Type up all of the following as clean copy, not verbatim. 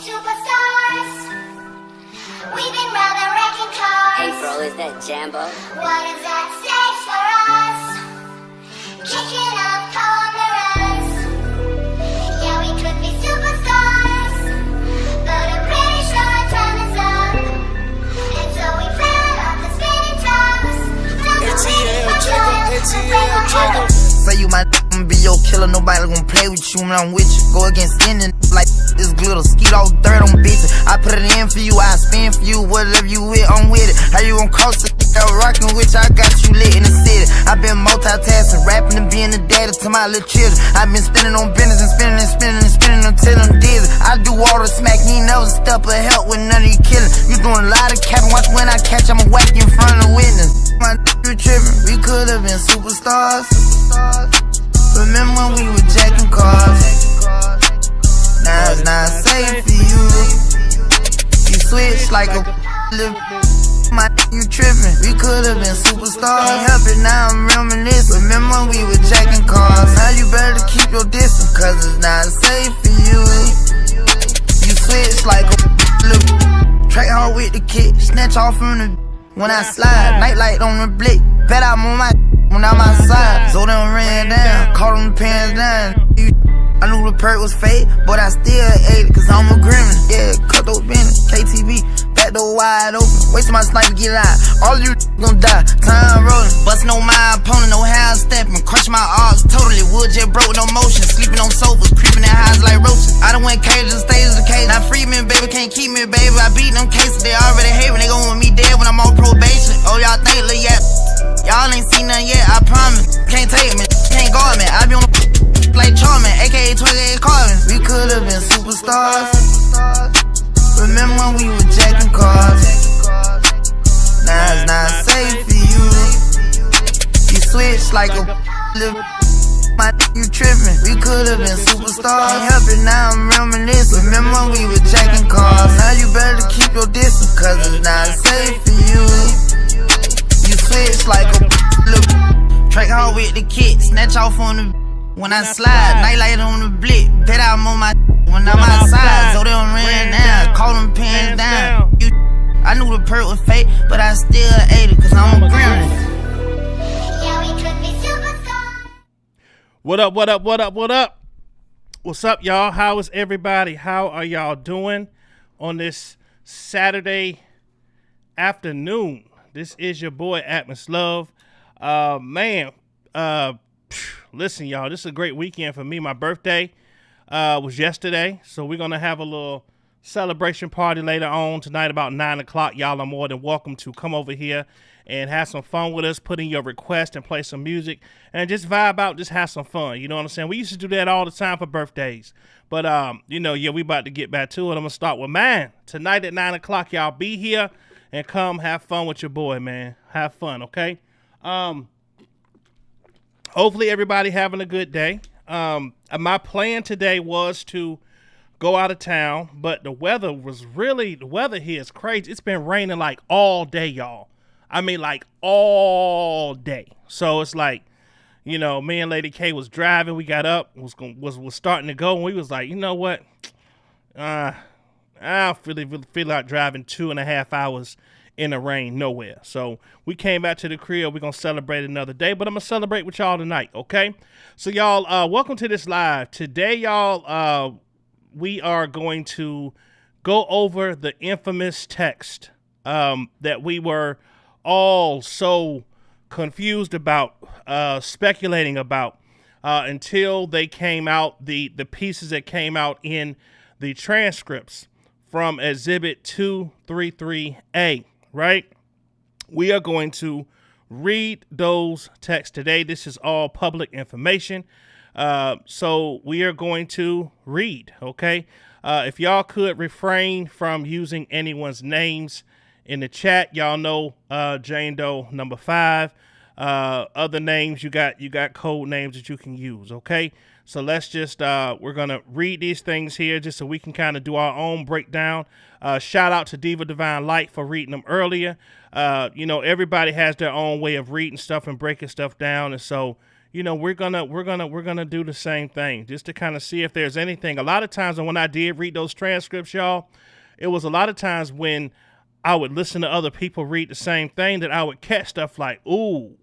superstars. We've been rather wrecking cars. Hey bro, is that Jambo? What is that stakes for us? Kicking up corners. Yeah, we could be superstars, but I'm pretty sure our time is up. And so we fell off the spinning tops. ATL Jacob. Say you my be your killer, nobody gon' play with you when I'm with you. Go against any like this glitter, skeet all dirt on bitches. I put it in for you, I spin for you, whatever you with, I'm with it. How you gon' cross the rockin' with you, I got you lit in the city. I been multitasking, rapping and being the daddy to my little children. I been spinning on business and spinning until I'm dizzy. I do all the smack, you ain't never step or help with none of you killing. You doing a lot of capping, watch when I catch, I'ma whack you in front of the witness. My you trippin', we could've been superstars. Remember when we were jacking cars? Now it's not safe for you. You switch like a little. My you trippin', we could've been superstars. Can't help it, now I'm reminiscing. Remember when we were jacking cars? Now you better keep your distance, cause it's not safe for you. You switch like a little. Track hard with the kick, snatch off from the. When I slide, nightlight on the blick. Bet I'm on my when I'm outside. So them ran down, caught them pants down. I knew the perk was fake, but I still ate it, cause I'm a gremlin. Yeah, cut those business, KTV, back door wide open. Wasting my sniper, get out. All of you gon' die, time rolling. Bustin' on my opponent, no how I'm stepping. Crush my arcs, totally wood jet broke, no motion. Sleeping on sofas, creeping in highs like roaches. I done went cage to stages of cage. Now free me, baby, can't keep me, baby. I beat them cases, they already hate me. They gon' want me dead when I'm on probation. Oh, y'all think, look, yeah. Y'all ain't seen nothing yet, I promise. Can't take me, can't guard me. I be on the like Charmin, aka 28 Carvin. We could've been superstars. Remember when we were jacking cars? Now it's not safe for you. You switch like a little. My you trippin'. We could've been superstars. Can't help it, now I'm reminiscing. Remember when we were jacking cars? Now you better keep your distance, cause it's not safe for you. You switch like a little. Track hard with the kick, snatch off on the. When I slide, nightlight on the blick. Bet I'm on my when I'm outside. So they don't ran down, call them pants down. I knew the perk was fake, but I still ate it, cause I'm a gremlin. Yeah, we could be superstars. What up? What's up, y'all? How is everybody? How are y'all doing on this Saturday afternoon? This is your boy, Atmos Love. Listen, y'all, this is a great weekend for me. My birthday was yesterday, so we're going to have a little celebration party later on tonight about 9 o'clock. Y'all are more than welcome to come over here and have some fun with us, put in your request and play some music and just vibe out, just have some fun. You know what I'm saying? We used to do that all the time for birthdays. But, we about to get back to it. I'm going to start with mine. Tonight at 9 o'clock, y'all be here and come have fun with your boy, man. Have fun, okay? Hopefully everybody having a good day. My plan today was to go out of town, but the weather here is crazy. It's been raining like all day, y'all. I mean, like all day. So it's like, me and Lady K was driving. We got up, was starting to go, and we was like, you know what? I don't really feel like driving 2.5 hours in the rain nowhere. So we came back to the crib. We're going to celebrate another day, but I'm going to celebrate with y'all tonight, okay? So y'all, welcome to this live. Today, y'all, we are going to go over the infamous text that we were all so confused about, speculating about, until they came out, the pieces that came out in the transcripts from Exhibit 233A. Right? We are going to read those texts today. This is all public information. So we are going to read, okay? If y'all could refrain from using anyone's names in the chat, y'all know Jane Doe number 5. Other names, you got code names that you can use, okay? So let's just, we're going to read these things here just so we can kind of do our own breakdown. Shout out to Diva Divine Light for reading them earlier. Everybody has their own way of reading stuff and breaking stuff down. And so, we're gonna do the same thing just to kind of see if there's anything. A lot of times when I did read those transcripts, y'all, it was a lot of times when I would listen to other people read the same thing that I would catch stuff like, ooh,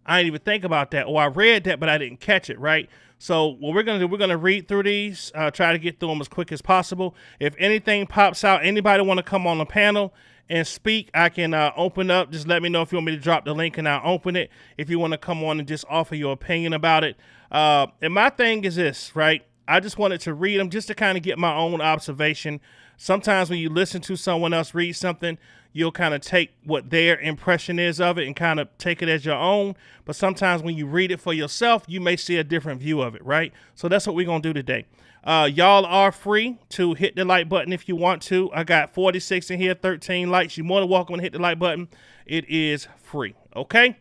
I didn't even think about that, or I read that but I didn't catch it, right? So what we're gonna do, we're gonna read through these, try to get through them as quick as possible. If anything pops out, anybody want to come on the panel and speak, I can open up. Just let me know if you want me to drop the link and I'll open it. If you want to come on and just offer your opinion about it. And my thing is this, right? I just wanted to read them just to kind of get my own observation. Sometimes when you listen to someone else read something, you'll kind of take what their impression is of it and kind of take it as your own. But sometimes when you read it for yourself, you may see a different view of it, right? So that's what we're going to do today. Y'all are free to hit the like button if you want to. I got 46 in here, 13 likes. You're more than welcome to hit the like button. It is free, okay?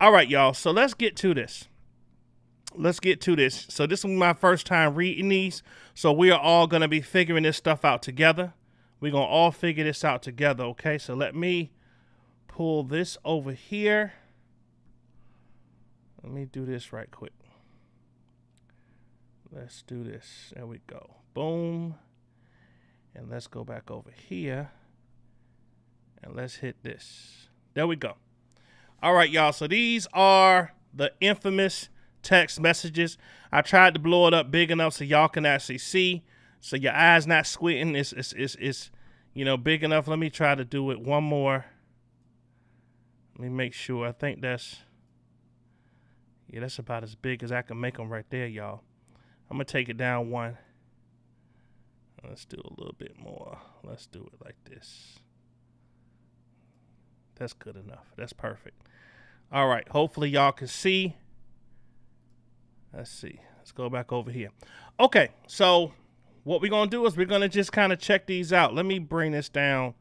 All right, y'all. So let's get to this. So this is my first time reading these. So we are all going to be figuring this stuff out together. We're going to all figure this out together, okay? So let me pull this over here. Let me do this right quick. Let's do this. There we go. Boom. And let's go back over here. And let's hit this. There we go. All right, y'all. So these are the infamous text messages. I tried to blow it up big enough so y'all can actually see. So your eyes not squinting. It's big enough. Let me try to do it one more. Let me make sure. I think that's about as big as I can make them right there, y'all. I'm going to take it down one. Let's do a little bit more. Let's do it like this. That's good enough. That's perfect. All right. Hopefully y'all can see. Let's see. Let's go back over here. Okay. So what we're going to do is we're going to just kind of check these out. Let me bring this down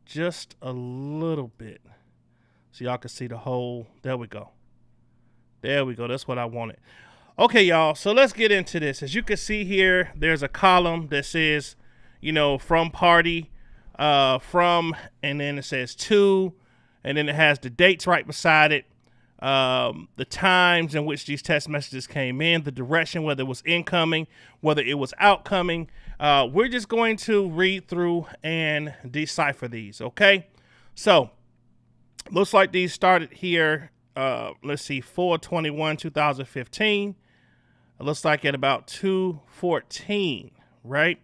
just a little bit so y'all can see the whole. There we go. There we go. That's what I wanted. Okay, y'all, so let's get into this. As you can see here, there's a column that says, from party, from, and then it says to, and then it has the dates right beside it, the times in which these text messages came in, the direction, whether it was incoming, whether it was outcoming. We're just going to read through and decipher these, okay? So, looks like these started here, let's see, 4/21/2015. It looks like at about 2:14, right?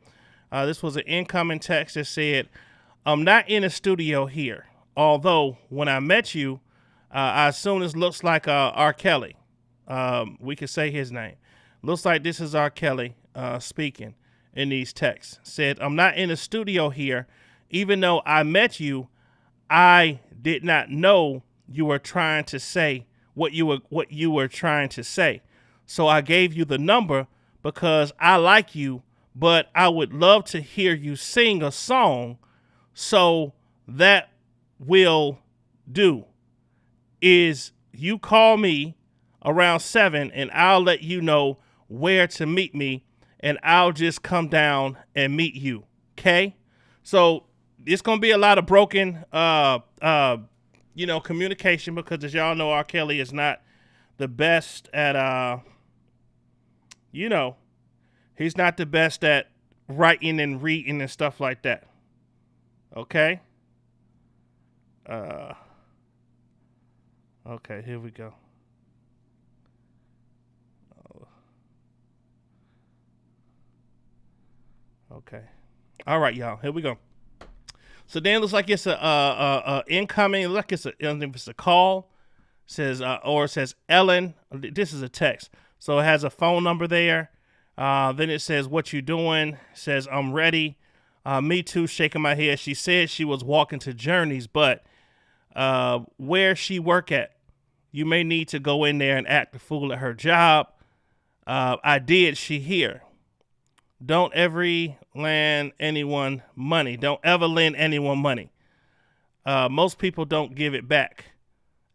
This was an incoming text that said, I'm not in a studio here, although when I met you, I assume this looks like R. Kelly. We could say his name. Looks like this is R. Kelly speaking in these texts. Said, I'm not in a studio here. Even though I met you, I did not know you were trying to say what you were trying to say. So I gave you the number because I like you, but I would love to hear you sing a song. So that will do is you call me around 7 and I'll let you know where to meet me and I'll just come down and meet you. Okay. So it's going to be a lot of broken, communication because as y'all know, R. Kelly is not the best at, he's not the best at writing and reading and stuff like that. Okay. Okay, here we go. Okay. All right, y'all. Here we go. So then it looks like it's a incoming. Like it's a call. Says or it says Ellen. This is a text. So it has a phone number there. Then it says, what you doing? It says, I'm ready. Me too, shaking my head. She said she was walking to Journeys, but where she work at? You may need to go in there and act a fool at her job. I did, she here. Don't ever lend anyone money. Don't ever lend anyone money. Most people don't give it back.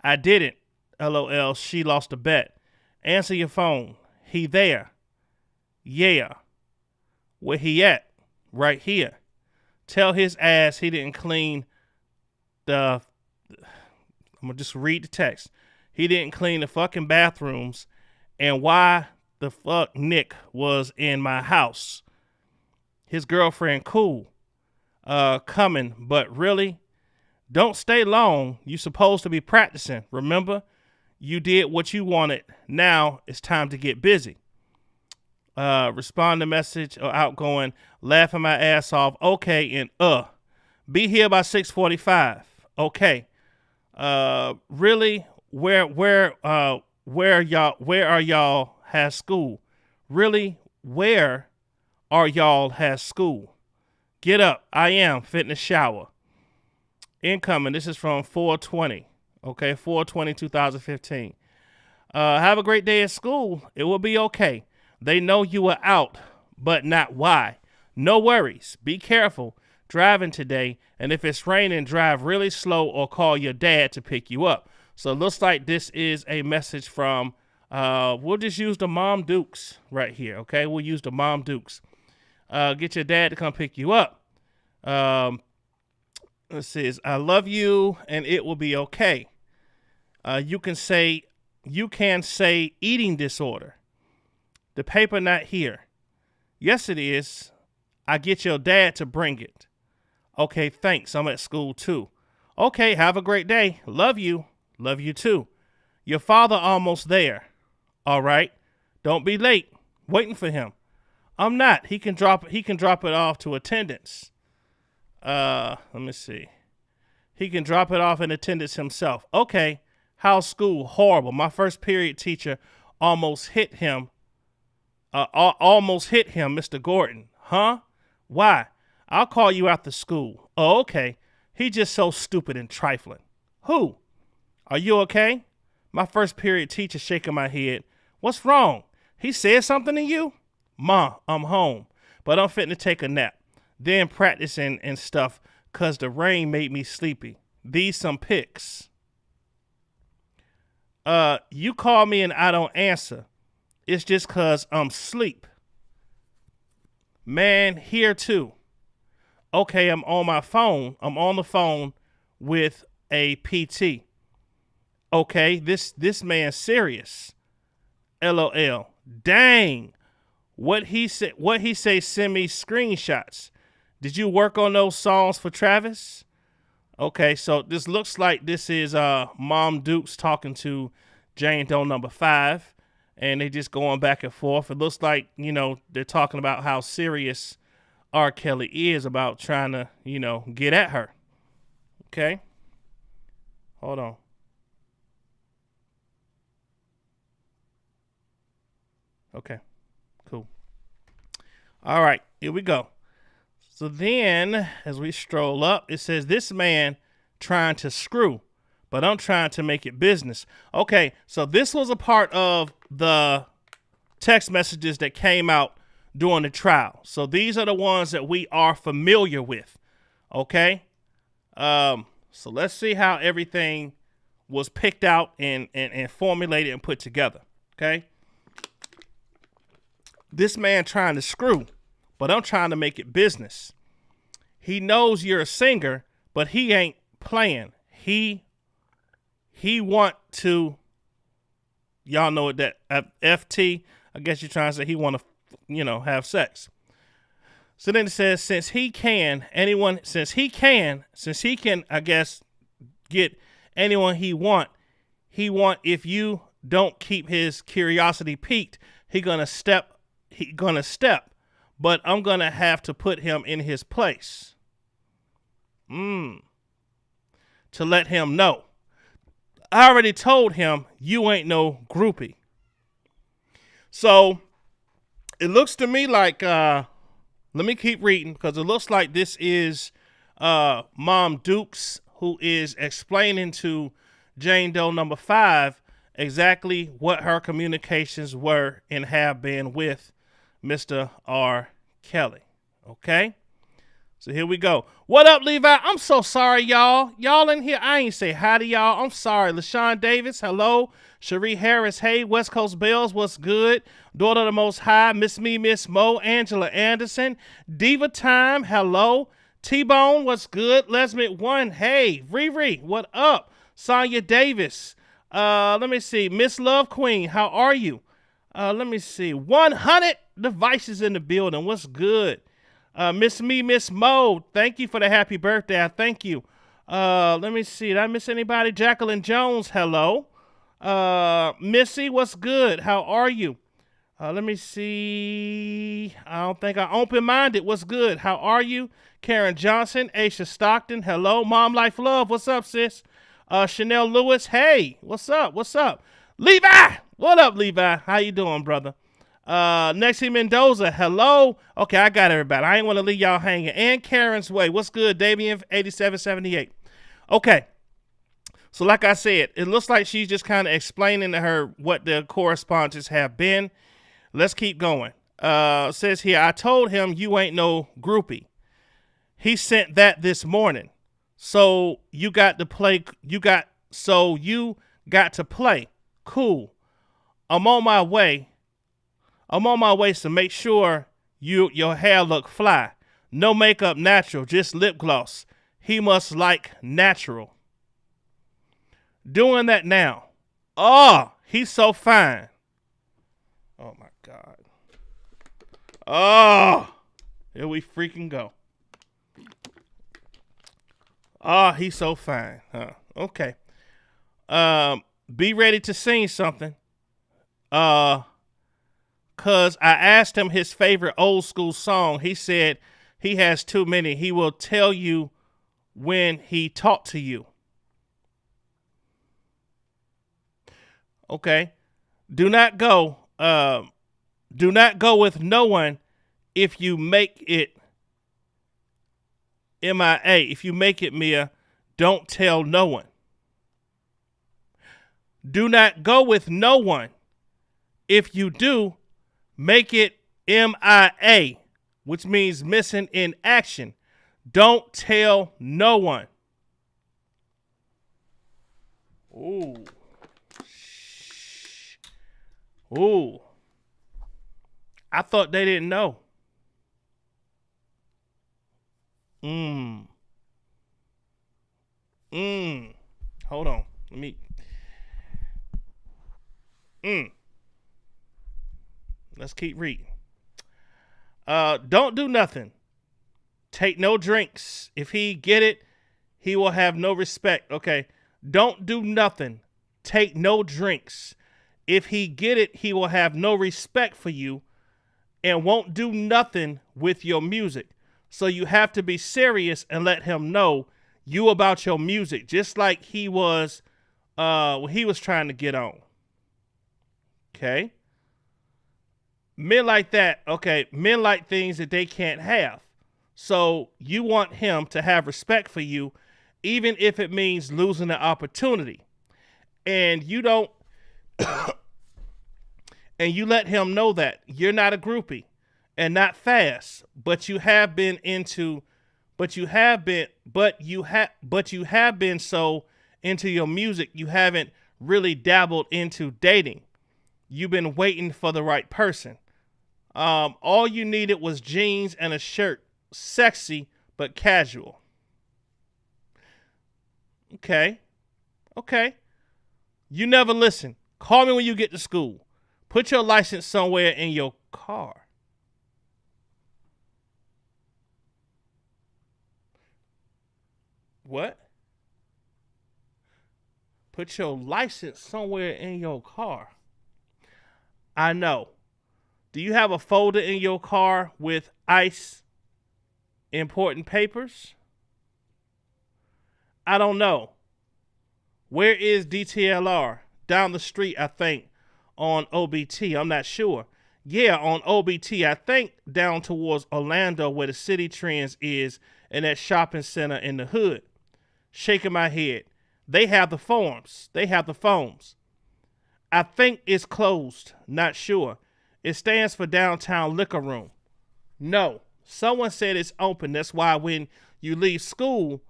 I didn't. LOL, she lost a bet. Answer your phone. He there. Yeah. Where he at? Right here. Tell his ass he didn't clean the... I'm going to just read the text. He didn't clean the fucking bathrooms and why the fuck Nick was in my house. His girlfriend cool, coming, but really, don't stay long. You supposed to be practicing. Remember, you did what you wanted. Now it's time to get busy. Respond to message or outgoing, laughing my ass off. Okay, and be here by 6:45. Okay. Really, where are y'all has school? Really, where are y'all has school? Get up. I am fitting a shower. Incoming. This is from 420. Okay, 4/20/2015. Have a great day at school. It will be okay. They know you were out, but not why. No worries. Be careful driving today. And if it's raining, drive really slow or call your dad to pick you up. So it looks like this is a message from, we'll just use the Mom Dukes right here. Okay, we'll use the Mom Dukes. Get your dad to come pick you up. It says, I love you and it will be okay. You can say eating disorder. The paper not here. Yes, it is. I get your dad to bring it. Okay, thanks. I'm at school too. Okay, have a great day. Love you. Love you too. Your father almost there. All right. Don't be late. Waiting for him. I'm not. He can drop it off to attendance. Let me see. He can drop it off in attendance himself. Okay. How's school? Horrible. My first period teacher almost hit him, Mr. Gordon. Huh? Why? I'll call you after school. Oh, okay. He just so stupid and trifling. Who? Are you okay? My first period teacher shaking my head. What's wrong? He said something to you? Ma, I'm home, but I'm fitting to take a nap. Then practicing and stuff, 'cause the rain made me sleepy. These some pics. You call me and I don't answer. It's just 'cause I'm sleep. Man, here too. Okay, I'm on my phone. I'm on the phone with a PT. Okay, this man's serious. LOL. Dang. What he say send me screenshots. Did you work on those songs for Travis? Okay, so this looks like this is Mom Dukes talking to Jane Doe number 5, and they just going back and forth. It looks like, they're talking about how serious R. Kelly is about trying to, get at her. Okay? Hold on. Okay, cool. All right, here we go. So then, as we stroll up, it says, this man trying to screw, but I'm trying to make it business. Okay, so this was a part of the text messages that came out during the trial. So these are the ones that we are familiar with. Okay? So let's see how everything was picked out and formulated and put together. Okay? This man trying to screw, but I'm trying to make it business. He knows you're a singer, but he ain't playing. He want to, y'all know what that FT, I guess you're trying to say he want to, have sex. So then it says, since he can, I guess, get anyone he want, if you don't keep his curiosity piqued, he gonna step, but I'm gonna have to put him in his place. To let him know. I already told him you ain't no groupie. So it looks to me like, let me keep reading, because it looks like this is Mom Dukes, who is explaining to Jane Doe number 5 exactly what her communications were and have been with Mr. R. Kelly. Okay? So here we go. What up, Levi? I'm so sorry, y'all. Y'all in here, I ain't say hi to y'all. I'm sorry. LaShawn Davis, hello. Cherie Harris, hey. West Coast Bells, what's good? Daughter of the Most High, Miss Me, Miss Mo. Angela Anderson. Diva Time, hello. T-Bone, what's good? Lesmit 1, hey. Riri, what up? Sonia Davis. Let me see. Miss Love Queen, how are you? Let me see. 100 devices in the building. What's good? Miss Mo. Thank you for the happy birthday. I thank you. Let me see. Did I miss anybody? Jacqueline Jones. Hello. Missy, what's good? How are you? Let me see. I don't think I open-minded. What's good? How are you? Karen Johnson, Aisha Stockton. Hello. Mom Life Love. What's up, sis? Chanel Lewis. Hey, what's up? What's up? Levi. What up, Levi? How you doing, brother? Nexie Mendoza. Hello. Okay, I got everybody. I ain't want to leave y'all hanging. And Karen's Way. What's good? Davian 8778. Okay. So like I said, it looks like she's just kind of explaining to her what the correspondences have been. Let's keep going. Says here, I told him you ain't no groupie. He sent that this morning. So you got to play. You got to play. Cool. I'm on my way to make sure your hair look fly. No makeup, natural, just lip gloss. He must like natural. Doing that now. Oh, he's so fine. Oh my God. Oh, here we freaking go. Oh, he's so fine. Huh. Okay. Be ready to sing something. Cause I asked him his favorite old school song. He said he has too many. He will tell you when he talked to you. Okay. Do not go with no one if you make it MIA. If you make it Mia, don't tell no one. Do not go with no one. If you do, make it MIA, which means missing in action. Don't tell no one. Ooh. Ooh. I thought they didn't know. Hold on. Let me. Let's keep reading. Don't do nothing. Take no drinks. If he get it, he will have no respect. Okay. Don't do nothing. Take no drinks. If he get it, he will have no respect for you and won't do nothing with your music. So you have to be serious and let him know you about your music, just like he was when he was trying to get on. Okay. Men like that, okay, men like things that they can't have. So you want him to have respect for you, even if it means losing the opportunity. And you don't, and you let him know that you're not a groupie and not fast, but you have been so into your music, you haven't really dabbled into dating. You've been waiting for the right person. All you needed was jeans and a shirt, sexy but casual. Okay. You never listen. Call me when you get to school. Put your license somewhere in your car. What? Put your license somewhere in your car. I know. Do you have a folder in your car with ICE important papers? I don't know. Where is DTLR? Down the street, I think, on OBT. I'm not sure. Yeah, on OBT. I think down towards Orlando where the City Trends is in that shopping center in the hood. Shaking my head. They have the forms. They have the phones. I think it's closed. Not sure. It stands for Downtown Liquor Room. No. Someone said it's open. That's why when you leave school,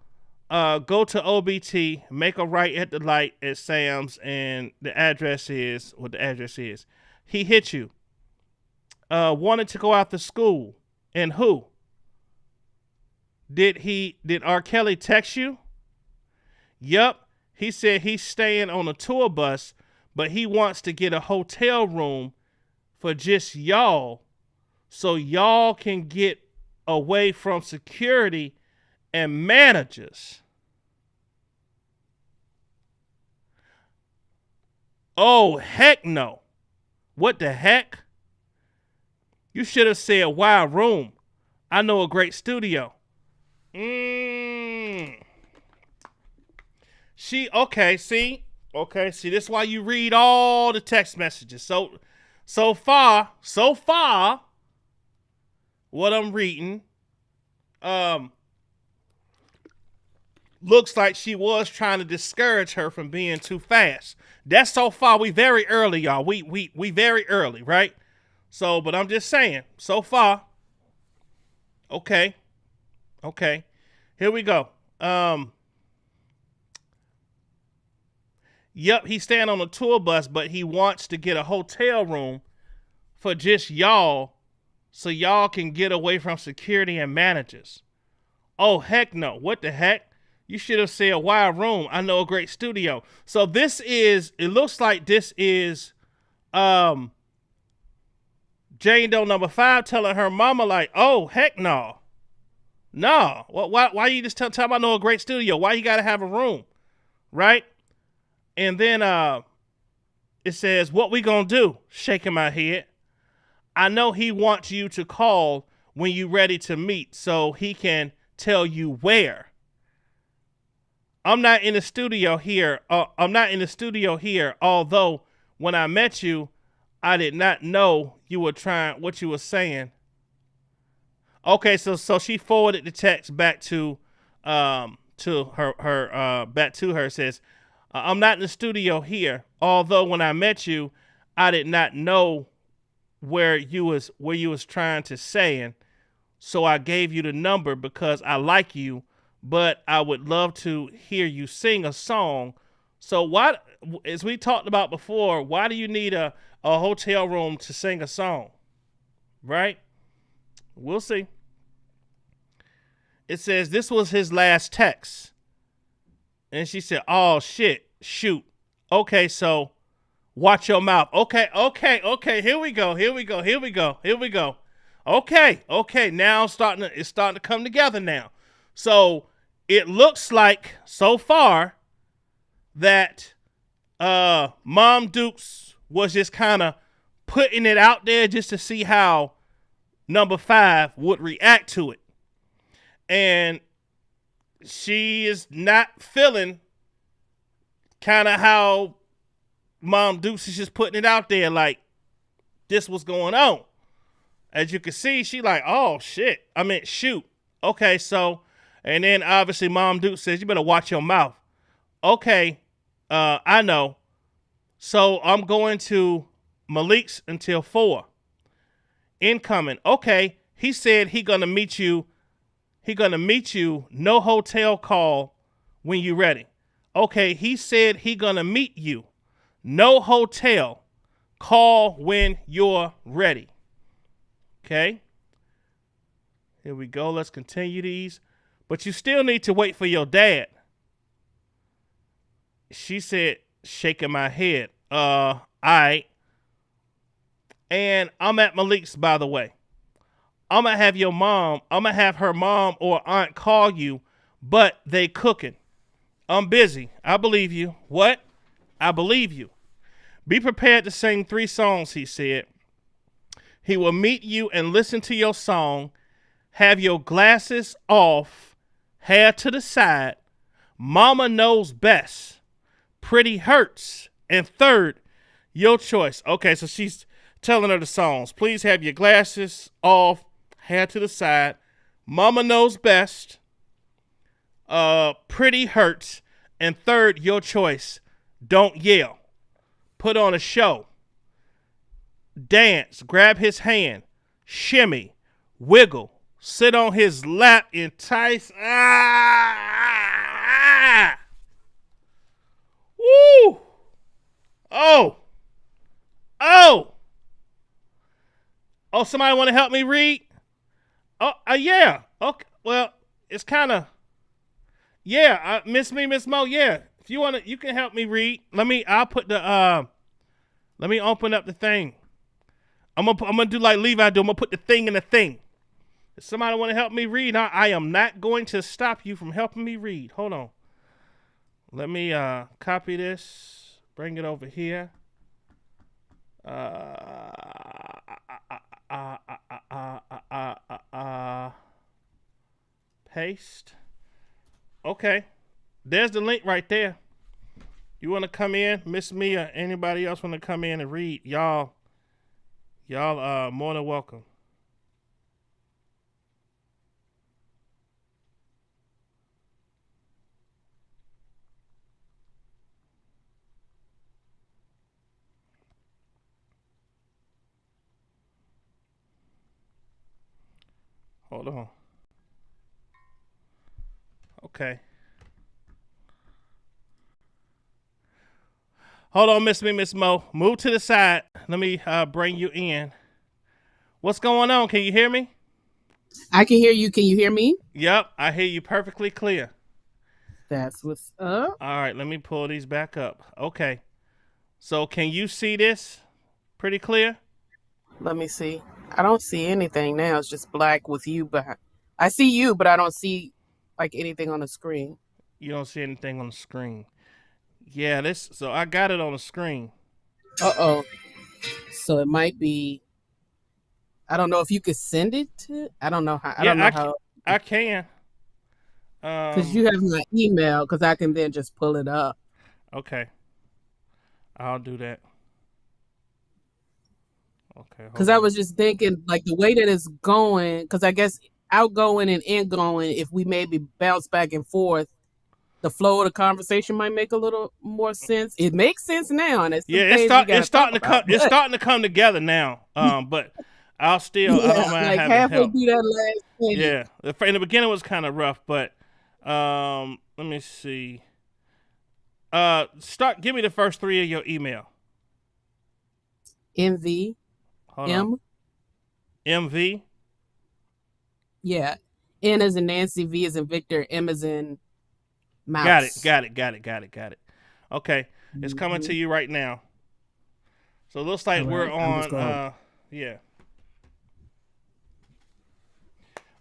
go to OBT, make a right at the light at Sam's, and the address is what the address is. He hit you. Wanted to go out to school. And who? Did R. Kelly text you? Yup. He said he's staying on a tour bus, but he wants to get a hotel room for just y'all, so y'all can get away from security and managers. Oh, heck no. What the heck? You should have said, why room? I know a great studio. Okay, see, this is why you read all the text messages. So far, what I'm reading, looks like she was trying to discourage her from being too fast. That's so far. We very early, y'all. We very early, right? So, but I'm just saying, so far. Okay. Here we go. Yep, he's staying on a tour bus, but he wants to get a hotel room for just y'all, so y'all can get away from security and managers. Oh, heck no. What the heck? You should have said, why room? I know a great studio. So it looks like this is Jane Doe number 5 telling her mama like, oh, heck no. No. Why you just tell me I know a great studio? Why you got to have a room? Right? And then it says, what we gonna do? Shaking my head. I know he wants you to call when you ready to meet so he can tell you where. I'm not in the studio here. Although when I met you, I did not know you were trying what you were saying. Okay, so she forwarded the text back to her. Says, I'm not in the studio here. Although when I met you, I did not know where you was trying to say, and so I gave you the number because I like you, but I would love to hear you sing a song. So why, as we talked about before, why do you need a hotel room to sing a song? Right? We'll see. It says this was his last text. And she said, oh, shoot. Okay, so watch your mouth. Okay. Here we go. Okay. Now it's starting to come together now. So it looks like so far that Mom Dukes was just kind of putting it out there just to see how number 5 would react to it. And she is not feeling kind of how Mom Dukes is just putting it out there like this was going on. As you can see, she like, oh, shoot. Okay, so, and then obviously Mom Dukes says, you better watch your mouth. Okay, I know. So I'm going to Malik's until 4. Incoming. Okay, he said he gonna meet you, no hotel call when you ready. Okay, he said he gonna meet you. No hotel. Call when you're ready. Okay. Here we go. Let's continue these. But you still need to wait for your dad. She said, shaking my head. All right. And I'm at Malik's, by the way. I'm going to have her mom or aunt call you, but they cooking. I'm busy. I believe you. What? I believe you. Be prepared to sing 3 songs, he said. He will meet you and listen to your song. Have your glasses off, hair to the side. Mama knows best. Pretty hurts. And third, your choice. Okay, so she's telling her the songs. Please have your glasses off, hair to the side. Mama knows best. Pretty hurts. And third, your choice. Don't yell. Put on a show. Dance. Grab his hand. Shimmy. Wiggle. Sit on his lap. Entice. Woo. Oh, somebody want to help me read? Yeah. Okay. Well, it's kind of, yeah. Miss Mo. Yeah. If you want to, you can help me read. Let me open up the thing. I'm gonna do like Levi do. I'm gonna put the thing in the thing. If somebody want to help me read, I am not going to stop you from helping me read. Hold on. Let me copy this. Bring it over here. Paste. Okay. There's the link right there. You want to come in, Miss Mia? Anybody else want to come in and read? Y'all more than welcome. Hold on. Okay. Hold on, Miss Mo. Move to the side. Let me bring you in. What's going on? Can you hear me? I can hear you. Can you hear me? Yep, I hear you perfectly clear. That's what's up. All right, let me pull these back up. Okay. So can you see this pretty clear? Let me see. I don't see anything now. It's just black with you, but I see you, but I don't see like anything on the screen. You don't see anything on the screen. Yeah, so I got it on the screen. Uh-oh. So it might be, I don't know if you could send it to, I don't know how. I don't know how. I can. Because you have my email, because I can then just pull it up. Okay. I'll do that. Okay. Because I was just thinking, like, the way that it's going, because I guess outgoing and ingoing, if we maybe bounce back and forth, the flow of the conversation might make a little more sense. It makes sense now, and it's starting to come together now. But I'll still I don't mind like having halfway help. through that last thing. Yeah, in the beginning it was kind of rough, but let me see. Give me the first three of your email. MV. Hold M. on. MV. Yeah. N as in Nancy, V as in Victor, M as in mouse. Got it. Okay. It's coming to you right now. So it looks like we're on yeah.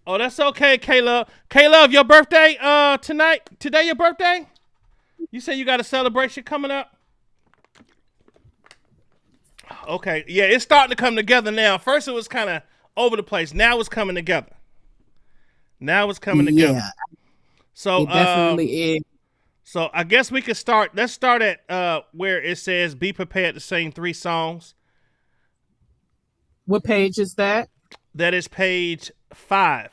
Oh, that's okay, Caleb. Caleb, your birthday tonight? Today your birthday? You say you got a celebration coming up? Okay. Yeah, it's starting to come together now. First it was kind of over the place. Now it's coming together. Yeah. So it definitely is. So I guess we could start. Let's start at where it says be prepared to sing 3 songs. What page is that? That is page 5.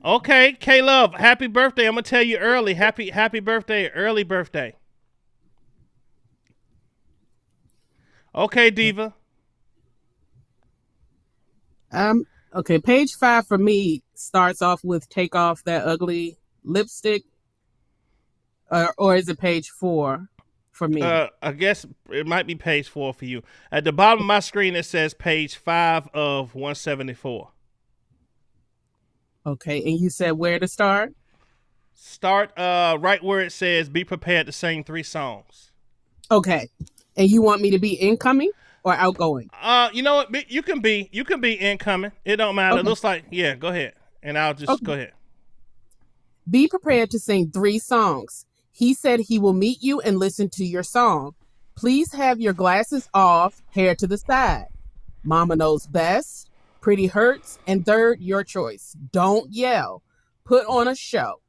Okay, K-Love, happy birthday. I'm gonna tell you early. Happy birthday, early birthday. Okay, Diva. Okay, page 5 for me starts off with take off that ugly lipstick. Or is it page 4 for me? I guess it might be page 4 for you. At the bottom of my screen, it says page 5 of 174. Okay, and you said where to start? Start right where it says be prepared to sing 3 songs. Okay, and you want me to be incoming or outgoing? You know what? You can be incoming. It don't matter. Okay. It looks like, yeah, go ahead. And I'll just go ahead. Be prepared to sing 3 songs. He said he will meet you and listen to your song. Please have your glasses off, hair to the side. Mama knows best. Pretty hurts. And third, your choice. Don't yell. Put on a show.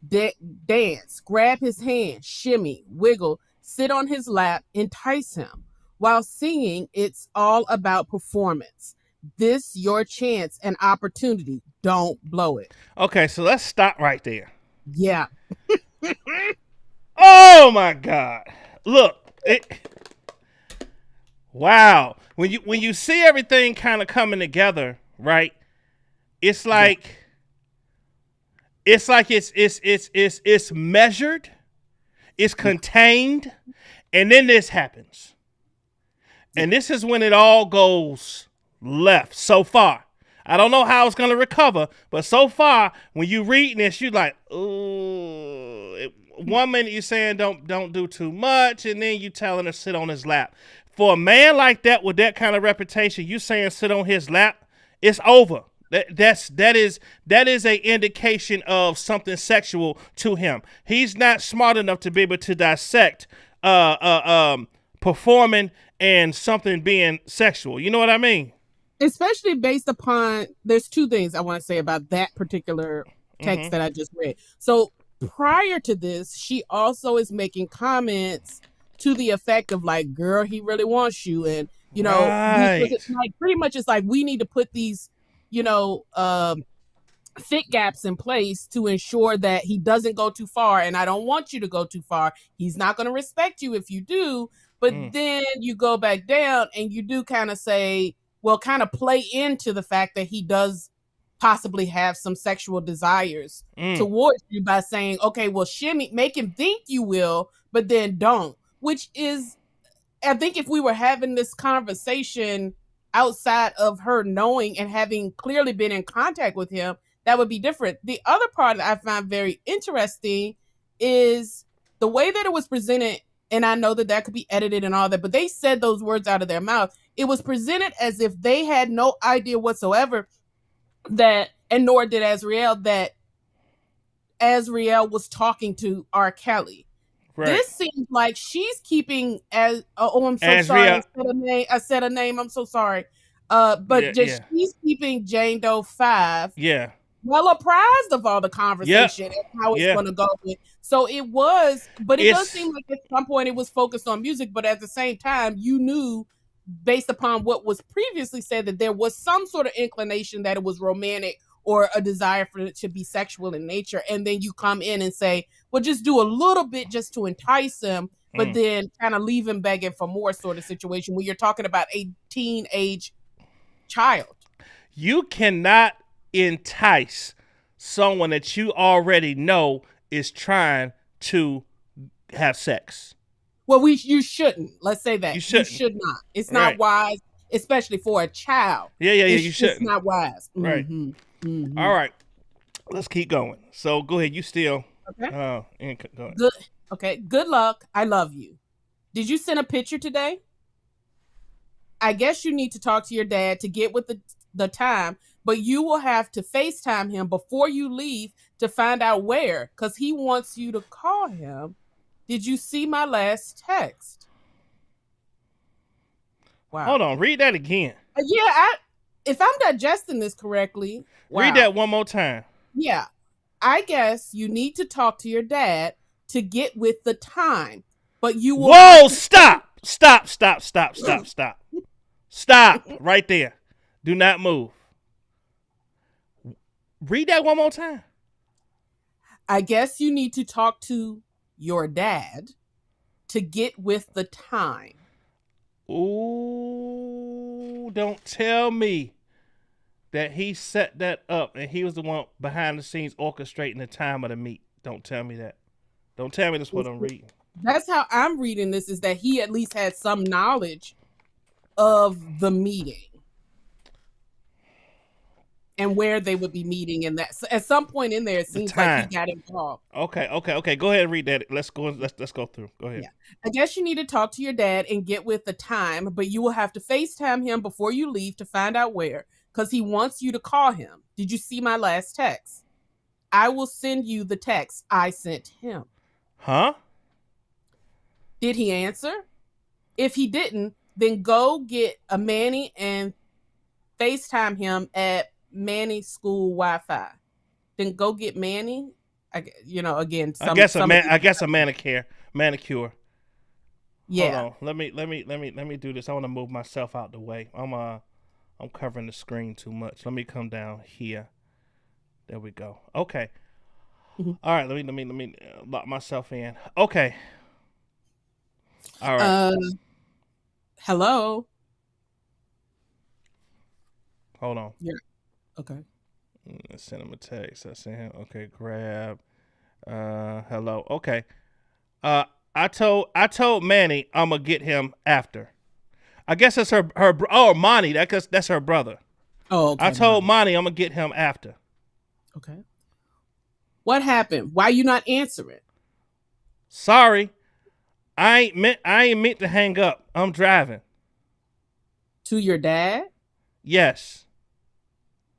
Dance. Grab his hand. Shimmy. Wiggle. Sit on his lap. Entice him. While singing, it's all about performance. This your chance and opportunity. Don't blow it. Okay, so let's stop right there. Yeah. Oh my God! Look, wow. When you see everything kind of coming together, right? It's like it's measured, it's contained, and then this happens, and this is when it all goes left. So far, I don't know how it's gonna recover, but so far, when you reading this, you're like, ooh. 1 minute you're saying don't do too much, and then you telling her sit on his lap. for a man like that with that kind of reputation, you saying sit on his lap, it's over. That is a indication of something sexual to him. He's not smart enough to be able to dissect performing and something being sexual. You know what I mean? Especially based upon, there's two things I want to say about that particular text that I just read. So prior to this, she also is making comments to the effect of like, girl, he really wants you. And, you know, it's like pretty much it's like, we need to put these, you know, fit gaps in place to ensure that he doesn't go too far. And I don't want you to go too far. He's not going to respect you if you do. But then you go back down and you do kind of say, well, kind of play into the fact that he does possibly have some sexual desires towards you by saying, okay, well, shimmy, make him think you will, but then don't. Which is, I think if we were having this conversation outside of her knowing and having clearly been in contact with him, that would be different. The other part that I find very interesting is the way that it was presented, and I know that that could be edited and all that, but they said those words out of their mouth. It was presented as if they had no idea whatsoever that, and nor did Azriel, that Azriel was talking to R. Kelly. Right. This seems like she's keeping as I'm so Azriel. Sorry. I said a name. I'm so sorry. But she's keeping Jane Doe 5. Yeah. Well apprised of all the conversation and how it's going to go. So it was, but it does seem like at some point it was focused on music, but at the same time, you knew based upon what was previously said that there was some sort of inclination that it was romantic or a desire for it to be sexual in nature. And then you come in and say, well, just do a little bit just to entice him, but then kind of leave him begging for more sort of situation when you're talking about a teenage child. You cannot entice someone that you already know is trying to have sex. Well, you shouldn't. Let's say that. You should not. It's not right. wise, especially for a child. Yeah, you shouldn't. It's not wise. Right. Mm-hmm. All right. Let's keep going. So go ahead. You still. Okay. Go ahead. Good. Okay. Good luck. I love you. Did you send a picture today? I guess you need to talk to your dad to get with the time, but you will have to FaceTime him before you leave to find out where, because he wants you to call him. Did you see my last text? Wow. Hold on. Read that again. If I'm digesting this correctly. Wow. Read that one more time. Yeah. I guess you need to talk to your dad to get with the time, but you will. Whoa, stop right there. Do not move. Read that one more time. I guess you need to talk to your dad to get with the time. Ooh, don't tell me that he set that up and he was the one behind the scenes orchestrating the time of the meet. Don't tell me that. Don't tell me that's what I'm reading. That's how I'm reading this, is that he at least had some knowledge of the meeting and where they would be meeting, and that at some point in there, it seems like he got involved. Okay. Go ahead and read that. Let's go through. Go ahead. Yeah. I guess you need to talk to your dad and get with the time, but you will have to FaceTime him before you leave to find out where, because he wants you to call him. Did you see my last text? I will send you the text I sent him. Huh? Did he answer? If he didn't, then go get a Manny and FaceTime him at Manny school Wi-Fi. Then go get Manny. Again, I guess a manicure. Yeah. Hold on. Let me do this. I want to move myself out the way. I'm covering the screen too much. Let me come down here. There we go. Okay. Mm-hmm. All right. Let me lock myself in. Okay. All right. Hello. Hold on. Yeah. Okay. I sent him a text. I sent him. Okay. Grab. Hello. Okay. I told Manny I'm gonna get him after. I guess it's her. Oh, Monty. That's her brother. Oh. Okay, I told Monty I'm gonna get him after. Okay. What happened? Why you not answering? Sorry. I ain't meant to hang up. I'm driving. To your dad? Yes.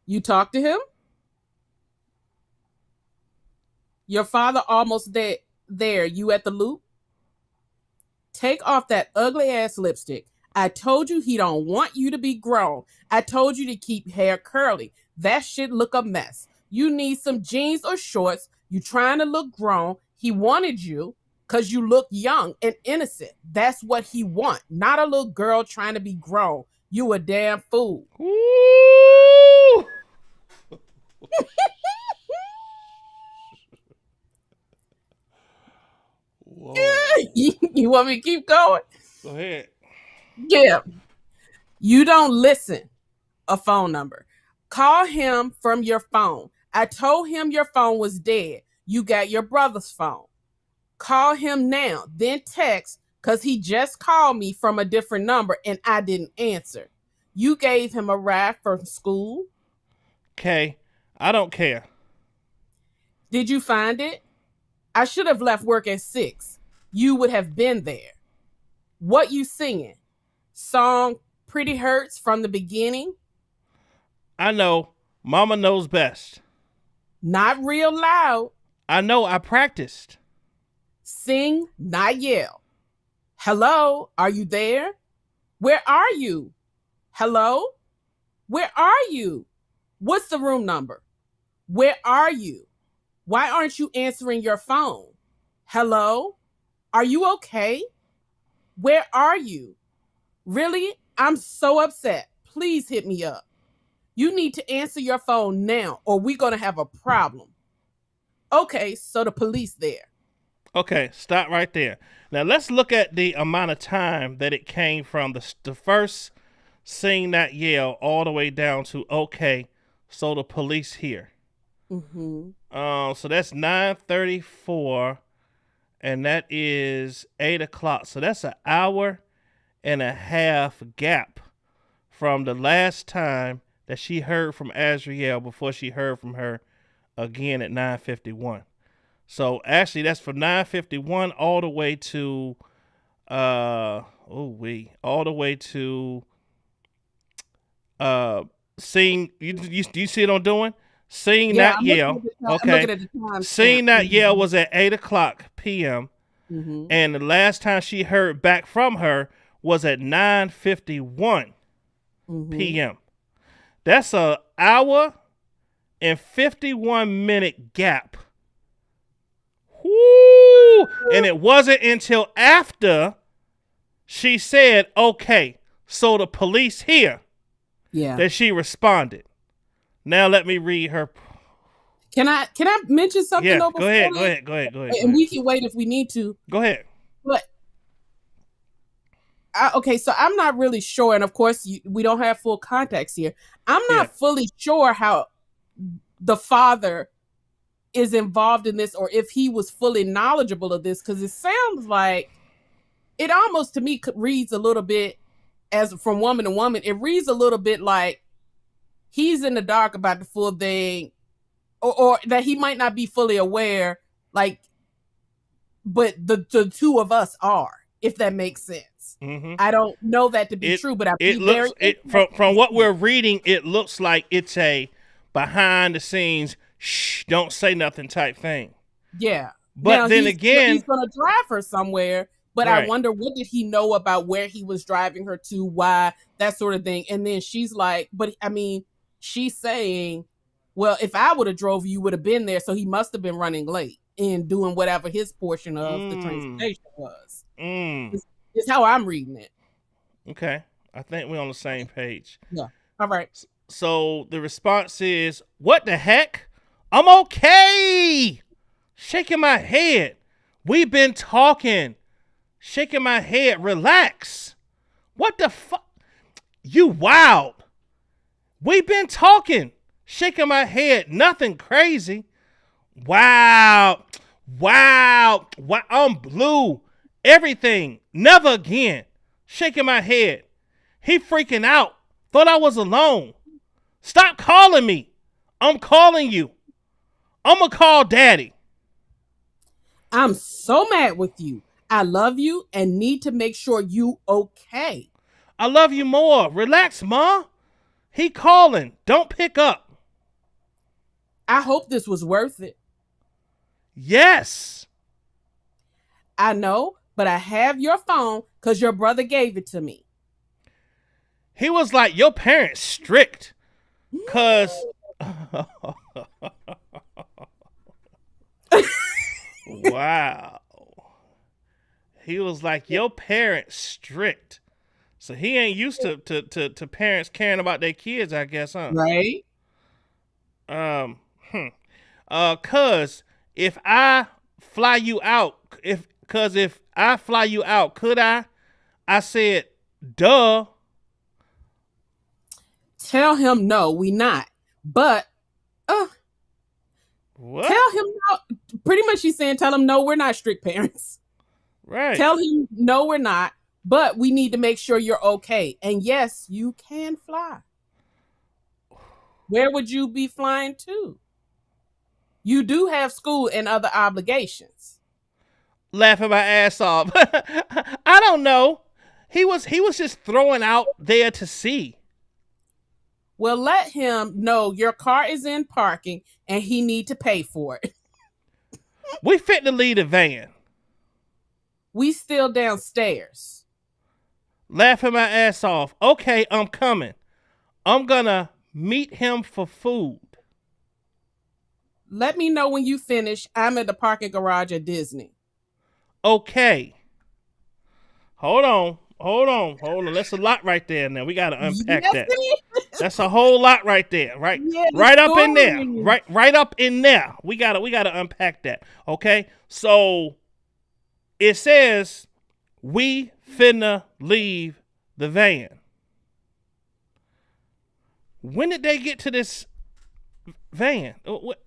You talked to him? Your father almost there. You at the loop? Take off that ugly ass lipstick. I told you he don't want you to be grown. I told you to keep hair curly. That shit look a mess. You need some jeans or shorts. You trying to look grown. He wanted you because you look young and innocent. That's what he want. Not a little girl trying to be grown. You a damn fool. Woo! Whoa. You want me to keep going? Go ahead. Yeah. You don't listen. A phone number. Call him from your phone. I told him your phone was dead. You got your brother's phone. Call him now. Then text because he just called me from a different number and I didn't answer. You gave him a ride from school. Okay. I don't care. Did you find it? I should have left work at 6. You would have been there. What you singing? Song Pretty Hurts from the beginning? I know. Mama knows best. Not real loud. I know. I practiced. Sing, not yell. Hello, are you there? Where are you? Hello? Where are you? What's the room number? Where are you? Why aren't you answering your phone? Hello? Are you okay? Where are you? Really? I'm so upset. Please hit me up. You need to answer your phone now or we're going to have a problem. Okay, so the police there. Okay, stop right there. Now let's look at the amount of time that it came from the first sing that yell all the way down to okay, so the police here. Mm-hmm. So that's 9:34, and that is 8 o'clock. So that's an hour and a half gap from the last time that she heard from Azriel before she heard from her again at 9:51. So actually, that's from 9:51 all the way to all the way to sing. You see what I'm doing? Sing Yeah, That I'm Yell. looking at the time- I'm Okay. looking at the time Sing stamp. That Yell was at 8 o'clock p.m. Mhm. And the last time she heard back from her was at 9:51 Mhm. p.m. That's a hour and 51-minute gap. Woo! And it wasn't until after she said, okay, so the police here, Yeah. that she responded. Now let me read her. Can I mention something? Yeah, though go ahead, before go that? ahead. And we can wait if we need to. Go ahead. But okay, so I'm not really sure, and of course we don't have full context here. I'm not fully sure how the father is involved in this, or if he was fully knowledgeable of this, because it sounds like it almost to me reads a little bit as from woman to woman. It reads a little bit like he's in the dark about the full thing, or that he might not be fully aware, like, but the two of us are, if that makes sense. Mm-hmm. I don't know that to be true, but from what we're reading, it looks like it's a behind the scenes, shh, don't say nothing type thing. Yeah. But now, then again, he's going to drive her somewhere, but right. I wonder, what did he know about where he was driving her to, why, that sort of thing. And then she's like, but I mean, she's saying, well, if I would have drove, you would have been there. So he must have been running late and doing whatever his portion of the transportation was. Is how I'm reading it. Okay. I think we're on the same page. Yeah. All right. So the response is, what the heck? I'm okay. Shaking my head. We've been talking. Shaking my head. Relax. What the fuck? You wild. We've been talking. Shaking my head. Nothing crazy. Wow. I'm blue. Everything. Never again. Shaking my head. He freaking out. Thought I was alone. Stop calling me. I'm calling you. I'm going to call daddy. I'm so mad with you. I love you and need to make sure you okay. I love you more. Relax, Ma. He calling. Don't pick up. I hope this was worth it. Yes. I know, but I have your phone because your brother gave it to me. He was like, your parents strict. Cause wow. He was like, your parents strict. So he ain't used to parents caring about their kids, I guess, huh? Right? Cause if I fly you out, if I fly you out, could I? I said, duh. Tell him no, we not. But What? tell him no. Pretty much she's saying, tell him no, we're not strict parents. Right. Tell him no, we're not. But we need to make sure you're okay. And yes, you can fly. Where would you be flying to? You do have school and other obligations. Laughing my ass off. I don't know. He was just throwing out there to see. Well, let him know your car is in parking and he need to pay for it. We fit to leave the van. We still downstairs. Laughing my ass off. Okay, I'm coming. I'm gonna meet him for food. Let me know when you finish. I'm at the parking garage at Disney. Okay. Hold on. That's a lot right there now. We gotta unpack Yes, that. it is. That's a whole lot right there. Right. Yeah, Right up in there. story. Right up in there. We gotta unpack that. Okay? So it says we finna leave the van. When did they get to this van? What?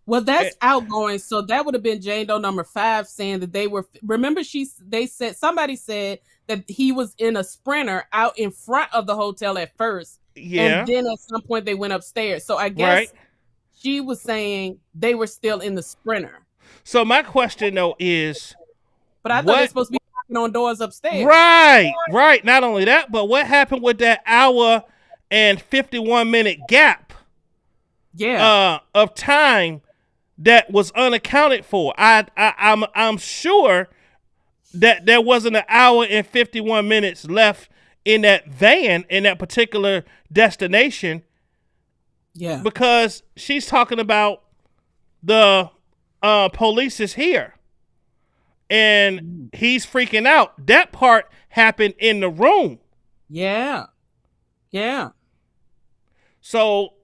Well, that's outgoing. So that would have been Jane Doe number 5 saying that they were. Remember, somebody said that he was in a Sprinter out in front of the hotel at first, Yeah. and then at some point they went upstairs. So I guess Right. she was saying they were still in the Sprinter. So my question though is, But I thought What- they're supposed to be knocking on doors upstairs. right. Not only that, but what happened with that hour and 51-minute gap Yeah. of time that was unaccounted for? I'm sure that there wasn't an hour and 51 minutes left in that van in that particular destination, Yeah. because she's talking about the police is here and he's freaking out. That part happened in the room. Yeah. Yeah. So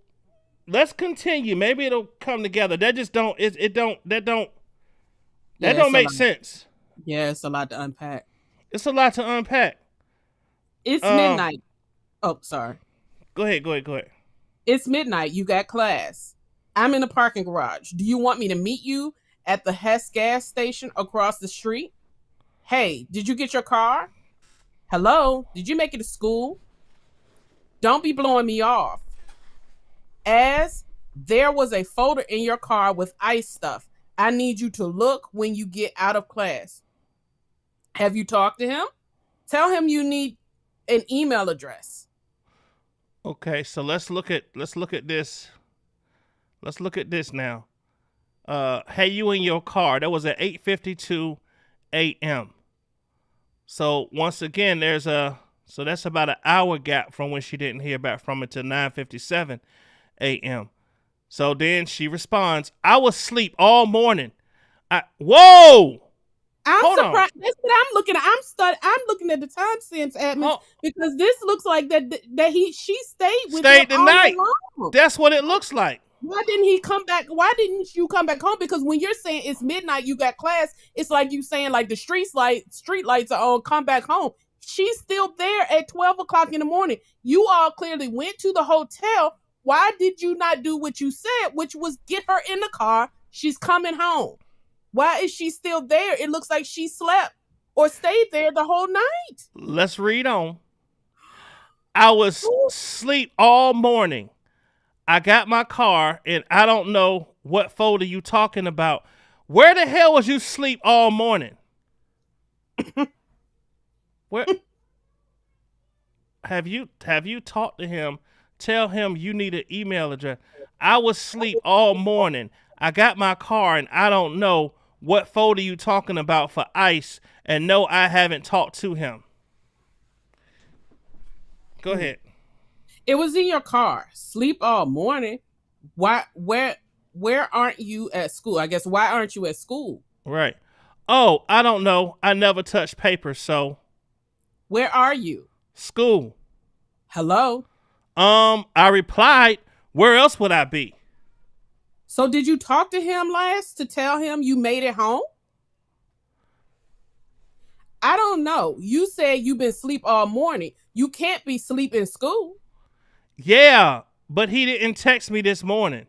let's continue. Maybe it'll come together. That just don't that don't make sense. Yeah, it's a lot to unpack. It's a lot to unpack. It's midnight. Oh, sorry. Go ahead. It's midnight. You got class. I'm in the parking garage. Do you want me to meet you at the Hess gas station across the street? Hey, did you get your car? Hello? Did you make it to school? Don't be blowing me off. As there was a folder in your car with ice stuff. I need you to look when you get out of class. Have you talked to him? Tell him you need an email address. Okay, so let's look at this. Let's look at this now. Hey, you in your car. That was at 8:52 a.m. So once again, so that's about an hour gap from when she didn't hear back from it to 9:57 a.m. So then she responds, I was asleep all morning. Whoa! I'm Hold on. surprised. That's what I'm looking at. I'm looking at the timestamps, Admin, Oh. because this looks like she stayed with Stayed him all the night. day long. That's what it looks like. Why didn't he come back? Why didn't you come back home? Because when you're saying it's midnight, you got class. It's like you saying like the street lights are on. Come back home. She's still there at 12 o'clock in the morning. You all clearly went to the hotel. Why did you not do what you said, which was get her in the car? She's coming home. Why is she still there? It looks like she slept or stayed there the whole night. Let's read on. I was asleep all morning. I got my car, and I don't know what folder you talking about. Where the hell was you sleep all morning? Where? have you talked to him? Tell him you need an email address. I was asleep all morning. I got my car and I don't know what folder you talking about for ICE. And no, I haven't talked to him. Go ahead. It was in your car. Sleep all morning. Why? Where aren't you at school? I guess why aren't you at school? Right. Oh, I don't know. I never touched paper, so Where are you? school. Hello. I replied, where else would I be? So did you talk to him last to tell him you made it home? I don't know. You said you've been asleep all morning. You can't be asleep in school. Yeah, but he didn't text me this morning.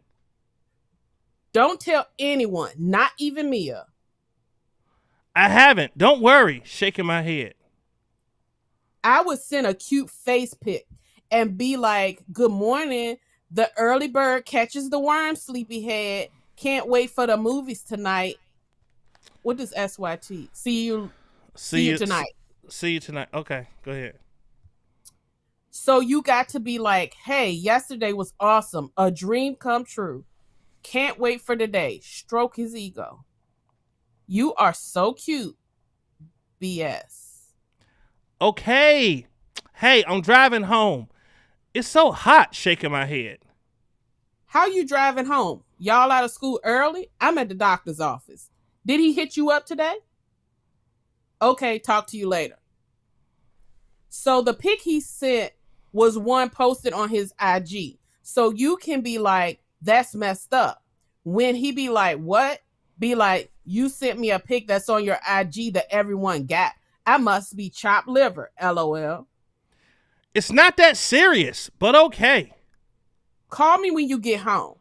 Don't tell anyone, not even Mia. I haven't. Don't worry. Shaking my head. I would send a cute face pic and be like, good morning. The early bird catches the worm, sleepyhead. Can't wait for the movies tonight. What does SYT? See you tonight. See you tonight. Okay, go ahead. So you got to be like, hey, yesterday was awesome. A dream come true. Can't wait for today. Stroke his ego. You are so cute. BS. Okay. Hey, I'm driving home. It's so hot. Shaking my head. How you driving home? Y'all out of school early? I'm at the doctor's office. Did he hit you up today? Okay, talk to you later. So the pic he sent was one posted on his IG. So you can be like, that's messed up. When he be like, what? Be like, you sent me a pic that's on your IG that everyone got. I must be chopped liver, LOL. It's not that serious, but okay. Call me when you get home.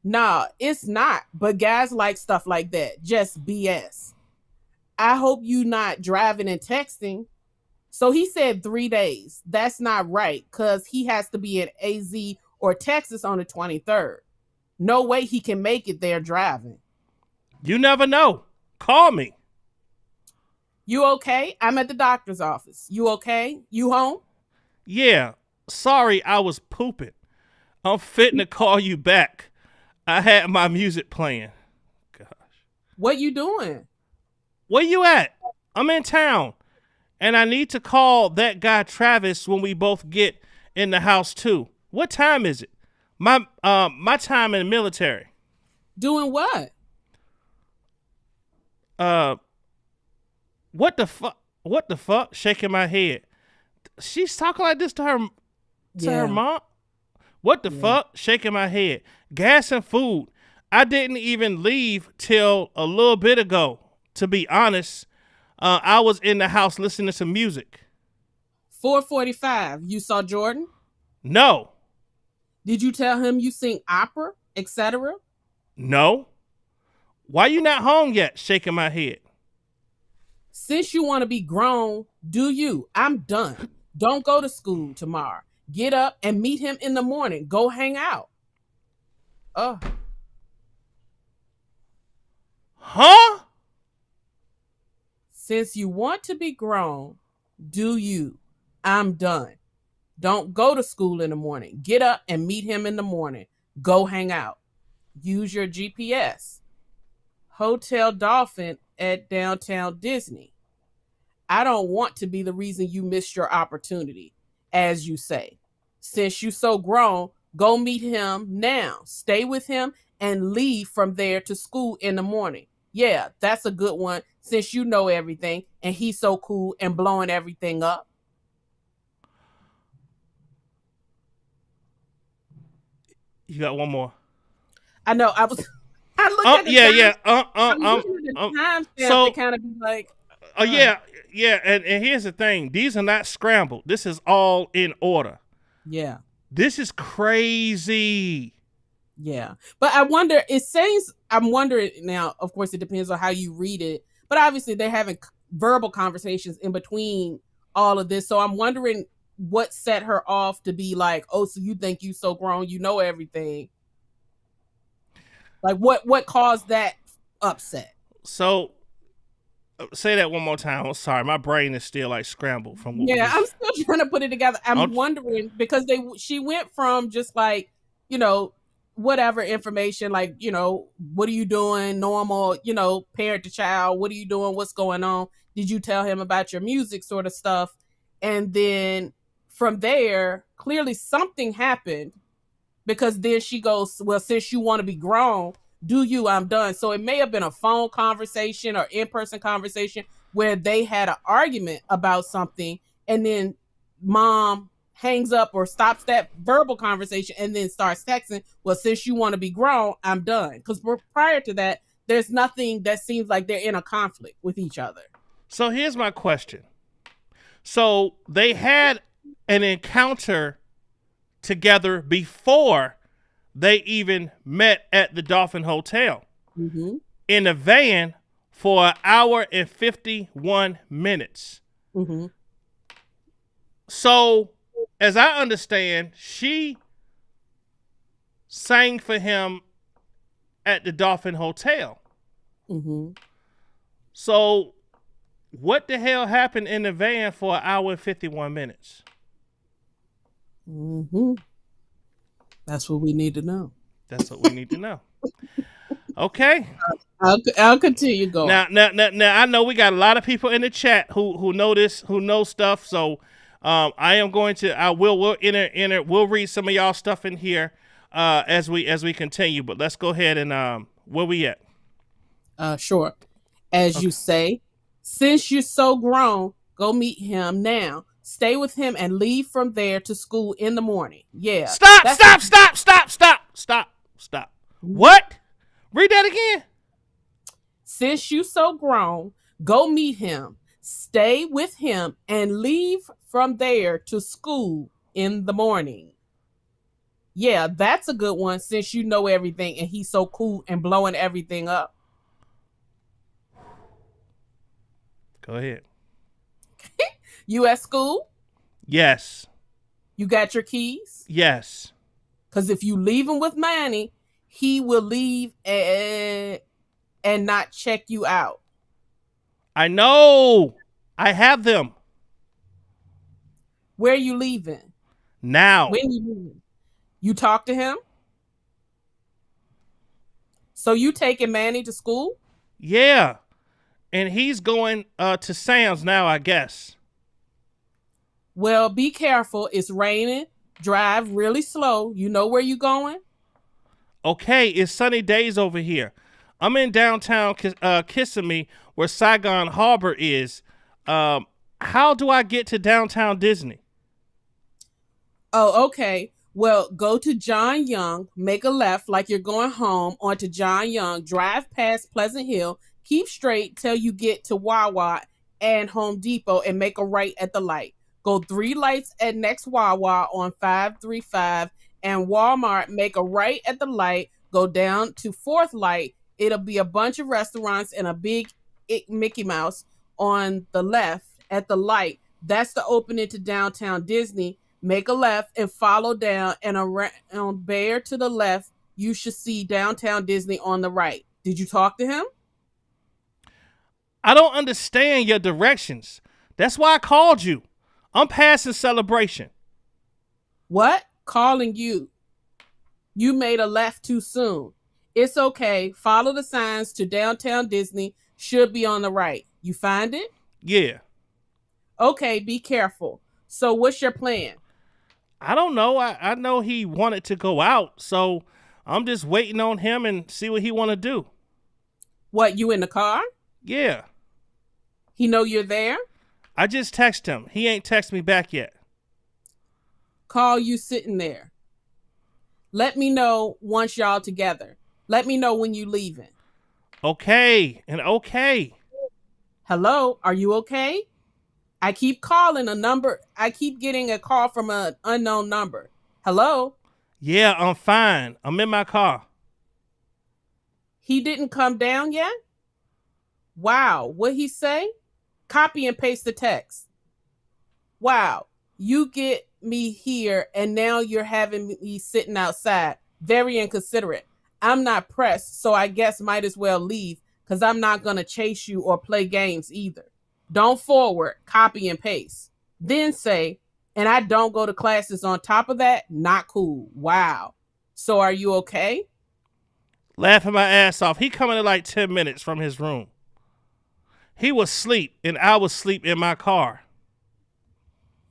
Nah, it's not. But guys like stuff like that. Just BS. I hope you not driving and texting. So he said 3 days. That's not right because he has to be in AZ or Texas on the 23rd. No way he can make it there driving. You never know. Call me. You okay? I'm at the doctor's office. You okay? You home? Yeah. Sorry, I was pooping. I'm fitting to call you back. I had my music playing. Gosh. What you doing? Where you at? I'm in town. And I need to call that guy Travis when we both get in the house too. What time is it? My time in the military. Doing what? What the fuck? What the fuck? Shaking my head. She's talking like this to her mom. What the fuck? Shaking my head. Gas and food. I didn't even leave till a little bit ago. To be honest, I was in the house listening to some music. 4:45. You saw Jordan? No. Did you tell him you sing opera, etc.? No. Why you not home yet? Shaking my head. Since you want to be grown, do you? I'm done. Don't go to school tomorrow. Get up and meet him in the morning. Go hang out. Huh? Since you want to be grown, do you? I'm done. Don't go to school in the morning. Get up and meet him in the morning. Go hang out. Use your GPS. Hotel Dolphin at Downtown Disney. I don't want to be the reason you missed your opportunity, as you say. Since you so grown, go meet him now. Stay with him and leave from there to school in the morning. Yeah, that's a good one since you know everything and he's so cool and blowing everything up. You got one more. I know. I looked at the timestamp so to kind of be like, yeah, and here's the thing. These are not scrambled. This is all in order. yeah. This is crazy. Yeah. But I'm wondering now, of course, it depends on how you read it, but obviously they're having verbal conversations in between all of this. So I'm wondering what set her off to be like, oh, so you think you so grown, you know everything. Like what caused that upset? So say that one more time. I'm sorry, my brain is still like scrambled from what. Yeah, I'm still trying to put it together. I'm Okay. wondering because she went from just like, whatever information, like, what are you doing? Normal, parent to child. What are you doing? What's going on? Did you tell him about your music sort of stuff? And then from there, clearly something happened because then she goes, well, since you want to be grown, do you? I'm done. So it may have been a phone conversation or in-person conversation where they had an argument about something, and then mom hangs up or stops that verbal conversation and then starts texting, well, since you want to be grown, I'm done. Because prior to that, there's nothing that seems like they're in a conflict with each other. So here's my question. So they had an encounter together before they even met at the Dolphin Hotel in a van for 1 hour and 51 minutes. So, as I understand, she sang for him at the Dolphin Hotel. So, what the hell happened in the van for 1 hour and 51 minutes? That's what we need to know. That's what we need to know. Okay. I'll continue going. Now, I know we got a lot of people in the chat who know this, who know stuff. So, we'll read some of y'all stuff in here as we continue. But let's go ahead and where we at? Sure. As you say, since you're so grown, go meet him now. Stay with him and leave from there to school in the morning. Yeah. Stop. What? Read that again. Since you so grown, go meet him. Stay with him and leave from there to school in the morning. Yeah, that's a good one since you know everything and he's so cool and blowing everything up. Go ahead. You at school? Yes. You got your keys? Yes. Because if you leave him with Manny, he will leave and not check you out. I know. I have them. Where are you leaving? Now. When you leaving? You talk to him? So you taking Manny to school? Yeah. And he's going to Sam's now, I guess. Well, be careful. It's raining. Drive really slow. You know where you going? Okay, it's sunny days over here. I'm in downtown Kissimmee, where Saigon Harbor is. How do I get to downtown Disney? Oh, okay. Well, go to John Young, make a left like you're going home onto John Young, drive past Pleasant Hill, keep straight till you get to Wawa and Home Depot and make a right at the light. Go 3 lights at next Wawa on 535 and Walmart, make a right at the light, go down to 4th light. It'll be a bunch of restaurants and a big Mickey Mouse on the left at the light. That's the opening to downtown Disney. Make a left and follow down and around Bear to the left. You should see downtown Disney on the right. Did you talk to him? I don't understand your directions. That's why I called you. I'm passing Celebration. What? Calling you. You made a left too soon. It's okay. Follow the signs to downtown Disney. Should be on the right. You find it? Yeah. Okay, be careful. So what's your plan? I don't know. I know he wanted to go out, so I'm just waiting on him and see what he want to do. What, you in the car? Yeah. He know you're there? I just text him. He ain't text me back yet. Call you sitting there. Let me know once y'all together. Let me know when you leaving. Okay, and okay. Hello, are you okay? I keep calling a number. I keep getting a call from an unknown number. Hello? Yeah, I'm fine. I'm in my car. He didn't come down yet? Wow, what he say? Copy and paste the text. Wow, you get me here and now you're having me sitting outside. Very inconsiderate. I'm not pressed, so I guess might as well leave because I'm not going to chase you or play games either. Don't forward, copy, and paste. Then say, and I don't go to classes on top of that. Not cool. Wow. So are you okay? Laughing my ass off. He coming in like 10 minutes from his room. He was asleep, and I was asleep in my car.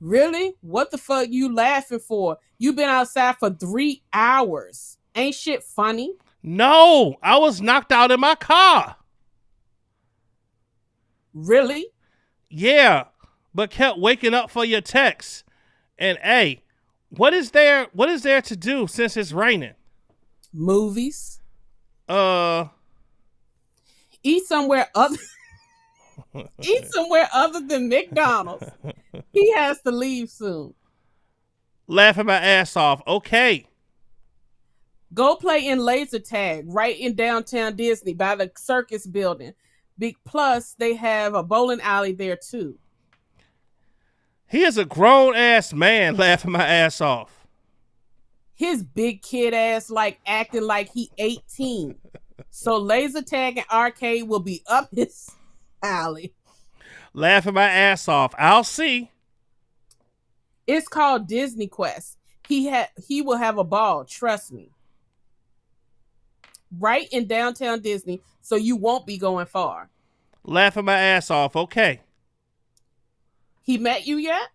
Really? What the fuck you laughing for? You been outside for 3 hours. Ain't shit funny? No, I was knocked out in my car. Really? Yeah, but kept waking up for your texts. And hey, what is there to do since it's raining? Movies? Uh, Eat somewhere other Eat somewhere other than McDonald's. He has to leave soon. Laughing my ass off. Okay. Go play in laser tag right in downtown Disney by the circus building. Plus, they have a bowling alley there too. He is a grown ass man. Laughing my ass off. His big kid ass like acting like he 18. So laser tag and arcade will be up his alley. Laughing my ass off. I'll see. It's called Disney Quest. He will have a ball, trust me. Right in downtown Disney, so you won't be going far. Laughing my ass off. Okay. He met you yet?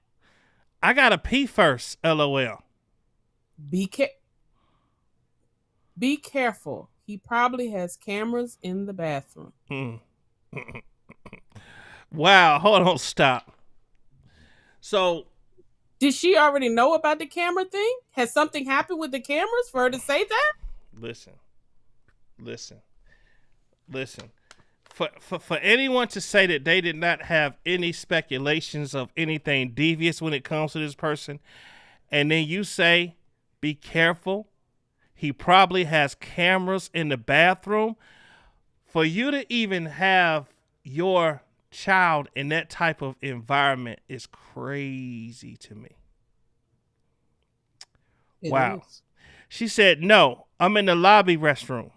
I gotta pee first. LOL. Be careful. He probably has cameras in the bathroom. Wow. Hold on. Stop. So, did she already know about the camera thing? Has something happened with the cameras for her to say that? listen. For anyone to say that they did not have any speculations of anything devious when it comes to this person, and then you say, be careful, he probably has cameras in the bathroom. For you to even have your child in that type of environment is crazy to me. It Wow. is. She said, no, I'm in the lobby restroom.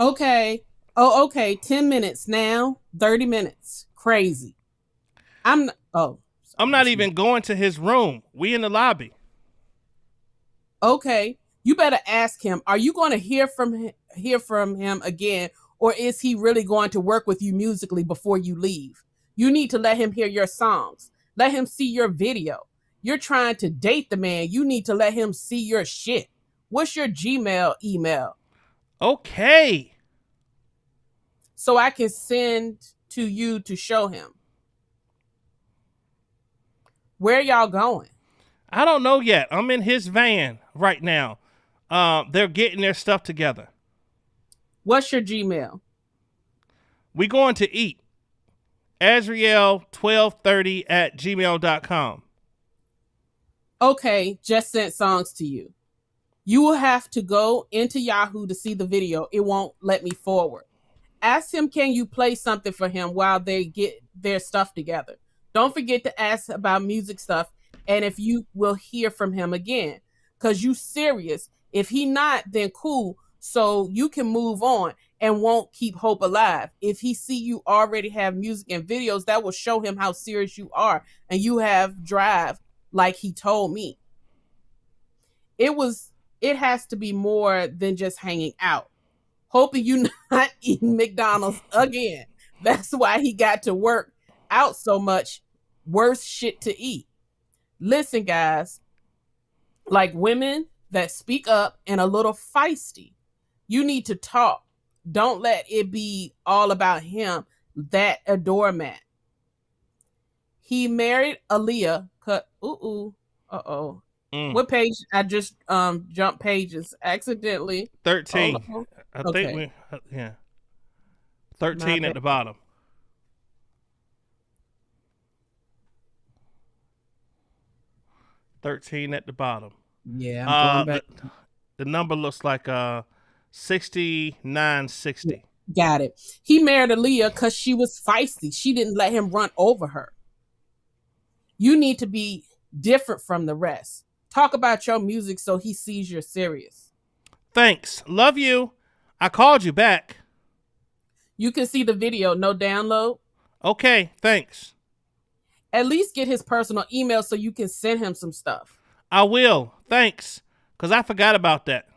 Okay. Oh, okay. 10 minutes now. 30 minutes. Crazy. I'm not even going to his room. We in the lobby. okay. You better ask him. Are you going to hear from him again, or is he really going to work with you musically before you leave? You need to let him hear your songs. Let him see your video. You're trying to date the man. You need to let him see your shit. What's your Gmail email? Okay. So I can send to you to show him. Where y'all going? I don't know yet. I'm in his van right now. They're getting their stuff together. What's your Gmail? We going to eat. Azriel1230@gmail.com. Okay, just sent songs to you. You will have to go into Yahoo to see the video. It won't let me forward. Ask him, can you play something for him while they get their stuff together? Don't forget to ask about music stuff and if you will hear from him again. Because you serious. If he not, then cool. So you can move on and won't keep hope alive. If he see you already have music and videos, that will show him how serious you are and you have drive like he told me. It has to be more than just hanging out. Hoping you not eating McDonald's again. That's why he got to work out so much. Worse shit to eat. Listen, guys, like women that speak up and a little feisty, you need to talk. Don't let it be all about him, that a doormat. He married Aaliyah. What page? I just jumped pages accidentally. 13. Oh, I okay. think 13 My at the bottom. Yeah, I'm going back. The number looks like 6960. Got it. He married Aaliyah because she was feisty. She didn't let him run over her. You need to be different from the rest. Talk about your music so he sees you're serious. Thanks. Love you. I called you back. You can see the video, no download. Okay, thanks. At least get his personal email so you can send him some stuff. I will. Thanks. Because I forgot about that.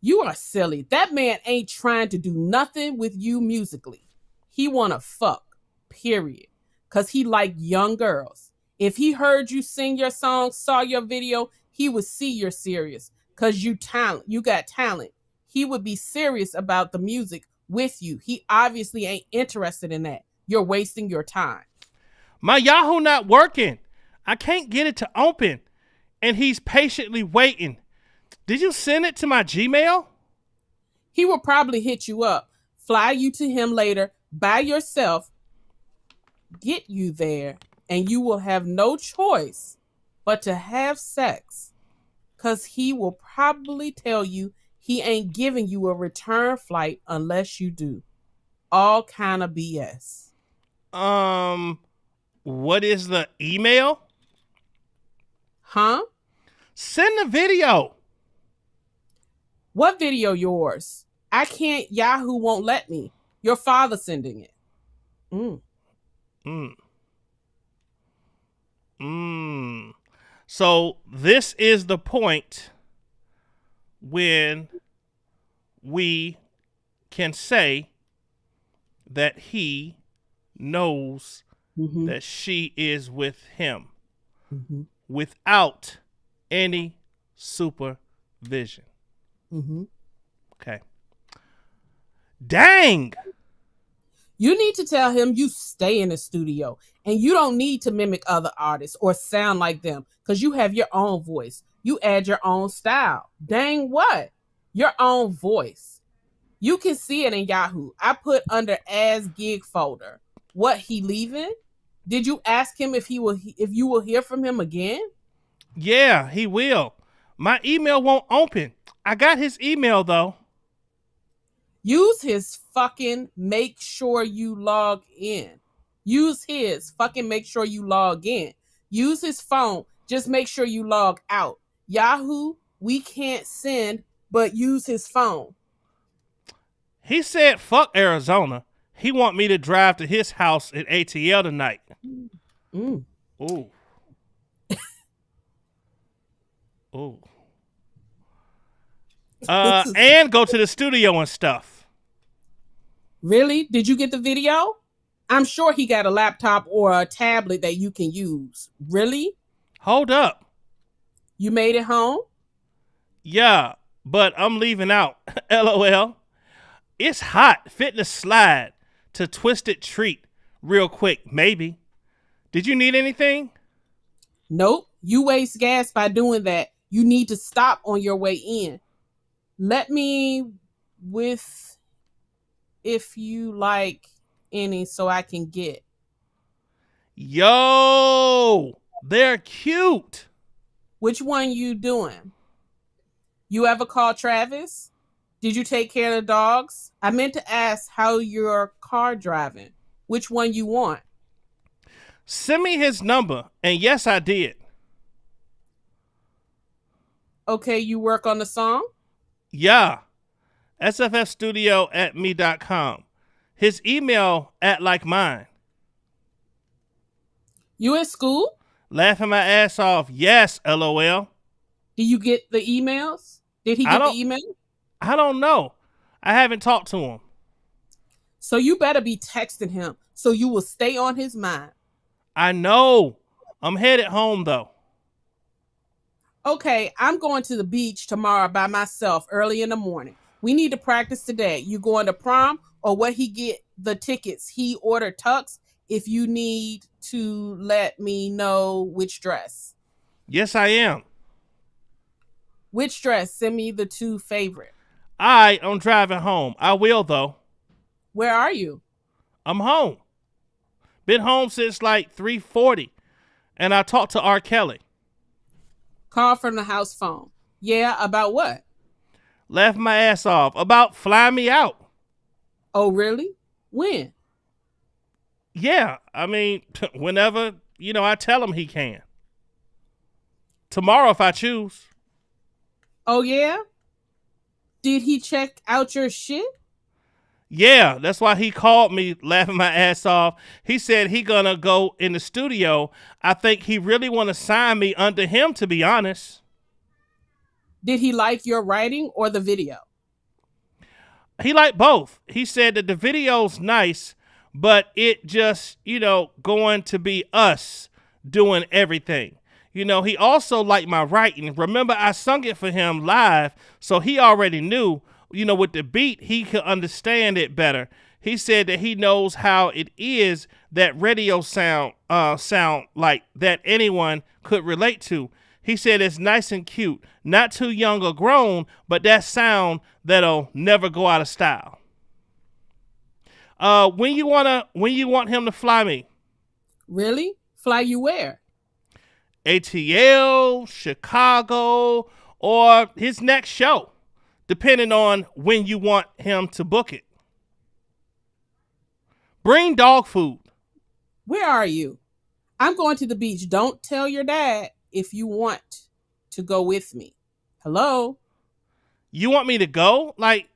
You are silly. That man ain't trying to do nothing with you musically. He wanna fuck, period. Because he like young girls. If he heard you sing your song, saw your video, he would see you're serious. Because you got talent. He would be serious about the music with you. He obviously ain't interested in that. You're wasting your time. My Yahoo not working. I can't get it to open. And he's patiently waiting. Did you send it to my Gmail? He will probably hit you up, fly you to him later by yourself, get you there, and you will have no choice but to have sex. Because he will probably tell you he ain't giving you a return flight unless you do. All kind of BS. What is the email? Huh? Send the video. What video yours? I can't. Yahoo won't let me. Your father sending it. So this is the point when we can say that he knows that she is with him without any supervision. Okay. Dang. You need to tell him you stay in the studio and you don't need to mimic other artists or sound like them because you have your own voice. You add your own style. Dang what? Your own voice. You can see it in Yahoo. I put under as gig folder. What, he leaving? Did you ask him if you will hear from him again? Yeah, he will. My email won't open. I got his email though. Use his fucking make sure you log in. Use his fucking make sure you log in. Use his phone. Just make sure you log out. Yahoo, we can't send, but use his phone. He said, fuck Arizona. He want me to drive to his house in ATL tonight. Ooh. Ooh. And go to the studio and stuff. Really? Did you get the video? I'm sure he got a laptop or a tablet that you can use. Really? Hold up. You made it home? Yeah, but I'm leaving out. LOL. It's hot. Fitness slide to Twisted Treat real quick, maybe. Did you need anything? Nope. You waste gas by doing that. You need to stop on your way in. Let me with if you like any so I can get. Yo, they're cute. Which one you doing? You ever call Travis? Did you take care of the dogs? I meant to ask how your car driving. Which one you want? Send me his number. And yes, I did. Okay, you work on the song? Yeah. sfstudio@me.com. His email at like mine. You in school? Laughing my ass off. Yes, LOL. Do you get the emails? Did he get the email? I don't know. I haven't talked to him. So you better be texting him so you will stay on his mind. I know. I'm headed home though. Okay, I'm going to the beach tomorrow by myself early in the morning. We need to practice today. You going to prom or what he get the tickets? He ordered tux. If you need to let me know which dress. Yes, I am. Which dress? Send me the two favorite. I'm driving home. I will though. Where are you? I'm home. Been home since like 3:40. And I talked to R. Kelly. Call from the house phone. Yeah, about what? Laughed my ass off about flying me out. Oh, really? When? Yeah, I mean, whenever, I tell him he can. Tomorrow if I choose. Oh, yeah? Did he check out your shit? Yeah, that's why he called me laughing my ass off. He said he gonna go in the studio. I think he really want to sign me under him, to be honest. Did he like your writing or the video? He liked both. He said that the video's nice, but it just, going to be us doing everything. He also liked my writing. Remember, I sung it for him live, so he already knew, with the beat, he could understand it better. He said that he knows how it is that radio sound like that anyone could relate to. He said it's nice and cute, not too young or grown, but that sound that'll never go out of style. When you want him to fly me? Really? Fly you where? ATL, Chicago, or his next show, depending on when you want him to book it. Bring dog food. Where are you? I'm going to the beach. Don't tell your dad if you want to go with me. Hello? You want me to go? Like,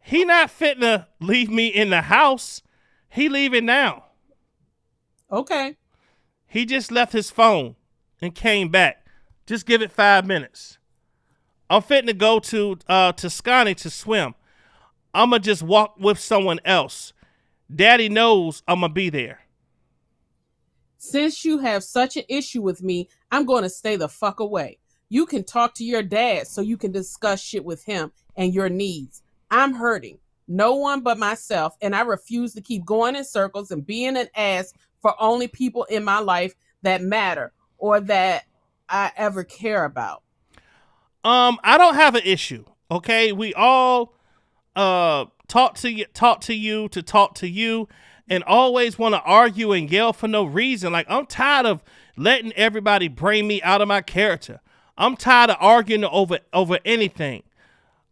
he not fitting to leave me in the house. He leaving now. Okay. He just left his phone and came back. Just give it 5 minutes. I'm fitting to go to Toscani to swim. I'ma just walk with someone else. Daddy knows I'ma be there. Since you have such an issue with me, I'm going to stay the fuck away. You can talk to your dad so you can discuss shit with him and your needs. I'm hurting. No one but myself, and I refuse to keep going in circles and being an ass for only people in my life that matter or that I ever care about. I don't have an issue. Okay, we all talk to you, and always want to argue and yell for no reason. Like, I'm tired of letting everybody bring me out of my character. I'm tired of arguing over anything.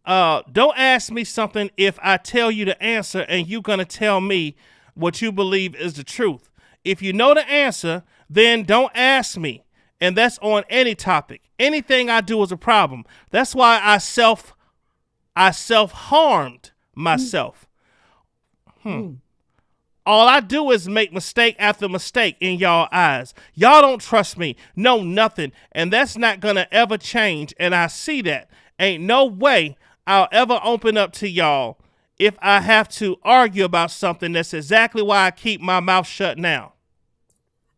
Don't ask me something if I tell you the answer and you're gonna tell me what you believe is the truth. If you know the answer, then don't ask me. And that's on any topic. Anything I do is a problem. That's why I self-harmed myself. All I do is make mistake after mistake in y'all eyes. Y'all don't trust me. No, nothing. And that's not going to ever change. And I see that. Ain't no way I'll ever open up to y'all if I have to argue about something. That's exactly why I keep my mouth shut now.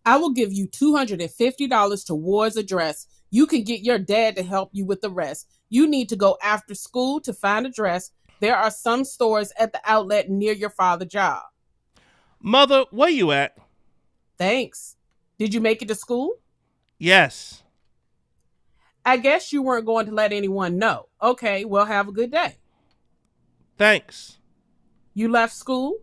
I will give you $250 towards a dress. You can get your dad to help you with the rest. You need to go after school to find a dress. There are some stores at the outlet near your father's job. Mother, where you at? Thanks. Did you make it to school? Yes. I guess you weren't going to let anyone know. Okay, well, have a good day. Thanks. You left school?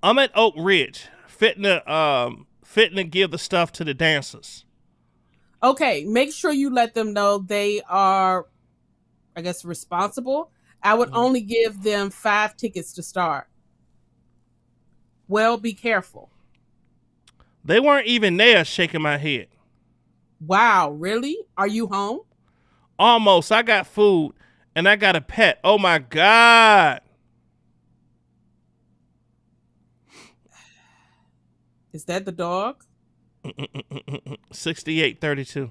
I'm at Oak Ridge, fitting to give the stuff to the dancers. Okay, make sure you let them know they are, I guess, responsible. I would only give them 5 tickets to start. Well, be careful. They weren't even there, shaking my head. Wow, really? Are you home? Almost. I got food and I got a pet. Oh my God. Is that the dog? 6832.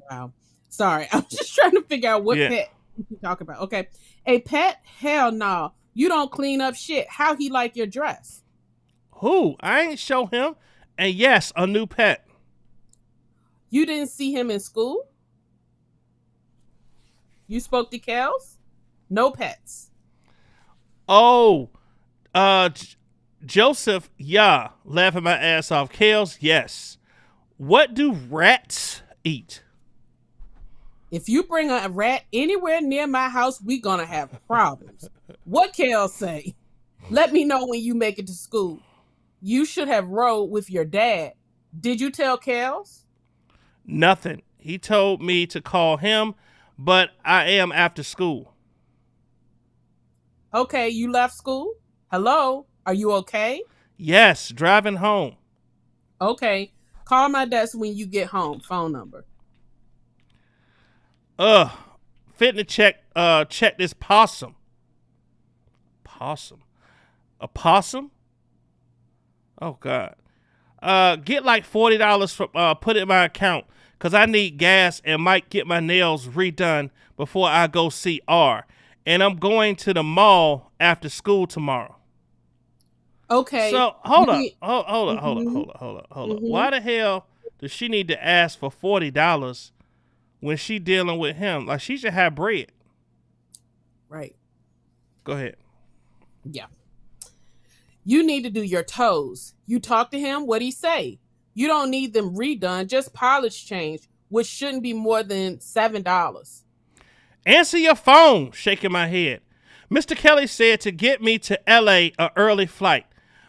Wow. Sorry, I'm just trying to figure out what pet you talk about. Okay. A pet? Hell no. You don't clean up shit. How he like your dress? Who? I ain't show him. And yes, a new pet. You didn't see him in school? You spoke to Kels? No pets. Oh, Joseph, yeah, laughing my ass off. Kales, yes. What do rats eat? If you bring a rat anywhere near my house, we gonna have problems. What Kels say? Let me know when you make it to school. You should have rode with your dad. Did you tell Kels? Nothing. He told me to call him, but I am after school. Okay, you left school? Hello? Are you okay? Yes, driving home. Okay. Call my desk when you get home. Phone number. Fitting to check this possum. possum. A possum? Oh God. Get like $40 from put it in my account because I need gas and might get my nails redone before I go see R. And I'm going to the mall after school tomorrow. Okay. So hold up. You- Hold up. Why the hell does she need to ask for $40 when she dealing with him? Like she should have bread. Right. Go ahead. Yeah. You need to do your toes. You talk to him, what'd he say? You don't need them redone, just polish change, which shouldn't be more than $7. Answer your phone, shaking my head. Mr. Kelly said to get me to LA a early flight.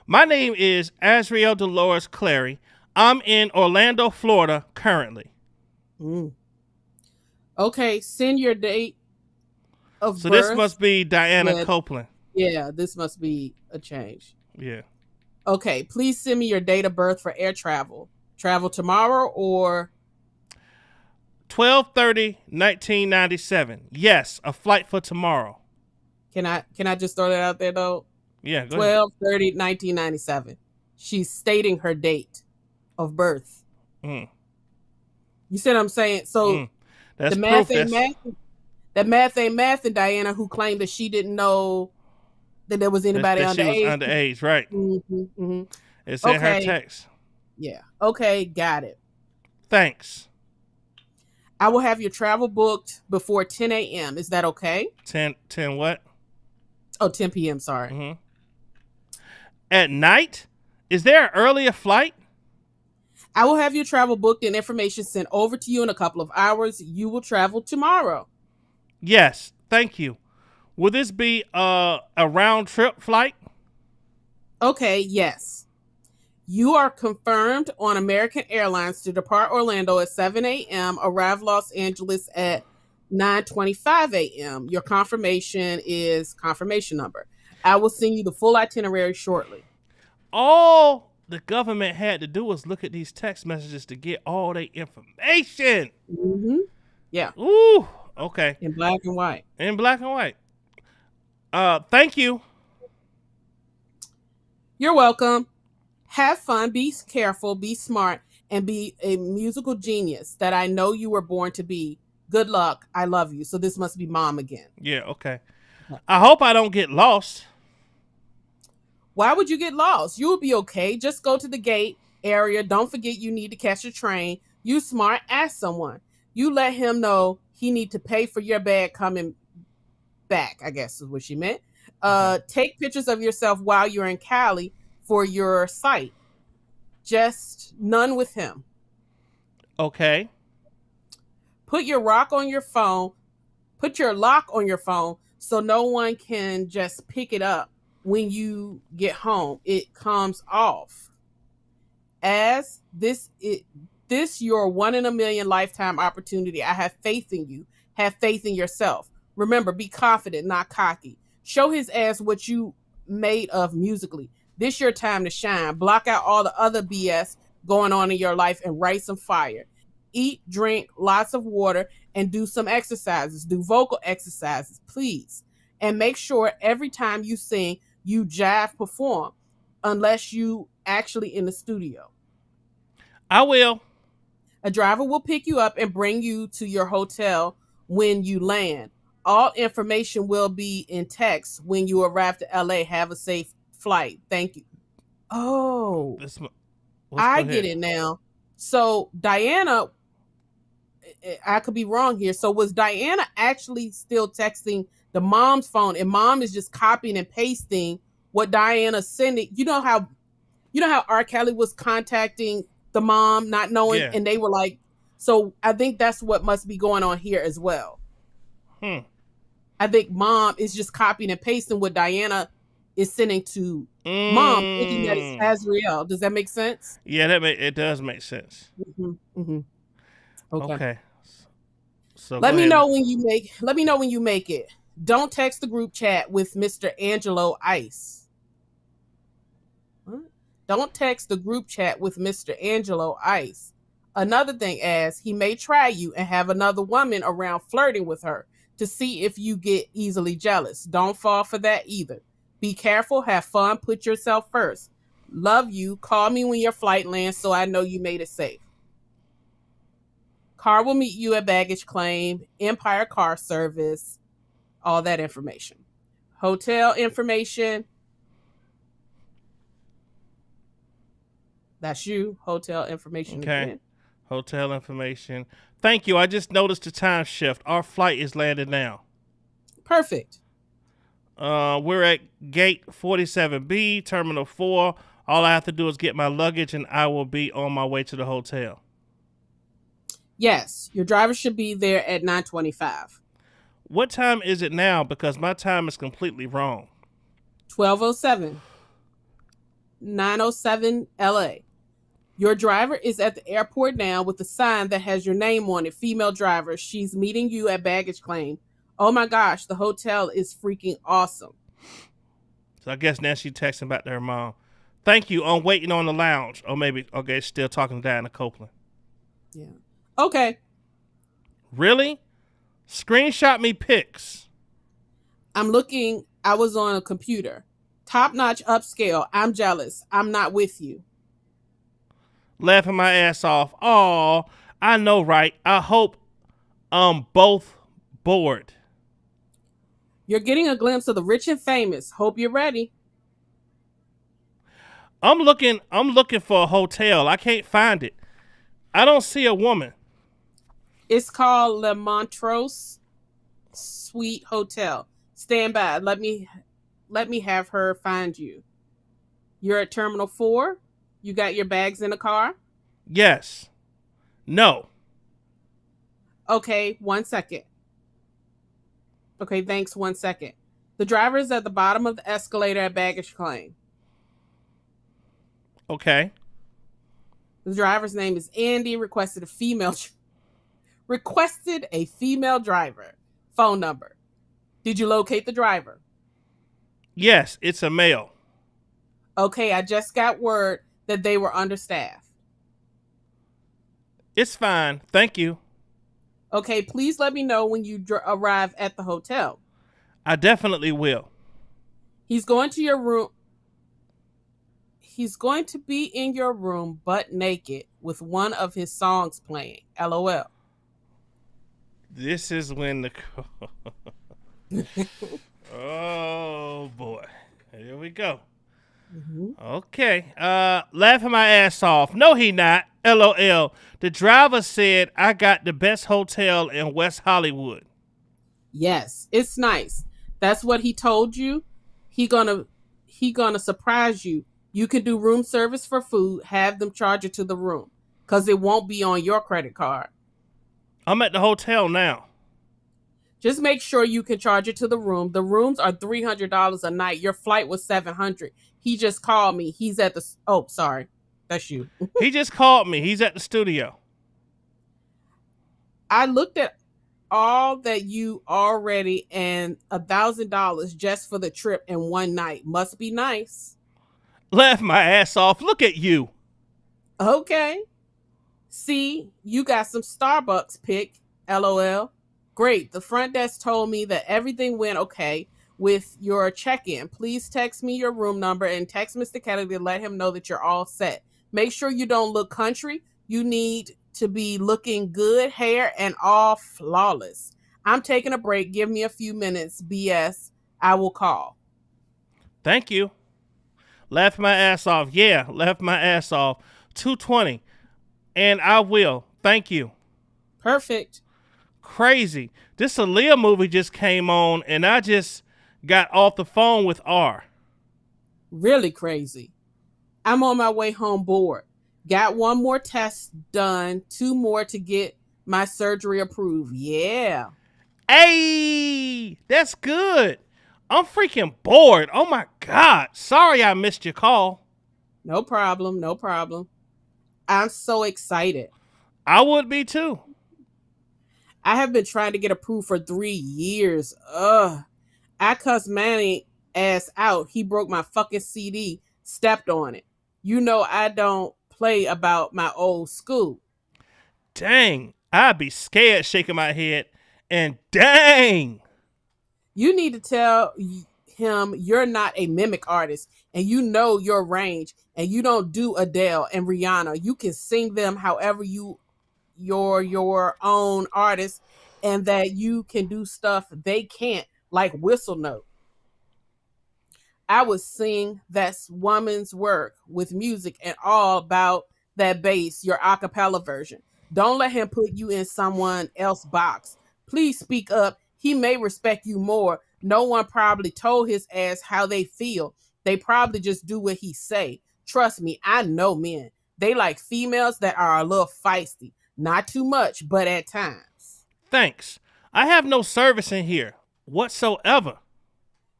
My name is Azriel Dolores Clary. I'm in Orlando, Florida currently. Okay, send your date of So birth. this must be Diana Yeah. Copeland. Yeah, this must be a change. Yeah. Okay, please send me your date of birth for air travel. Travel tomorrow or 12/30/1997. Yes, a flight for tomorrow. can I just throw that out there though? Yeah, go ahead. 12/30/1997. She's stating her date of birth. Mm. You see what I'm saying? So That's the math proof. ain't math. That math ain't math, and Diana, who claimed that she didn't know that there was anybody that she was underage. underage, right? Mm-hmm. It's in her Okay. text. Yeah. Okay, got it. Thanks. I will have your travel booked before 10 a.m. Is that okay? 10 what? Oh, 10 p.m. Sorry. Mm-hmm. At night? Is there an earlier flight? I will have your travel booked and information sent over to you in a couple of hours. You will travel tomorrow. Yes, thank you. Will this be a round trip flight? Okay, yes. You are confirmed on American Airlines to depart Orlando at 7 a.m., arrive Los Angeles at 9:25 a.m. Your confirmation is confirmation number. I will send you the full itinerary shortly. All the government had to do was look at these text messages to get all their information. Mm-hmm. Yeah, Ooh, okay. in black and white. In black and white. Thank you. You're welcome. Have fun, be careful, be smart, and be a musical genius that I know you were born to be. Good luck. I love you. So this must be mom again. Yeah, okay. I hope I don't get lost. Why would you get lost? You will be okay. Just go to the gate area. Don't forget you need to catch a train. You smart, ask someone. You let him know he need to pay for your bag coming back, I guess is what she meant. Take pictures of yourself while you're in Cali for your site. Just none with him. Okay. Put your lock on your phone so no one can just pick it up when you get home. It comes off. As this your 1 in a million lifetime opportunity. I have faith in you. Have faith in yourself. Remember, be confident, not cocky. Show his ass what you made of musically. This your time to shine. Block out all the other BS going on in your life and write some fire. Eat, drink, lots of water, and do some exercises. Do vocal exercises, please. And make sure every time you sing, you jive perform, unless you actually in the studio. I will. A driver will pick you up and bring you to your hotel when you land. All information will be in text when you arrive to LA. Have a safe flight. Thank you. Oh, I get it now. So Diana, I could be wrong here. So was Diana actually still texting the mom's phone, and mom is just copying and pasting what Diana's sending? You know how R. Kelly was contacting the mom, not knowing, Yeah. and they were like, so I think that's what must be going on here as well. I think mom is just copying and pasting what Diana is sending to mom, thinking that it's Azriel. Does that make sense? Yeah, it does make sense. Mm-hmm. Okay. So Let go me ahead. know when you make it. Don't text the group chat with Mr. Angelo Ice. What? Don't text the group chat with Mr. Angelo Ice. Another thing, as he may try you and have another woman around flirting with her to see if you get easily jealous. Don't fall for that either. Be careful, have fun, put yourself first. Love you. Call me when your flight lands so I know you made it safe. Car will meet you at baggage claim, Empire Car Service, all that information. Hotel information. That's you. Hotel information Okay. again. Hotel information. Thank you. I just noticed the time shift. Our flight is landed now. Perfect. We're at gate 47B, Terminal 4. All I have to do is get my luggage and I will be on my way to the hotel. Yes, your driver should be there at 9:25. What time is it now? Because my time is completely wrong. 12:07. 9:07 LA. Your driver is at the airport now with a sign that has your name on it. Female driver. She's meeting you at baggage claim. Oh my gosh, the hotel is freaking awesome. So I guess now she's texting back to her mom. Thank you. I'm waiting on the lounge. Or maybe, okay, still talking to Diana Copeland. Yeah. Okay. Really? Screenshot me pics. I'm looking. I was on a computer. Top notch upscale. I'm jealous. I'm not with you. Laughing my ass off. Oh, I know, right? I hope both bored. You're getting a glimpse of the rich and famous. Hope you're ready. I'm looking for a hotel. I can't find it. I don't see a woman. It's called Le Montrose Suite Hotel. Stand by. Let me have her find you. You're at Terminal 4. You got your bags in the car? Yes. No. Okay, 1 second. Okay, thanks. 1 second. The driver is at the bottom of the escalator at baggage claim. Okay. The driver's name is Andy. Requested a female driver. Phone number. Did you locate the driver? Yes, it's a male. Okay, I just got word that they were understaffed. It's fine. Thank you. Okay, please let me know when you arrive at the hotel. I definitely will. He's going to your room. He's going to be in your room butt naked with one of his songs playing. LOL. This is when the... Oh, boy. Here we go. Okay. Laughing my ass off. No, he not. LOL. The driver said I got the best hotel in West Hollywood. Yes, it's nice. That's what he told you. He gonna surprise you. You can do room service for food. Have them charge it to the room because it won't be on your credit card. I'm at the hotel now. Just make sure you can charge it to the room. The rooms are $300 a night. Your flight was $700. He just called me. He's at the... Oh, sorry. That's you. He just called me. He's at the studio. I looked at all that you already and $1,000 just for the trip in one night. Must be nice. Laugh my ass off. Look at you. Okay. See, you got some Starbucks pick. LOL. Great. The front desk told me that everything went okay with your check-in. Please text me your room number and text Mr. Kennedy to let him know that you're all set. Make sure you don't look country. You need to be looking good, hair and all flawless. I'm taking a break. Give me a few minutes. BS. I will call. Thank you. Laugh my ass off. Yeah, laugh my ass off. 220. And I will. Thank you. Perfect. Crazy. This Aaliyah movie just came on and I just got off the phone with R. Really crazy. I'm on my way home bored. Got one more test done, 2 more to get my surgery approved. Yeah. Hey, that's good. I'm freaking bored. Oh my God. Sorry I missed your call. No problem. No problem. I'm so excited. I would be too. I have been trying to get approved for 3 years. Ugh. I cussed Manny ass out. He broke my fucking CD, stepped on it. You know I don't play about my old school. Dang. I'd be scared shaking my head. And dang. You need to tell him you're not a mimic artist and you know your range and you don't do Adele and Rihanna. You can sing them however you're your own artist, and that you can do stuff they can't, like whistle note. I would sing that woman's work with music and all about that bass, your acapella version. Don't let him put you in someone else's box. Please speak up. He may respect you more. No one probably told his ass how they feel. They probably just do what he say. Trust me, I know men. They like females that are a little feisty. Not too much, but at times. Thanks. I have no service in here whatsoever.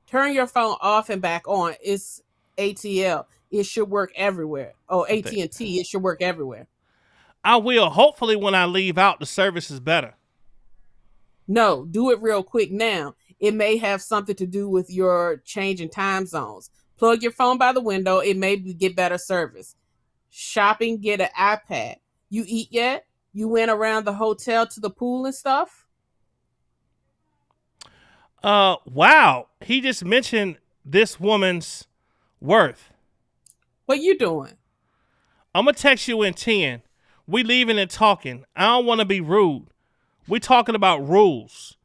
Turn your phone off and back on. It's ATL. It should work everywhere. Oh, AT&T. It should work everywhere. I will. Hopefully when I leave out, the service is better. No, do it real quick now. It may have something to do with your change in time zones. Plug your phone by the window. It may get better service. Shopping, get an iPad. You eat yet? You went around the hotel to the pool and stuff? Wow. He just mentioned this woman's worth. What you doing? I'm going to text you in 10. We leaving and talking. I don't want to be rude. We talking about rules.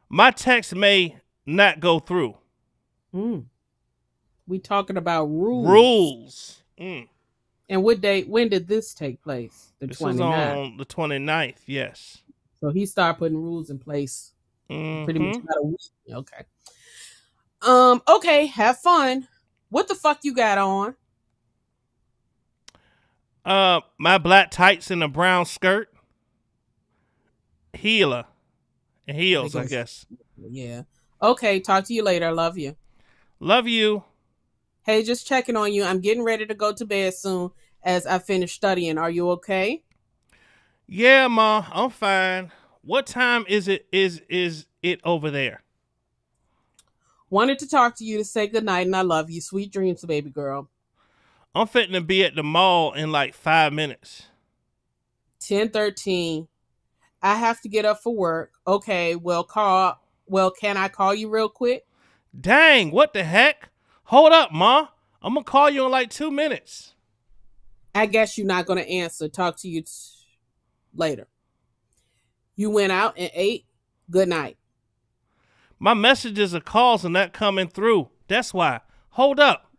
My text may not go through. We talking about rules. Rules. And what date? When did this take place? The This 29th. was on the 29th, yes. So he started putting rules in place pretty much about a week. Okay. Okay, have fun. What the fuck you got on? My black tights and a brown skirt. Heels, I guess. Yeah. Okay, talk to you later. Love you. Love you. Hey, just checking on you. I'm getting ready to go to bed soon as I finish studying. Are you okay? Yeah, Ma, I'm fine. What time is it over there? Wanted to talk to you to say goodnight and I love you. Sweet dreams, baby girl. I'm fitting to be at the mall in like 5 minutes. 10:13. I have to get up for work. Okay, well, can I call you real quick? Dang, what the heck? Hold up, Ma. I'm going to call you in like 2 minutes. I guess you're not going to answer. Talk to you later. You went out and ate. Good night. My messages and calls are not coming through. That's why. Hold up.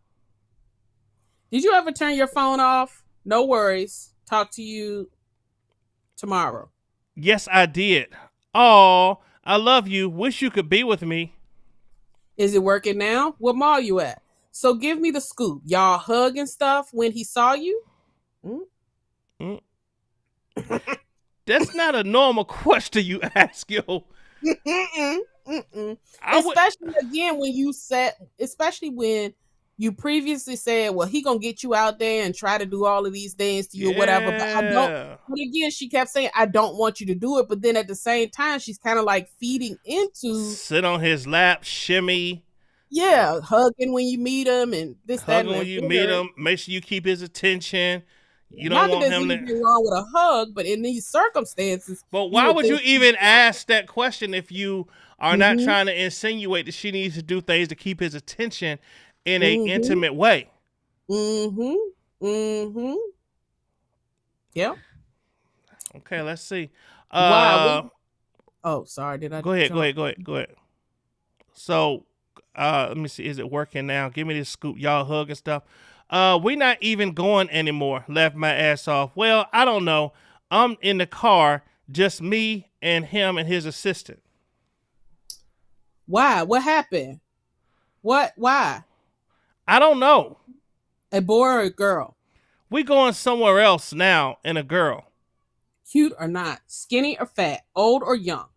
Did you ever turn your phone off? No worries. Talk to you tomorrow. Yes, I did. Oh, I love you. Wish you could be with me. Is it working now? What mall you at? So give me the scoop. Y'all hug and stuff when he saw you? That's not a normal question you ask, yo. Especially again when you said, especially when you previously said, well, he gonna get you out there and try to do all of these things to you or whatever. But I don't. But again, she kept saying, I don't want you to do it. But then at the same time, she's kind of like feeding into sit on his lap, shimmy. Yeah, hugging when you meet him and this, that, hugging when you meet him. Make sure you keep his attention. You don't want him to. Nothing wrong with a hug, but in these circumstances. But why would you even ask that question if you are not trying to insinuate that she needs to do things to keep his attention in an intimate way? Yeah. Okay, let's see. Wow. Sorry. Did I? Go ahead. So, let me see. Is it working now? Give me this scoop. Y'all hug and stuff. We not even going anymore. Left my ass off. Well, I don't know. I'm in the car, just me and him and his assistant. Why? What happened? Why? I don't know. A boy or a girl? We going somewhere else now and a girl. Cute or not? Skinny or fat? Old or young?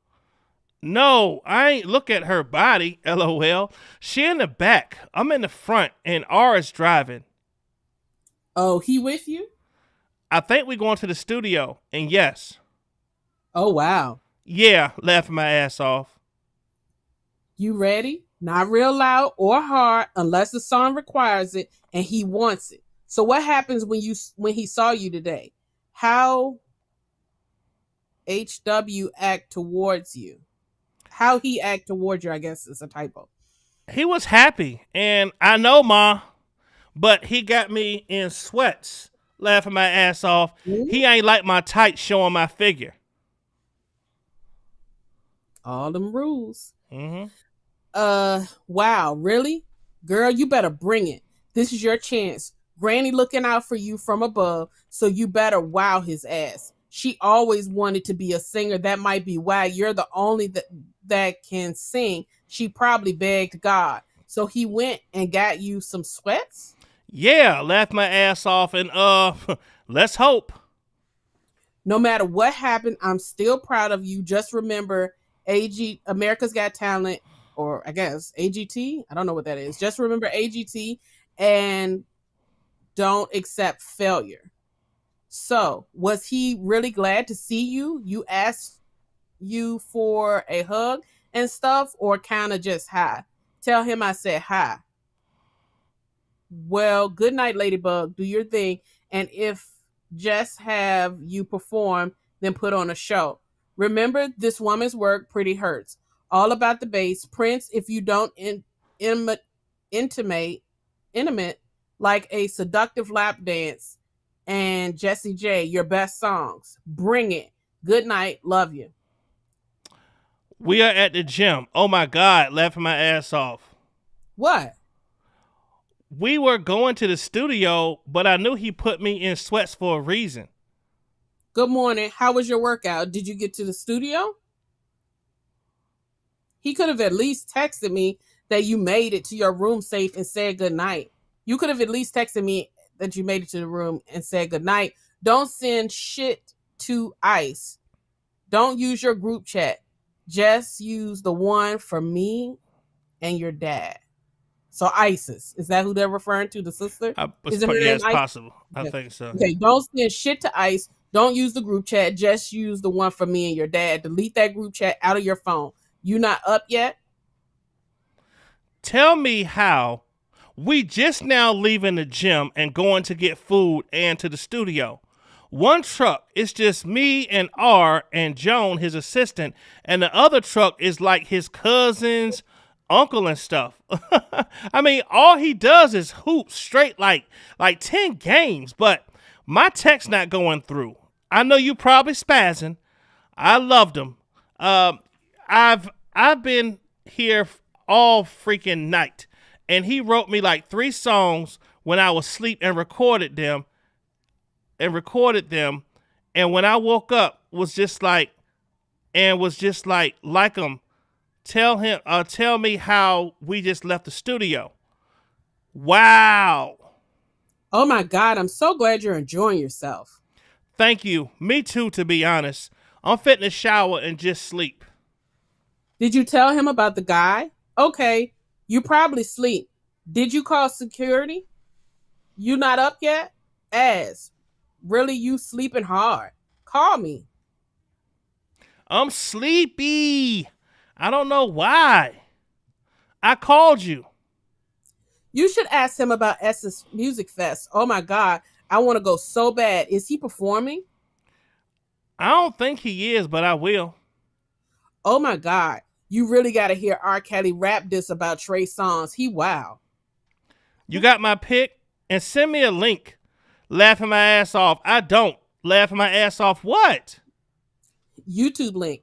No, I ain't look at her body, LOL. She in the back. I'm in the front and R is driving. Oh, he with you? I think we going to the studio, and yes. Oh, wow. Yeah, laughing my ass off. You ready? Not real loud or hard unless the song requires it and he wants it. So what happens when he saw you today? How HW act towards you? How he act towards you, I guess is a typo. He was happy, and I know, Ma, but he got me in sweats, laughing my ass off. Mhm. He ain't like my tights showing my figure. All them rules. Hmm. Wow, really? Girl, you better bring it. This is your chance. Granny looking out for you from above, so you better wow his ass. She always wanted to be a singer. That might be why you're the only that can sing. She probably begged God. So he went and got you some sweats? Yeah, laughed my ass off, and let's hope. No matter what happened, I'm still proud of you. Just remember America's Got Talent, or I guess AGT. I don't know what that is. Just remember AGT and don't accept failure. So, was he really glad to see you? You asked you for a hug and stuff, or kind of just hi? Tell him I said hi. Well, good night, Ladybug. Do your thing. And if just have you perform, then put on a show. Remember, this woman's work pretty hurts. All about the bass. Prince, if you don't in, intimate, intimate, like a seductive lap dance. And Jesse J, your best songs. Bring it. Good night. Love you. We are at the gym. Oh my God, laughing my ass off. What? We were going to the studio, but I knew he put me in sweats for a reason. Good morning. How was your workout? Did you get to the studio? He could have at least texted me that you made it to your room safe and said good night. You could have at least texted me that you made it to the room and said good night. Don't send shit to ICE. Don't use your group chat. Just use the one for me and your dad. So ISIS, is that who they're referring to? The sister? Isn't her Yeah, name it's ISIS? possible. I think so. Okay, don't send shit to ICE. Don't use the group chat. Just use the one for me and your dad. Delete that group chat out of your phone. You not up yet? Tell me how we just now leaving the gym and going to get food and to the studio. One truck is just me and R and Joan, his assistant, and the other truck is like his cousin's uncle and stuff. I mean, all he does is hoop straight like 10 games, but my text not going through. I know you probably spazzing. I loved him. I've been here all freaking night, and he wrote me like 3 songs when I was asleep and recorded them. And when I woke up, was just like him. Tell me how we just left the studio. Wow. Oh my God, I'm so glad you're enjoying yourself. Thank you. Me too, to be honest. I'm fitting to shower and just sleep. Did you tell him about the guy? Okay, you probably sleep. Did you call security? You not up yet? As really, you sleeping hard. Call me. I'm sleepy. I don't know why. I called you. You should ask him about Essence Music Fest. Oh my God, I want to go so bad. Is he performing? I don't think he is, but I will. Oh my God, you really got to hear R. Kelly rap this about Trey Songz. He wow. You got my pic? And send me a link. Laughing my ass off. I don't. Laughing my ass off what? YouTube link.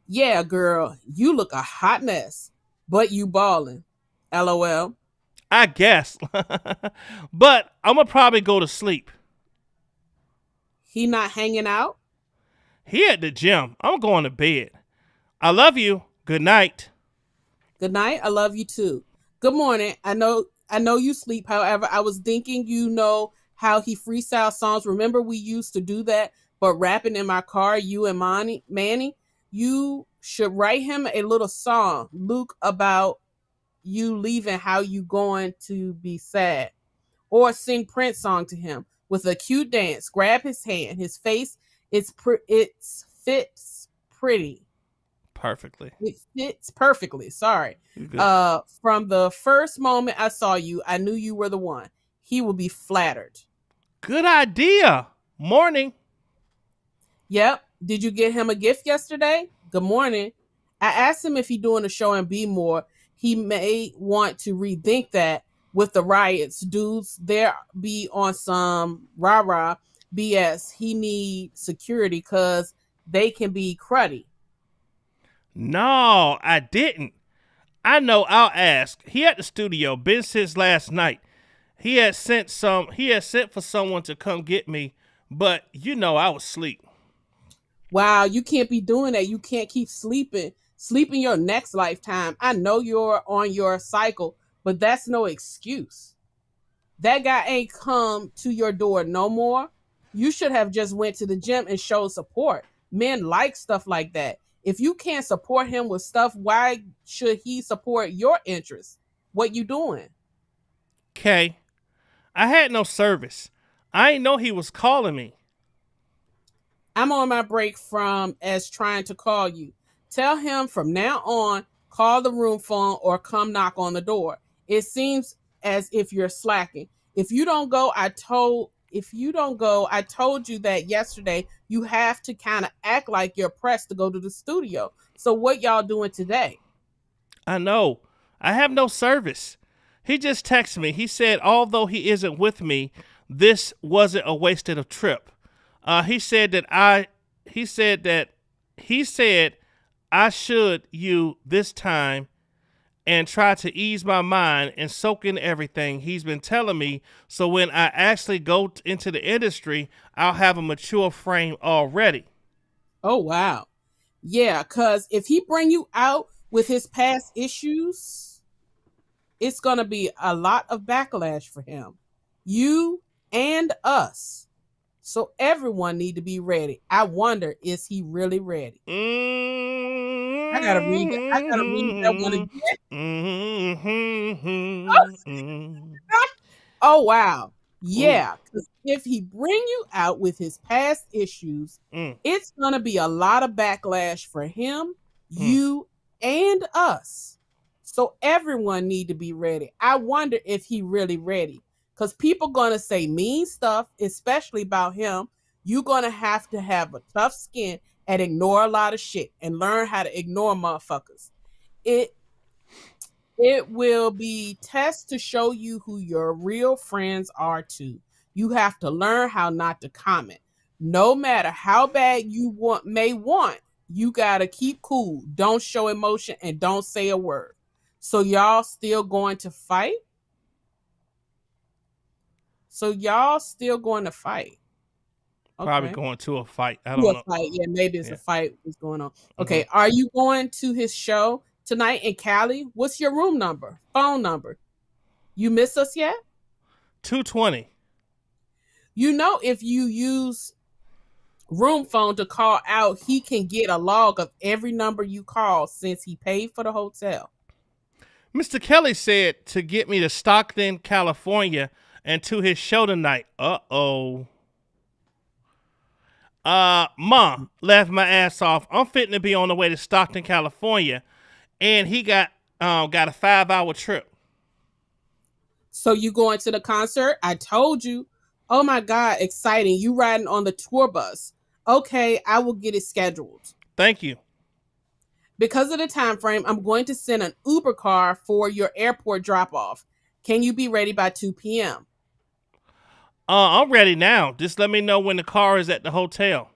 Yeah, girl, you look a hot mess, but you ballin'. LOL. I guess. But I'm going to probably go to sleep. He not hanging out? He at the gym. I'm going to bed. I love you. Good night. Good night. I love you too. Good morning. I know you sleep. However, I was thinking, you know how he freestyle songs. Remember we used to do that, but rapping in my car, you and Manny, you should write him a little song, Luke, about you leaving, how you going to be sad. Or sing Prince song to him with a cute dance. Grab his hand. His face, it fits pretty. Perfectly. It fits perfectly. Sorry. You good. From the first moment I saw you, I knew you were the one. He will be flattered. Good idea. Morning. Yep. Did you get him a gift yesterday? Good morning. I asked him if he doing a show in B More. he may want to rethink that with the riots. Dudes, there be on some rah-rah BS. He need security because they can be cruddy. No, I didn't. I know. I'll ask. He at the studio. Been since last night. He had sent for someone to come get me, but I was asleep. Wow, you can't be doing that. You can't keep sleeping. Sleeping your next lifetime. I know you're on your cycle, but that's no excuse. That guy ain't come to your door no more. You should have just went to the gym and showed support. Men like stuff like that. If you can't support him with stuff, why should he support your interests? What you doing? Okay. I had no service. I ain't know he was calling me. I'm on my break from as trying to call you. Tell him from now on, call the room phone or come knock on the door. It seems as if you're slacking. If you don't go, I told you that yesterday. You have to kind of act like you're pressed to go to the studio. So what y'all doing today? I know. I have no service. He just texted me. He said, although he isn't with me, this wasn't a wasted of trip. He said I should you this time and try to ease my mind and soak in everything he's been telling me. So when I actually go into the industry, I'll have a mature frame already. Oh, wow. Yeah, because if he bring you out with his past issues, it's going to be a lot of backlash for him. You and us. So everyone need to be ready. I wonder, is he really ready? I gotta read that one again. Oh wow. Yeah. Because if he bring you out with his past issues, it's gonna be a lot of backlash for him, you, and us. So everyone need to be ready. I wonder if he really ready. Because people going to say mean stuff, especially about him. You're going to have a tough skin and ignore a lot of shit and learn how to ignore motherfuckers. It will be tests to show you who your real friends are too. You have to learn how not to comment. No matter how bad you may want, you got to keep cool. Don't show emotion and don't say a word. So y'all still going to fight? Okay. Probably going to a fight. I don't know. Fight. Yeah, maybe it's a fight. What's going on? Okay. Are you going to his show tonight in Cali? What's your phone number? You miss us yet? 220. If you use room phone to call out, he can get a log of every number you call since he paid for the hotel. Mr. Kelly said to get me to Stockton, California, and to his show tonight. Mom laughed my ass off. I'm fitting to be on the way to Stockton, California, and he got a 5-hour trip. So you going to the concert? I told you. Oh my God, exciting. You riding on the tour bus. Okay, I will get it scheduled. Thank you. Because of the time frame, I'm going to send an Uber car for your airport drop-off. Can you be ready by 2 p.m.? I'm ready now. Just let me know when the car is at the hotel.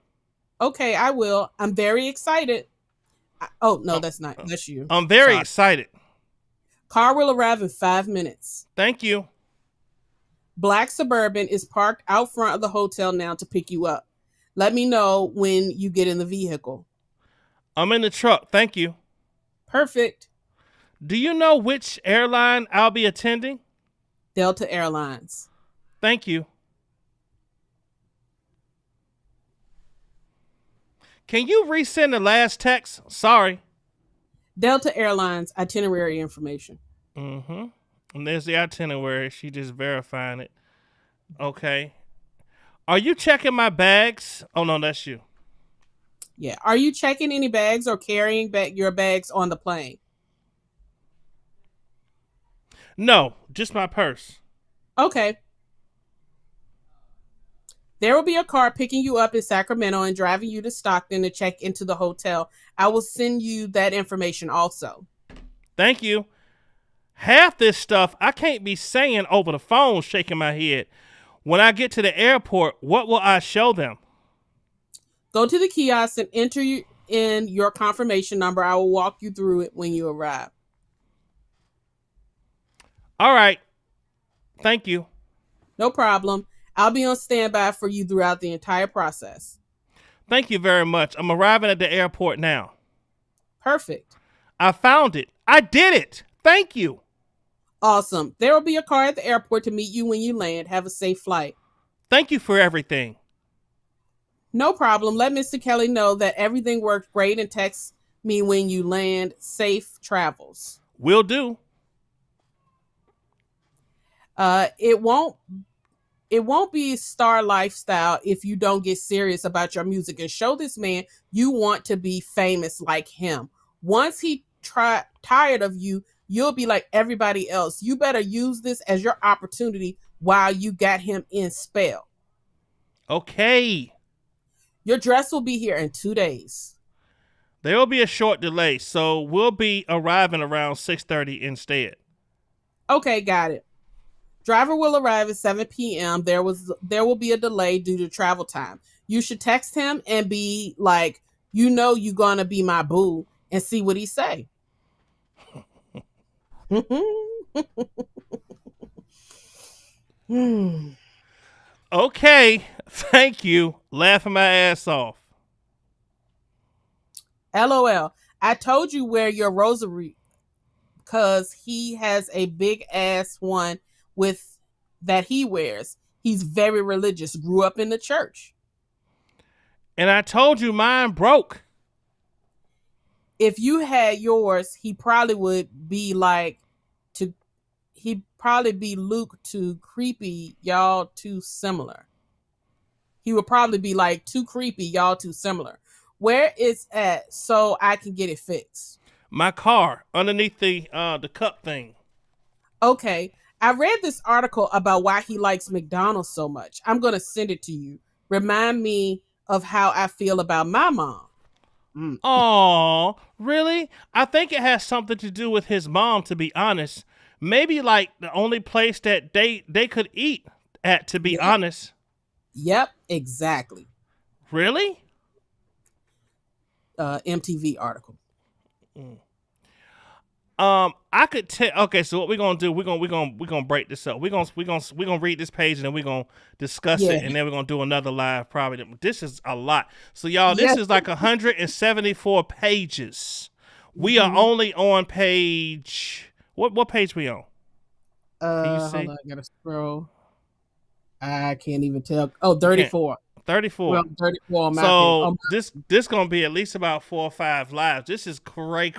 Okay, I will. I'm very excited. That's not. That's you. I'm very excited. Car will arrive in 5 minutes. Thank you. Black Suburban is parked out front of the hotel now to pick you up. Let me know when you get in the vehicle. I'm in the truck. Thank you. Perfect. Do you know which airline I'll be attending? Delta Airlines. Thank you. Can you resend the last text? Sorry. Delta Airlines itinerary information. Mm-hmm. And there's the itinerary. She just verifying it. Okay. Are you checking my bags? Oh, no, that's you. Yeah. Are you checking any bags or carrying your bags on the plane? No, just my purse. Okay. There will be a car picking you up in Sacramento and driving you to Stockton to check into the hotel. I will send you that information also. Thank you. half this stuff I can't be saying over the phone, shaking my head. When I get to the airport, what will I show them? Go to the kiosk and enter in your confirmation number. I will walk you through it when you arrive. All right. Thank you. No problem. I'll be on standby for you throughout the entire process. Thank you very much. I'm arriving at the airport now. Perfect. I found it. I did it. Thank you. Awesome. There will be a car at the airport to meet you when you land. Have a safe flight. Thank you for everything. No problem. Let Mr. Kelly know that everything worked great and text me when you land. Safe travels. Will do. It won't be star lifestyle if you don't get serious about your music and show this man you want to be famous like him. Once he tired of you, you'll be like everybody else. You better use this as your opportunity while you got him in spell. Okay. Your dress will be here in 2 days. There will be a short delay, so we'll be arriving around 6:30 instead. Okay, got it. Driver will arrive at 7 p.m. There will be a delay due to travel time. You should text him and be like, you're gonna be my boo, and see what he say. Okay. Thank you. Laughing my ass off. LOL. I told you wear your rosary because he has a big ass one with that he wears. He's very religious. Grew up in the church. And I told you mine broke. If you had yours, he probably would be like he'd probably be Luke to creepy, y'all too similar. He would probably be like too creepy, y'all too similar. Where it's at so I can get it fixed? My car underneath the cup thing. Okay. I read this article about why he likes McDonald's so much. I'm going to send it to you. Remind me of how I feel about my mom. Oh, really? I think it has something to do with his mom, to be honest. Maybe like the only place that they could eat at, to be honest. Yep, exactly. Really? MTV article. I could tell. Okay, so what we're gonna do? We're gonna break this up. We're gonna read this page and then we're gonna discuss it, and then we're gonna do another live. Probably this is a lot. So y'all, this is like 174 pages. We are only on page. What page we on? Can you see? Hold on, I gotta scroll. I can't even tell. Oh, 34. 34. Well, 34 on my So page. this gonna be at least about 4 or 5 lives. This is cray.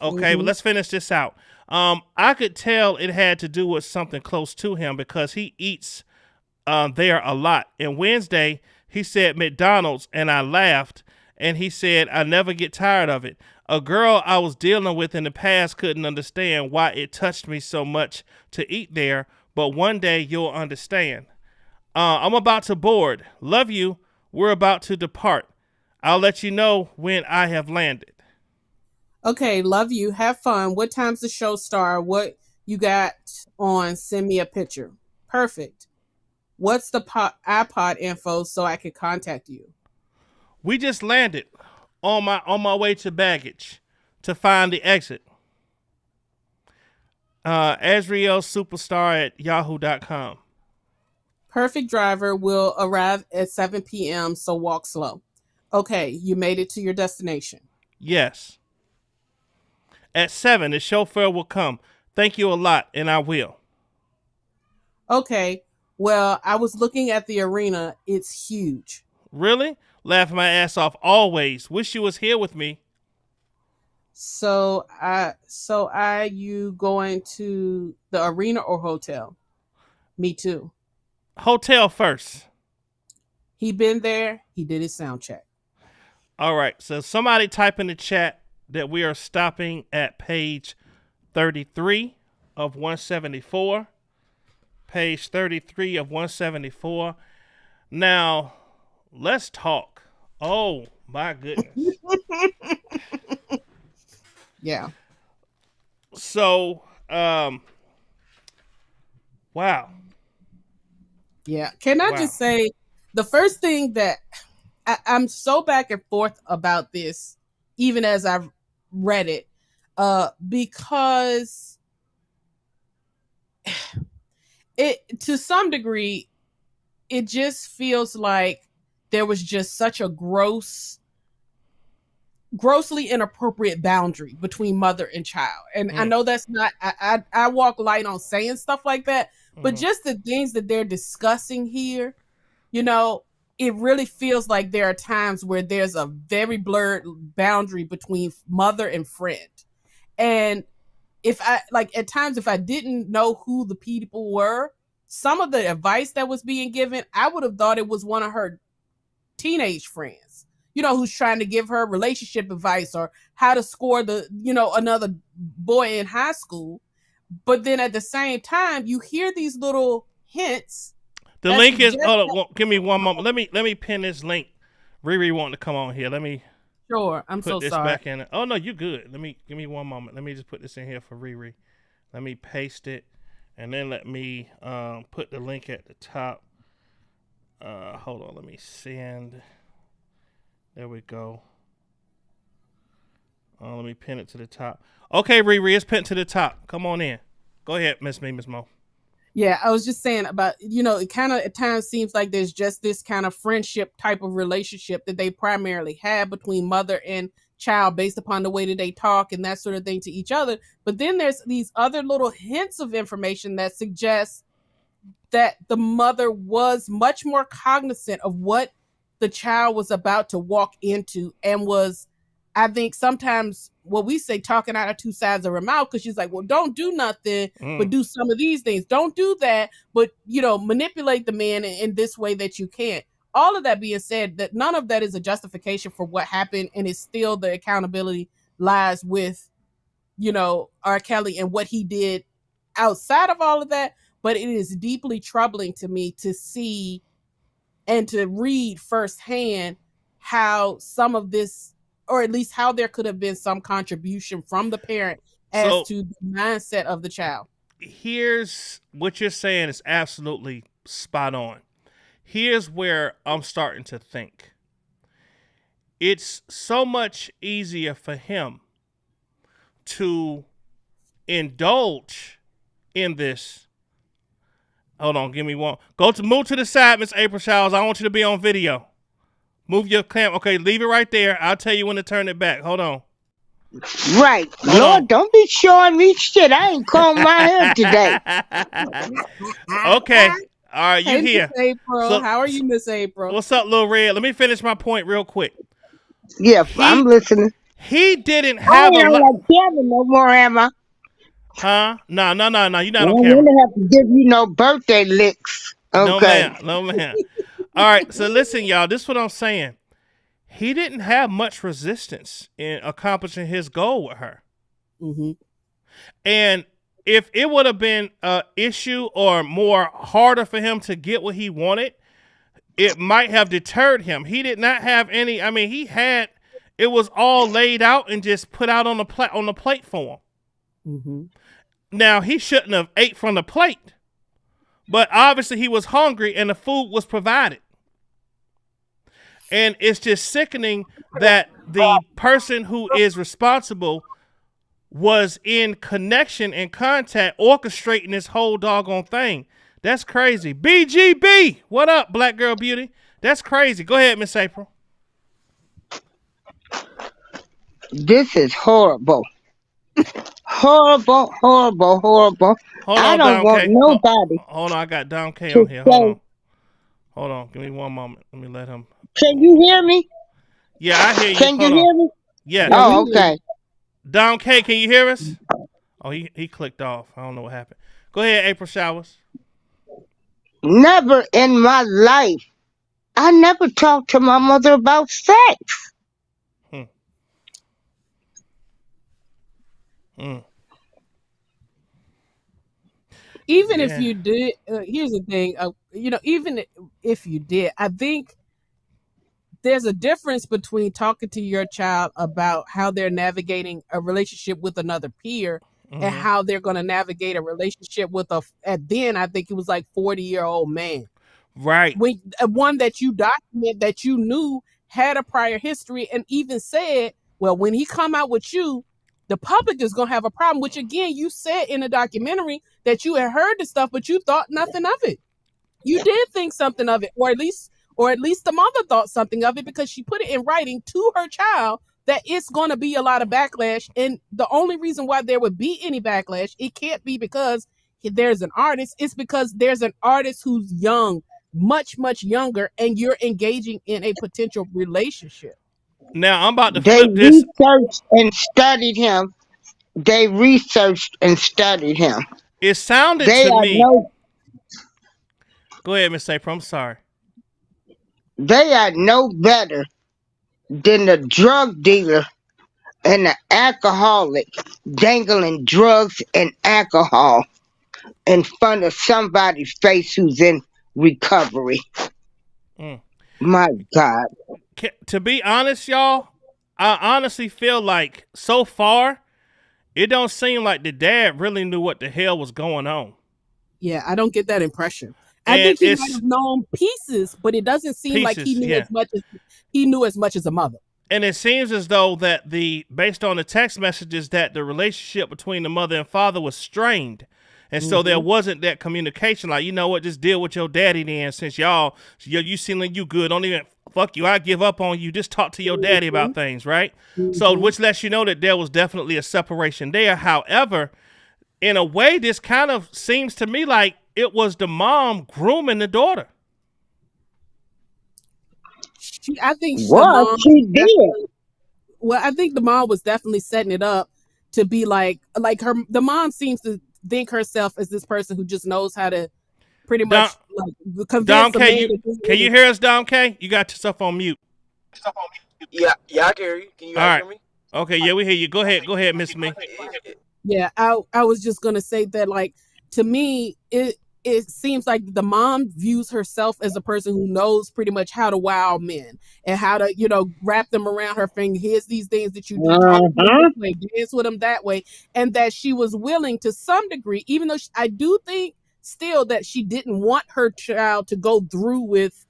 Okay, but let's finish this out. I could tell it had to do with something close to him because he eats there a lot. And Wednesday he said McDonald's, and I laughed. And he said I never get tired of it. A girl I was dealing with in the past couldn't understand why it touched me so much to eat there, but one day you'll understand. I'm about to board. Love you. We're about to depart. I'll let you know when I have landed. Okay, love you. Have fun. What time's the show start? What you got on? Send me a picture. Perfect. What's the iPod info so I can contact you? We just landed on my way to baggage to find the exit. Azriel Superstar at yahoo.com. Perfect driver will arrive at 7 p.m. So walk slow. Okay, you made it to your destination. Yes. At 7, the chauffeur will come. Thank you a lot, and I will. Okay, well, I was looking at the arena. It's huge. Really? Laughing my ass off always. Wish you was here with me. So you going to the arena or hotel? Me too. Hotel first. He been there. He did his sound check. All right. So somebody type in the chat that we are stopping at page 33 of 174. Page 33 of 174. Now, let's talk. Oh, my goodness. Yeah. So, Wow. Yeah. Can I Wow. just say the first thing that I'm so back and forth about this, even as I've read it, because it to some degree it just feels like there was just such a grossly inappropriate boundary between mother and child. And I know that's not I walk light on saying stuff like that, but just the things that they're discussing here, you know, it really feels like there are times where there's a very blurred boundary between mother and friend. And if I like at times if I didn't know who the people were, some of the advice that was being given, I would have thought it was one of her teenage friends, you know, who's trying to give her relationship advice or how to score another boy in high school. But then at the same time, you hear these little hints. The link is. Hold on, give me one moment. Let me pin this link. Riri wanting to come on here. Let me. Sure, I'm put so this sorry. back in. Oh no, you good. Give me one moment. Let me just put this in here for Riri. Let me paste it, and then let me put the link at the top. Hold on. Let me send. There we go. Let me pin it to the top. Okay, Riri, it's pinned to the top. Come on in. Go ahead, Miss Mo. Yeah, I was just saying about, it kind of at times seems like there's just this kind of friendship type of relationship that they primarily have between mother and child based upon the way that they talk and that sort of thing to each other. But then there's these other little hints of information that suggests that the mother was much more cognizant of what the child was about to walk into and was, I think, sometimes what we say talking out of two sides of her mouth, because she's like, well, don't do nothing, but do some of these things. Don't do that, but, manipulate the man in this way that you can. All of that being said, that none of that is a justification for what happened, and it's still the accountability lies with, R. Kelly and what he did outside of all of that. But it is deeply troubling to me to see and to read firsthand how some of this, or at least how there could have been some contribution from the parent as to the mindset of the child. Here's what you're saying is absolutely spot on. Here's where I'm starting to think. It's so much easier for him to indulge in this. Hold on, give me one. Move to the side, Miss April Showers. I want you to be on video. Move your camera. Okay, leave it right there. I'll tell you when to turn it back. Hold on. Right. Lord, don't be showing me shit. I ain't combed my hair today. Okay. All right, you hey, here. Miss April. How are you, Miss April? What's up, Lil Red? Let me finish my point real quick. Yeah, I'm listening. He didn't I have ain't on camera no more, am I? Huh? No. You're not on I camera. don't have to give you no birthday licks. Okay. No, ma'am. All right, so listen, y'all. This is what I'm saying. He didn't have much resistance in accomplishing his goal with her. Mm-hmm. And if it would have been an issue or more harder for him to get what he wanted, it might have deterred him. He did not have any. I mean, it was all laid out and just put out on the plate for him. Mm-hmm. Now, he shouldn't have ate from the plate, but obviously he was hungry and the food was provided. And it's just sickening that the person who is responsible was in connection and contact orchestrating this whole doggone thing. That's crazy. BGB, what up, Black Girl Beauty? That's crazy. Go ahead, Miss April. This is horrible. Horrible. I don't want nobody. Hold on, I got Dom K on here. Hold on. Give me one moment. Let me let him. Can you hear me? Yeah, I hear you. Can you hear me? Yeah. Oh, okay. Dom K, can you hear us? Oh, he clicked off. I don't know what happened. Go ahead, April Showers. Never in my life. I never talked to my mother about sex. Even if you did, here's the thing, even if you did, I think there's a difference between talking to your child about how they're navigating a relationship with another peer and how they're going to navigate a relationship with at then I think it was like 40-year-old man. Right. When one that you document that you knew had a prior history and even said, well, when he come out with you, the public is going to have a problem, which again, you said in the documentary that you had heard the stuff, but you thought nothing of it. You did think something of it, or at least the mother thought something of it, because she put it in writing to her child that it's going to be a lot of backlash. And the only reason why there would be any backlash, it can't be because there's an artist. It's because there's an artist who's young, much, much younger, and you're engaging in a potential relationship. Now I'm about to They flip this. researched and studied him. They researched and studied him. It sounded They to are me. no. Go ahead, Miss April. I'm sorry. They are no better than the drug dealer and the alcoholic dangling drugs and alcohol in front of somebody's face who's in recovery. Mm. My God. To be honest, y'all, I honestly feel like so far, it don't seem like the dad really knew what the hell was going on. Yeah, I don't get that impression. I think he might have known pieces, but it doesn't seem like he knew as much as a mother. And it seems as though that based on the text messages, that the relationship between the mother and father was strained. And so there wasn't that communication. Like, you know what, just deal with your daddy then, since you seem like you good. Don't even, fuck you, I give up on you. Just talk to your daddy about things, right? So, which lets you know that there was definitely a separation there. However, in a way, this kind of seems to me like it was the mom grooming the daughter. I think she did. Well, I think the mom was definitely setting it up to be like her. The mom seems to think herself as this person who just knows how to pretty much convince Dom the K, man. Can you hear us, Dom K? You got yourself on mute. Yeah, I can hear you. Can you guys hear me? Okay, yeah, we hear you. Go ahead, Miss Me. Yeah, I was just gonna say that, like, to me, it seems like the mom views herself as a person who knows pretty much how to wow men and how to, wrap them around her finger. Here's these things that you do, talk to them this way, dance with them that way, and that she was willing to some degree, even though I do think still that she didn't want her child to go through with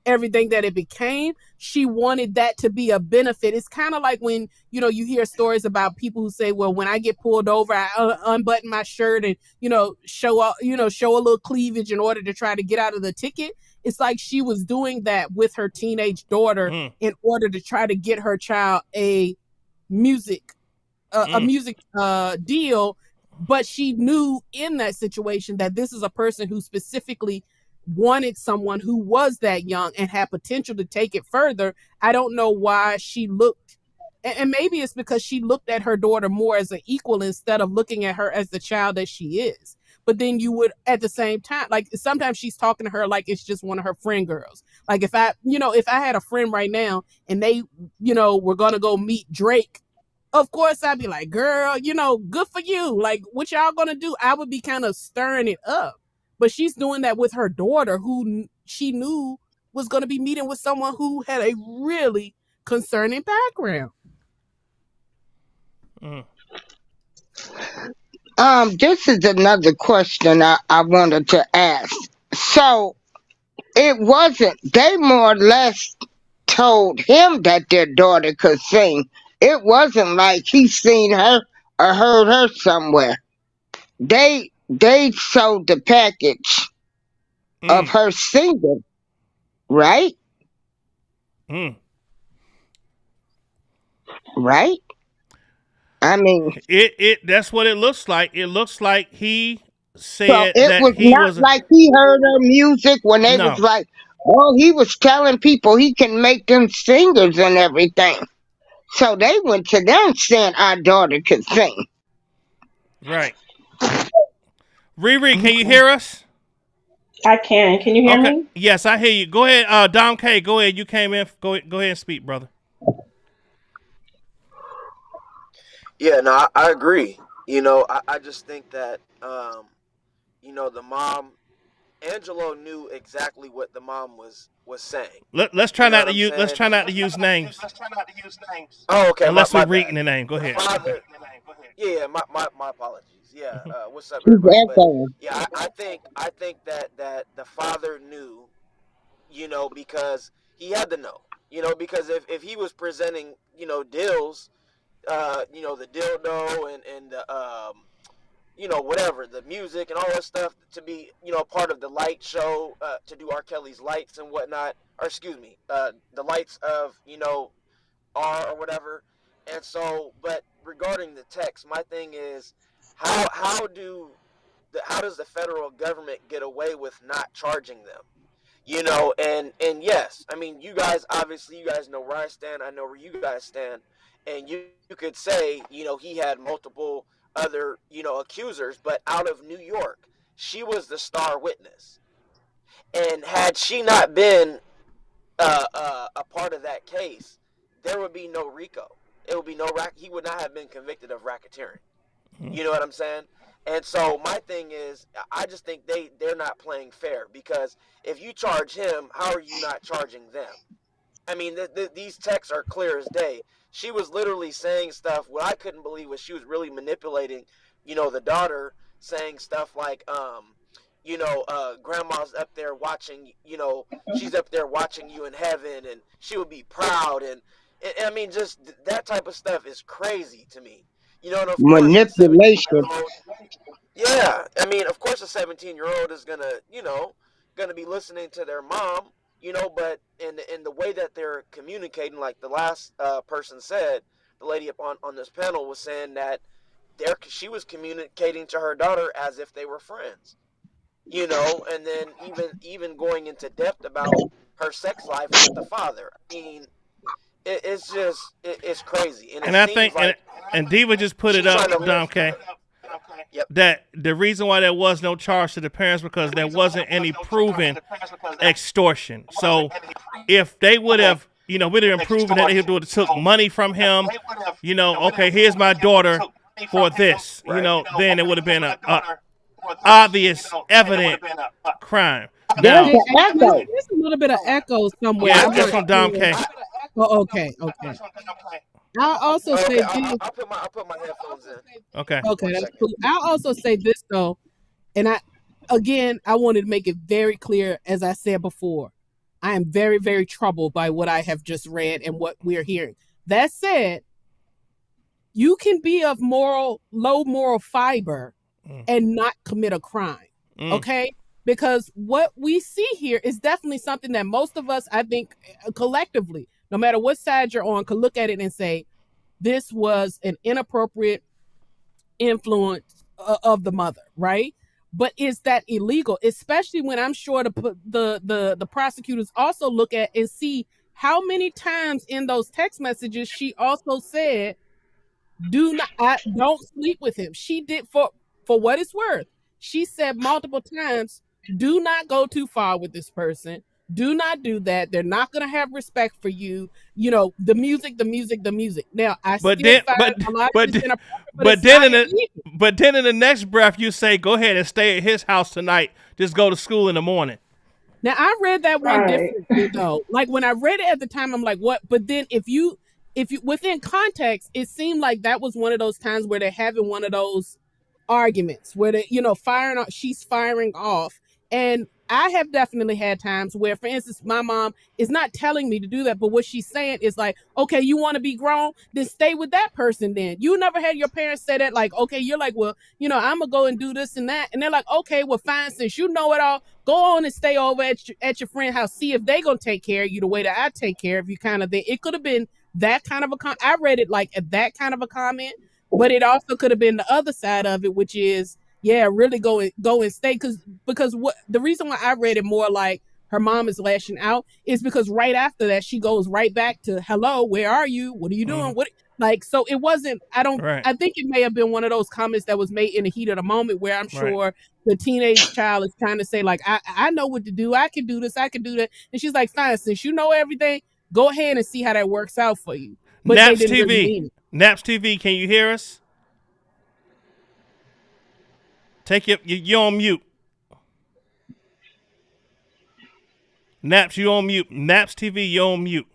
everything that it became. She wanted that to be a benefit. It's kind of like when you hear stories about people who say, well, when I get pulled over, I unbutton my shirt and show a little cleavage in order to try to get out of the ticket. It's like she was doing that with her teenage daughter in order to try to get her child a music deal. But she knew in that situation that this is a person who specifically wanted someone who was that young and had potential to take it further. I don't know why she looked, and maybe it's because she looked at her daughter more as an equal instead of looking at her as the child that she is. But then you would, at the same time, like, sometimes she's talking to her like it's just one of her friend girls. Like, if I had a friend right now and they, were going to go meet Drake, of course I'd be like, girl, good for you. Like, what y'all going to do? I would be kind of stirring it up. But she's doing that with her daughter, who she knew was going to be meeting with someone who had a really concerning background. This is another question I wanted to ask. So it wasn't, they more or less told him that their daughter could sing. It wasn't like he seen her or heard her somewhere. They sold the package of her singing, right? Right? I mean, that's what it looks like. It looks like he said so it was not like he heard her music when they was like, oh, he was telling people he can make them singers and everything. So they went to them saying our daughter could sing. Right. Riri, can you hear us? I can. Can you hear me? Yes, I hear you. Go ahead, Dom K. Go ahead. You came in. Go ahead and speak, brother. Yeah, no, I agree. I just think that, the mom Angelo knew exactly what the mom was saying. Let's try You know not what to I'm use. Let's saying? try not to use names Oh, okay. unless we're My reading bad. the name. Go The ahead. father. Yeah, my apologies. Yeah. What's up, He's everybody? But echoing. yeah, I think that the father knew, because he had to know, because if he was presenting, deals, the dildo and the whatever, the music and all that stuff to be, part of the light show, to do R. Kelly's lights and whatnot, or excuse me, the lights of, R or whatever. And so, but regarding the text, my thing is, how does the federal government get away with not charging them? And yes, I mean, you guys know where I stand. I know where you guys stand, and you could say, he had multiple other, accusers, but out of New York, she was the star witness, and had she not been a part of that case, there would be no RICO. It would be no he would not have been convicted of racketeering. You know what I'm saying? And so my thing is, I just think they're not playing fair, because if you charge him, how are you not charging them? I mean, these texts are clear as day. She was literally saying stuff. What I couldn't believe was she was really manipulating, the daughter, saying stuff like, grandma's up there watching, she's up there watching you in heaven, and she would be proud. And I mean, just that type of stuff is crazy to me. And of course, a Manipulation. 17-year-old, yeah, I mean, of course, a 17-year-old is gonna be listening to their mom, but in the way that they're communicating, like the last person said, the lady up on this panel was saying that she was communicating to her daughter as if they were friends, and then even going into depth about her sex life with the father. I mean, it's crazy, and it And I seems think, like and Diva just put it she's up, trying to Dom live. K, Yep. that the reason why there was no charge to the parents because there wasn't any proven extortion. So if they would have, would have been proven that they would have took money from him, okay, here's my daughter for this, Right. then it would have been a obvious, evident crime. There's Now, Hey, an echo. there's a little bit of echo somewhere. yeah, I'm that's not from Dom sure. K. Oh, okay, okay. I'll also Okay, say I'll, this. I'll put my headphones in. Okay. Okay, One that's second. cool. I'll also say this though, and I wanted to make it very clear, as I said before, I am very, very troubled by what I have just read and what we're hearing. That said, you can be of low moral fiber and not commit a crime. Okay? Because what we see here is definitely something that most of us, I think, collectively, no matter what side you're on, could look at it and say, this was an inappropriate influence of the mother, right? But is that illegal? Especially when I'm sure the prosecutors also look at and see how many times in those text messages she also said, don't sleep with him. She did, for what it's worth. She said multiple times, do not go too far with this person. Do not do that. They're not going to have respect for you. The music. Now, I But still then, find a lot of this inappropriate, but it's then not in the illegal. but then in the next breath you say, go ahead and stay at his house tonight. Just go to school in the morning. Now, I read that one Right. differently though. Like when I read it at the time, I'm like, what? But then if you within context, it seemed like that was one of those times where they're having one of those arguments where they, she's firing off. And I have definitely had times where, for instance, my mom is not telling me to do that, but what she's saying is like, okay, you want to be grown, then stay with that person then. You never had your parents say that, like, okay, you're like, well, I'm going to go and do this and that. And they're like, okay, well, fine, since you know it all, go on and stay over at your friend's house. See if they going to take care of you the way that I take care of you, kind of thing. It could have been that kind of I read it like that kind of a comment, but it also could have been the other side of it, which is, yeah, really go and stay. Because what the reason why I read it more like her mom is lashing out is because right after that, she goes right back to, hello, where are you? What are you doing? So it wasn't, Right. I think it may have been one of those comments that was made in the heat of the moment where I'm sure the teenage child is trying to say, like, I know what to do. I can do this. I can do that. And she's like, fine, since you know everything, go ahead and see how that works out for you. But Naps they didn't TV. really mean it. Naps TV, can you hear us? Take you're on mute. Naps, you on mute. Naps TV, you on mute.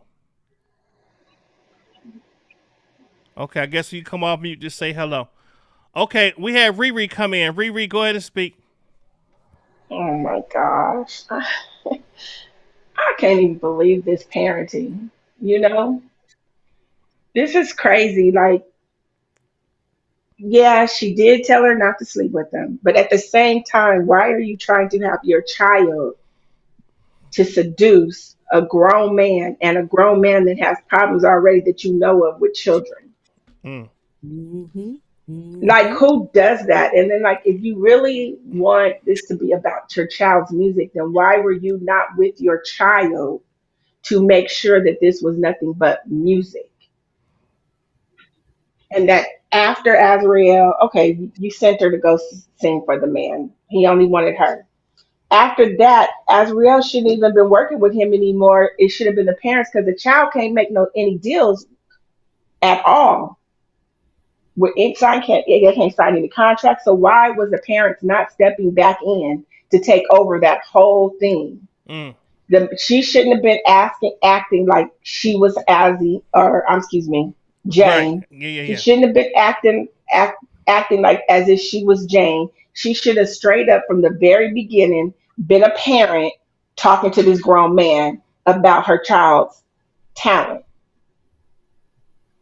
Okay, I guess you come off mute. Just say hello. Okay, we had Riri come in. Riri, go ahead and speak. Oh my gosh. I can't even believe this parenting. You know, this is crazy. Like, yeah, she did tell her not to sleep with him. But at the same time, why are you trying to have your child to seduce a grown man and a grown man that has problems already that you know of with children? Mm. Mm-hmm. Like, Mm-hmm. who does that? And then, like, if you really want this to be about your child's music, then why were you not with your child to make sure that this was nothing but music? And that after Azrael, okay, you sent her to go sing for the man. He only wanted her. After that, Azrael shouldn't even been working with him anymore. It should have been the parents because the child can't make no any deals at all. With inside can't sign any contract. So why was the parents not stepping back in to take over that whole thing? Mm. She shouldn't have been acting like she was Azzy or excuse me, Right. Jane. Yeah, yeah, She yeah. shouldn't have been acting like as if she was Jane. She should have straight up from the very beginning been a parent talking to this grown man about her child's talent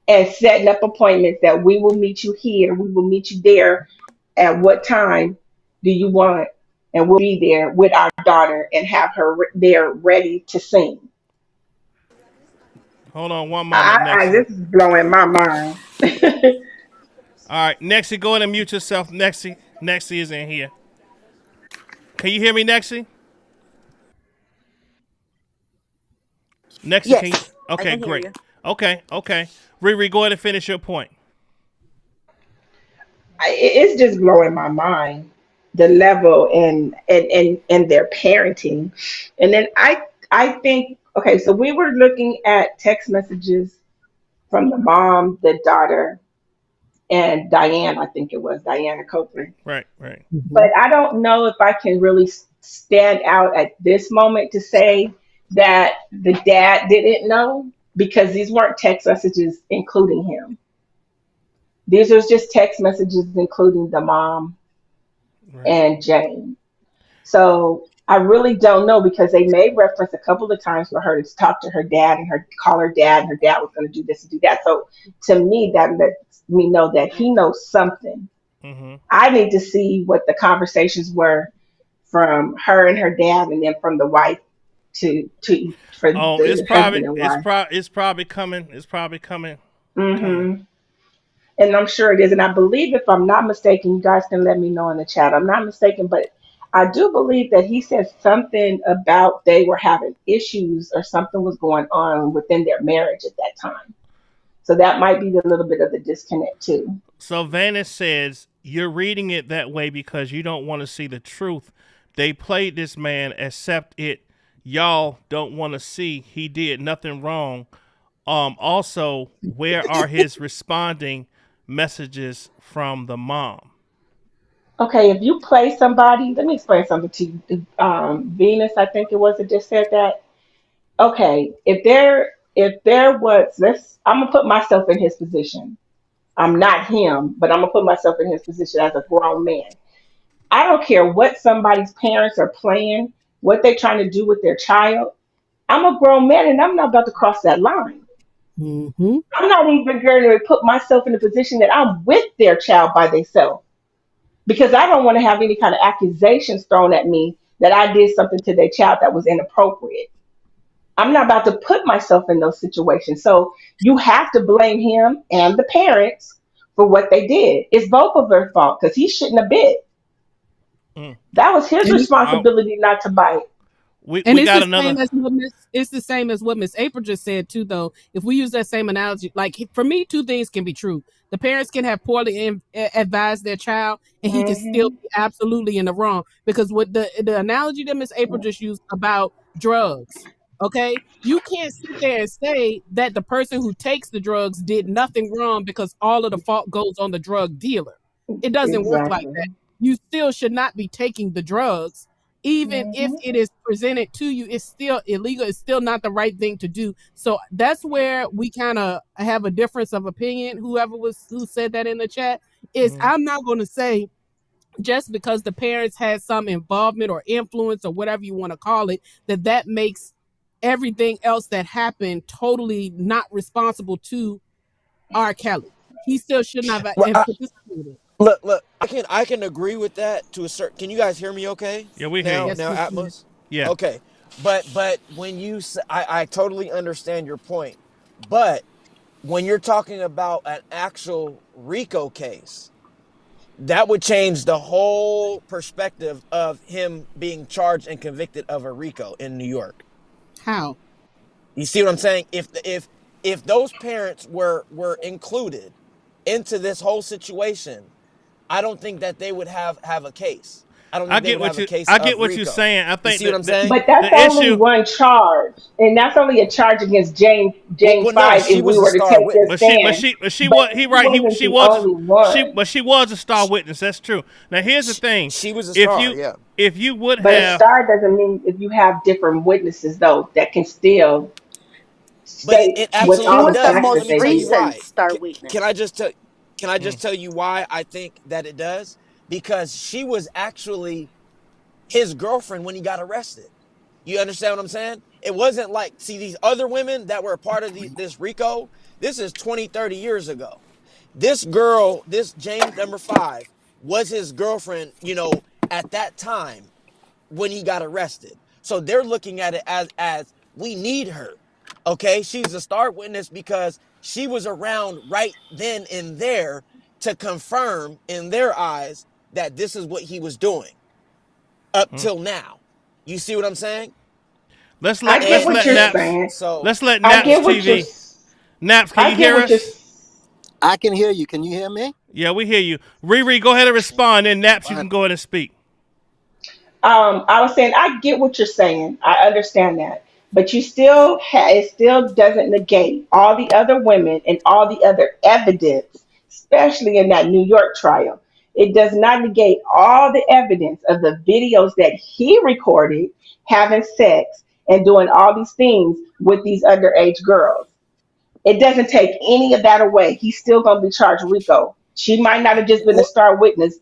and setting up appointments that we will meet you here, we will meet you there. At what time do you want? And we'll be there with our daughter and have her there ready to sing. Hold on one moment, Nexie. This is blowing my mind. All right, Nexie, go ahead and mute yourself. Nexie is in here. Can you hear me, Nexie? Nexie, can you? Yes, I Okay, can hear great. you. Okay. Riri, go ahead and finish your point. It's just blowing my mind the level and their parenting. And then I think okay, so we were looking at text messages from the mom, the daughter, and Diane. I think it was Diana Copeland. Right. Mm-hmm. But I don't know if I can really stand out at this moment to say that the dad didn't know because these weren't text messages including him. These was just text messages including the mom Right. and Jane. So I really don't know because they made reference a couple of times for her to talk to her dad and her call her dad, and her dad was going to do this and do that. So to me, that lets me know that he knows something. Mm-hmm. I need to see what the conversations were from her and her dad, and then from the wife to for Oh, it's the husband probably and it's wife. pro it's probably coming. It's probably coming. hmm And I'm sure it is. And I believe, if I'm not mistaken, you guys can let me know in the chat. I'm not mistaken, but I do believe that he said something about they were having issues or something was going on within their marriage at that time. So that might be a little bit of the disconnect too. So Vanis says you're reading it that way because you don't want to see the truth. They played this man, accept it. Y'all don't want to see he did nothing wrong. Also, where are his responding messages from the mom? Okay, if you play somebody, let me explain something to you. Venus, I think it was that just said that. Okay, if there was let's I'm gonna put myself in his position. I'm not him, but I'm gonna put myself in his position as a grown man. I don't care what somebody's parents are playing, what they're trying to do with their child. I'm a grown man and I'm not about to cross that line. Mm-hmm. I'm not even going to put myself in a position that I'm with their child by themselves because I don't want to have any kind of accusations thrown at me that I did something to their child that was inappropriate. I'm not about to put myself in those situations. So you have to blame him and the parents for what they did. It's both of their fault because he shouldn't have bit. Mm. That was his And responsibility not to bite. And We got another. it's the same as what Miss April just said too. Though, if we use that same analogy, like for me, two things can be true. The parents can have poorly advised their child, and he can still hmm be absolutely in the wrong. Because with the analogy that Miss April just used about drugs, okay, you can't sit there and say that the person who takes the drugs did nothing wrong because all of the fault goes on the drug dealer. It doesn't work like Exactly. that. You still should not be taking the drugs even if Hmm. it is presented to you, it's still illegal. It's still not the right thing to do. So that's where we kind of have a difference of opinion. Who said that in the chat is Mhm. I'm not going to say just because the parents had some involvement or influence or whatever you want to call it, that makes everything else that happened totally not responsible to R. Kelly. He still should not Well, have participated. look. I can agree with that to a certain. Can you guys hear me? Okay. Yeah, we hear Now, you. Yes, now, we can. Atmos. Yeah. Okay. But when you say, I totally understand your point. But when you're talking about an actual RICO case, that would change the whole perspective of him being charged and convicted of a RICO in New York. How? You see what I'm saying? If those parents were included into this whole situation, I don't think that they would have a case. I don't I think they get would what have a you case I get of what you're RICO. saying. I You think see what that I'm saying? But that's the only issue, one charge, and that's only a charge against Jane Well, no, Five. she If we was a were to star take this but witness. stand, she but was he he right wasn't she the was only one. she was a star witness. That's true. Now here's the thing: She was a if star, you yeah. if you would But a have star doesn't mean if you have different witnesses though that can still But it, state it with She all absolutely the was the does, facts and that let me most they tell you did. recent why. star Can I witness. just tell? Can I mm, just tell you why I think that it does? Because she was actually his girlfriend when he got arrested. You understand what I'm saying? It wasn't like, see, these other women that were a part of this RICO, this is 20, 30 years ago. This girl, this Jane number 5, was his girlfriend, at that time when he got arrested. So they're looking at it as we need her. Okay? She's a star witness because she was around right then and there to confirm in their eyes that this is what he was doing up mm. till now. You see what I'm saying? let's I let get let's And what let you're and Naps saying. so let's let I Naps get what you're. TV. Naps, can you I get hear what you're. us? I can hear you. Can you hear me? Yeah, we hear you. Riri, go ahead and respond. And Naps, you Fine. can go ahead and speak. I was saying I get what you're saying. I understand that, but it still doesn't negate all the other women and all the other evidence, especially in that New York trial. It does not negate all the evidence of the videos that he recorded having sex and doing all these things with these underage girls. It doesn't take any of that away. He's still going to be charged RICO. She might not have just been a what star witness.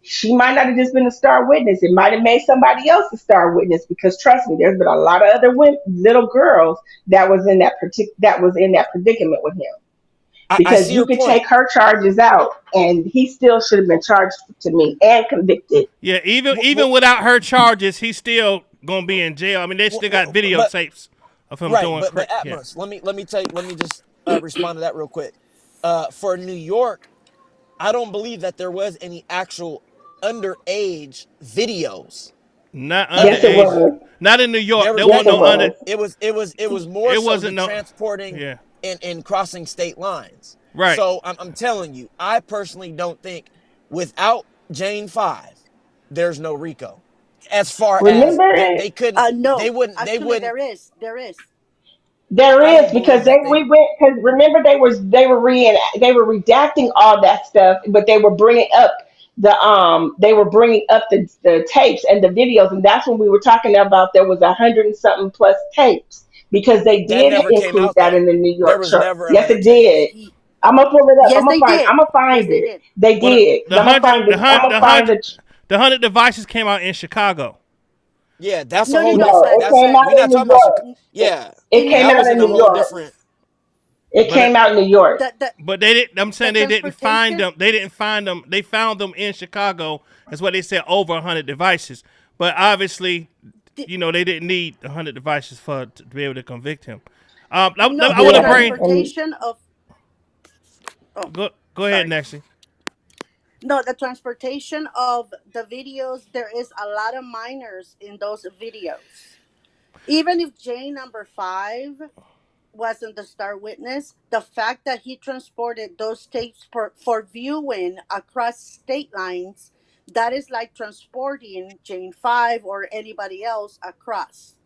She might not have just been a star witness. It might have made somebody else a star witness because trust me, there's been a lot of other women, little girls that was in that predicament with him. I Because see you your could point. take her charges out, and he still should have been charged to me and convicted. Yeah, even Well, without her charges, he's still gonna be in jail. I mean, they still got but videotapes of him right, doing but yeah. Atmos, let me tell you, let me just respond to that real quick. For New York, I don't believe that there was any actual underage videos Not of Yes, it. it underage. was. Not in New York. There There was Yes, wasn't it no under. was. it was more It so the wasn't no. transporting Yeah. and crossing state lines. Right. So I'm telling you, I personally don't think without Jane 5, there's no RICO. As far as Remember, they couldn't, No, they actually, wouldn't. there is. there I is don't because believe that we they. went because remember they were redacting all that stuff, but they were bringing up the tapes and the videos, and that's when we were talking about there was 100 and something plus tapes because they That did never came include out that in though. the New There York was chart. never Yes, 100 it did. tapes. He, I'm gonna pull it up. yes, they did. I'm gonna Yes, find they it. did. They Well, did because the I'm gonna hundred, find it. I'm gonna find the. the hundred devices came out in Chicago. Yeah, that's a No, no, whole no. No, different. it That's came it. out We're in not New talking about Chicago. York. It, Yeah, it In came New that out was in in a New York, whole York. different. It But came out in New York. but they didn't. I'm the saying they didn't find transportation. them. They didn't find them. They found them in Chicago. That's what they said. Over 100 devices. But obviously, The, they didn't need 100 devices to be able to convict him. no, I the want to Yeah, bring. and transportation of. Oh, Go ahead, sorry. Nexie. No, the transportation of the videos. There is a lot of minors in those videos. Even if Jane number 5 wasn't the star witness, the fact that he transported those tapes for viewing across state lines, that is like transporting Jane 5 or anybody else across.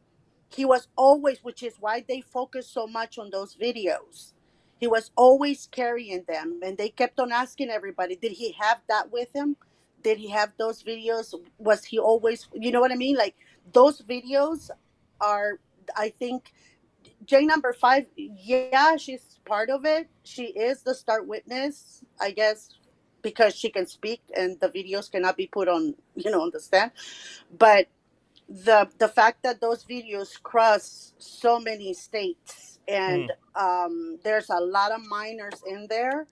He was always, which is why they focus so much on those videos. He was always carrying them, and they kept on asking everybody, did he have that with him? Did he have those videos? Was he always, you know what I mean? Like those videos are, I think, J number five. Yeah, she's part of it. She is the star witness, I guess, because she can speak and the videos cannot be put on, on the stand. But the fact that those videos cross so many states and Mm. there's a lot of minors in there,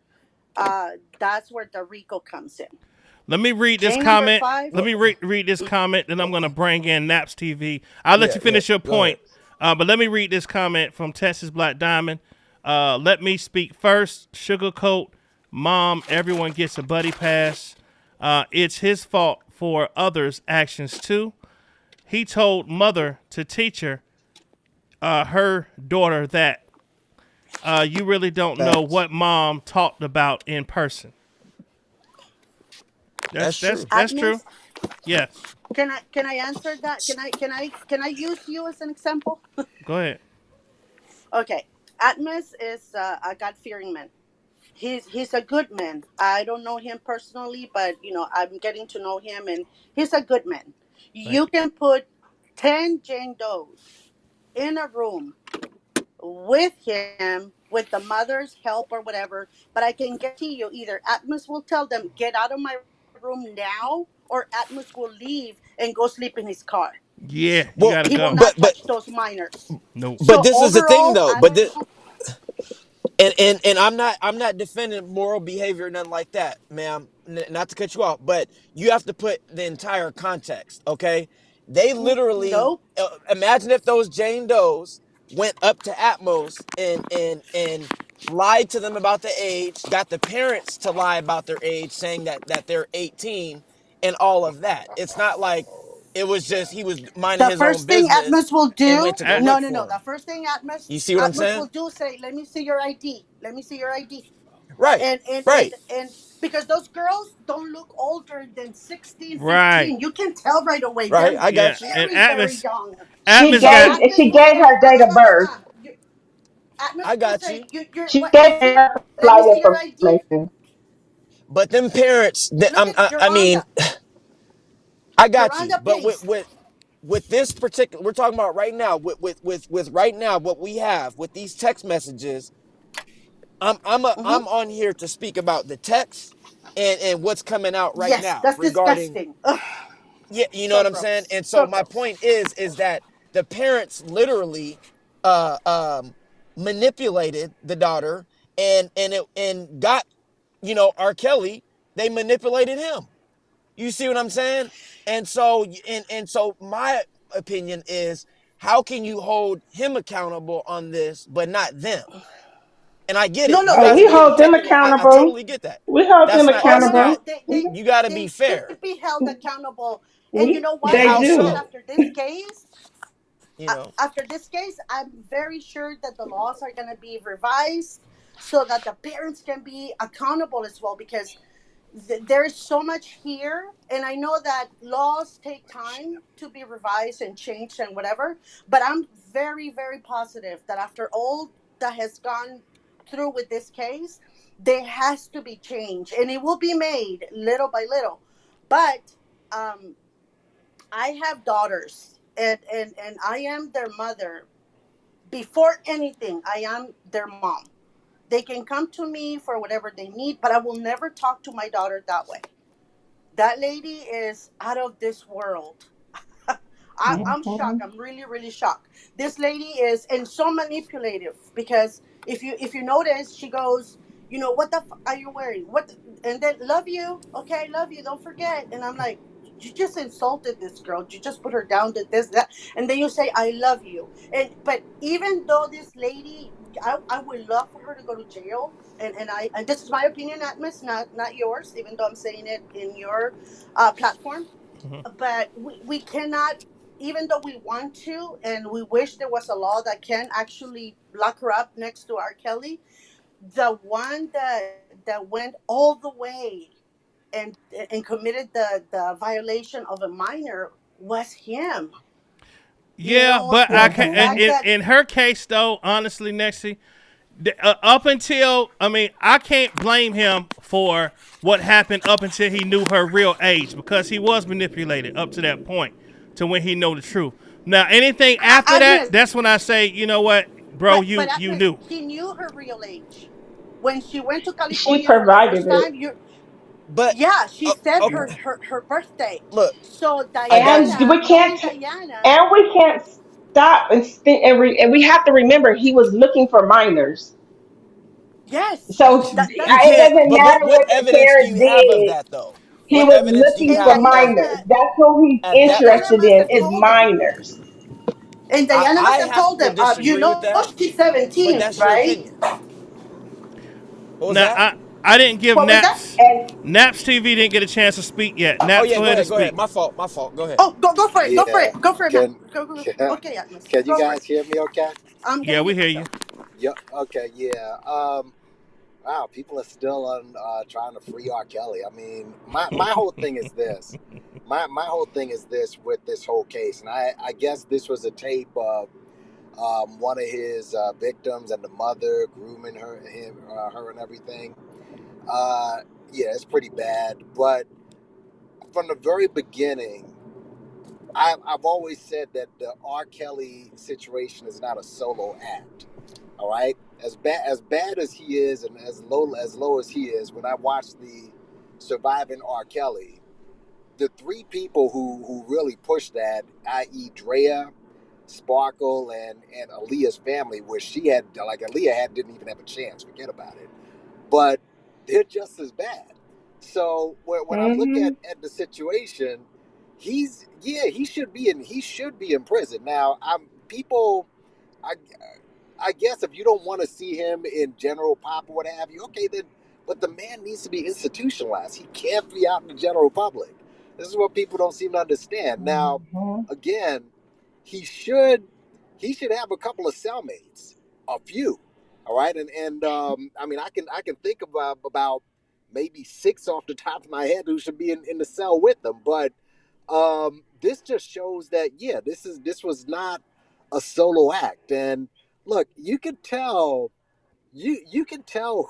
that's where the RICO comes in. Let me read this J number comment. five. Let me read this comment, then I'm going to bring in Naps TV. I'll let Yeah, you yeah. finish your Go ahead. point, but let me read this comment from Texas Black Diamond. Let me speak first. Sugarcoat, mom, everyone gets a buddy pass. It's his fault for others' actions too. He told mother to teach her daughter that you really don't know Facts. what mom talked about in person. That's true. That's true. Atmos, Yes. can I answer that? Can I use you as an example? Go ahead. Okay, Atmos is a God fearing man. He's a good man. I don't know him personally, but I'm getting to know him, and he's a good man. Thank You can put 10 Jane Does in a room with him, with the mother's help or whatever, but I can guarantee you either Atmos will tell them, get out of my room now, or Atmos will leave and go sleep in his car. you. Yeah, you Well, gotta He will go. not but touch those minors. Nope. but So this is the thing overall, though. I But don't this, know. and I'm not defending moral behavior or nothing like that, ma'am. Not to cut you off, but you have to put the entire context. Okay, they literally No, imagine if those Jane Does went up to Atmos and lied to them about the age, got the parents to lie about their age, saying that they're 18 and all of that. It's not like it was just he was minding the his own first thing business Atmos will and went do, to go At, look no. for him. The first thing Atmos You see what I'm Atmos will saying? do, say, "Let me see your ID. Let me see your ID." Right, right, And because those girls don't look older than 16, right. 15, you can tell right away. right. They're I Yeah. got you. And very, very young. She Atmos So got gave Atmos she will gave say, her date of birth. Atmos I will got say, you. you're She what? gave Let's see. her Let me flight see your ID. information. But them parents, Look at I mean, Yolanda. I got you. Yolanda But Pace. with this particular, we're talking about right now. With right now, what we have with these text messages, Hmm. I'm on here to speak about the text and what's coming out right Yes, now that's regarding. disgusting. Ugh, Yeah, you know so what I'm saying. gross. And so So my gross. point is that the parents literally uh um manipulated the daughter and got R. Kelly. They manipulated him. You see what I'm saying? And so my opinion is, how can you hold him accountable on this but not them? And I get No, it. no, You Oh, guys they we are getting hold them technical. I accountable. totally get that. We hold them That's not Oh that's no, no, not accountable. you got to they be fair. should be held accountable. And you We know what? they How I think that do. so? after this case, You know. after this case, I'm very sure that the laws are going to be revised so that the parents can be accountable as well. Because there is so much here, and I know that laws take time to be revised and changed and whatever. But I'm very, very positive that after all that has gone through with this case, there has to be change, and it will be made little by little. But um, I have daughters, and I am their mother. Before anything, I am their mom. They can come to me for whatever they need, but I will never talk to my daughter that way. That lady is out of this world. I'm shocked. Mhm. I'm really, really shocked. This lady is and so manipulative because if you notice, she goes, what the are you wearing? And then love you, okay, love you. Don't forget. And I'm like, you just insulted this girl. You just put her down to this that, and then you say I love you. And but even though this lady, I would love for her to go to jail. And this is my opinion, Atmos, not yours. Even though I'm saying it in your platform, Mhm. but we cannot, even though we want to and we wish there was a law that can actually lock her up next to R. Kelly, the one that went all the way and and committed the violation of a minor was him. Yeah, but I And the can Mhm. fact that in her case though, honestly, Nexie, Up until, I mean, I can't blame him for what happened up until he knew her real age, because he was manipulated up to that point to when he know the truth. Now, anything after that, Agnes, that's when I say, you know what, bro, but you Agnes, knew. he knew her real age when she went to She California for the provided first it. time. You, But yeah, she said okay, her birthday. look, So I got And you. Diana, we knowing can't Diana, and we can't stop and we have to remember he was looking for minors. yes, So You that's it can't. doesn't But matter what what the evidence do parents you have of did. that though? He What was evidence do you looking have for of that? minors. Diana, That's who he's At that Diana point, interested must in have is told him. minors. And Diana I must have have told to them, you disagree with know, that. she's But 17, that's your right? opinion. What was Now, that? I didn't give What was that? Naps TV didn't get a chance to speak yet. Oh Naps, yeah, go go ahead and ahead, go ahead. speak. My fault, my fault. Go ahead. Oh, go for it. Go for Yeah. it. Go for it, Matt. Can can, Okay, Agnes. can you Go for it. guys hear me? Okay. I'm Yeah, getting we you hear you. myself. Yeah. Okay. Yeah. Wow. People are still on trying to free R. Kelly. I mean, my whole thing is this. My whole thing is this with this whole case, and I guess this was a tape of one of his victims and the mother grooming her and everything. Uh, yeah, it's pretty bad. But from the very beginning, I've always said that the R. Kelly situation is not a solo act. All right, as bad as he is, and as low as he is, when I watched the Surviving R. Kelly, the three people who really pushed that, i.e., Drea, Sparkle, and Aaliyah's family, where she had like Aaliyah didn't even have a chance. Forget about it. But they're just as bad. So when I look Hmm. at the situation, he should be in prison. Now I I guess if you don't want to see him in general pop or what have you, okay then. But the man needs to be institutionalized. He can't be out in the general public. This is what people don't seem to understand. Now, Hmm. again, he should he should have a couple of cellmates, a few. All right, and I mean I can think about maybe six off the top of my head who should be in the cell with them. But this just shows that this was not a solo act. And look, you can tell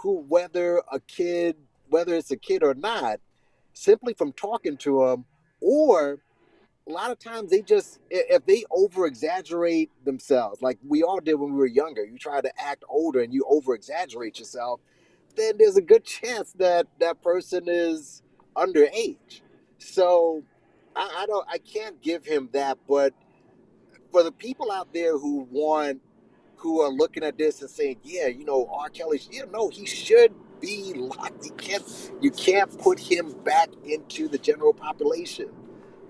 who whether it's a kid or not, simply from talking to them, or a lot of times they just if they over exaggerate themselves, like we all did when we were younger. You try to act older and you over exaggerate yourself, then there's a good chance that that person is underage. So I can't give him that. But for the people out there who are looking at this and saying, yeah, R. Kelly, he should be locked. You can't put him back into the general population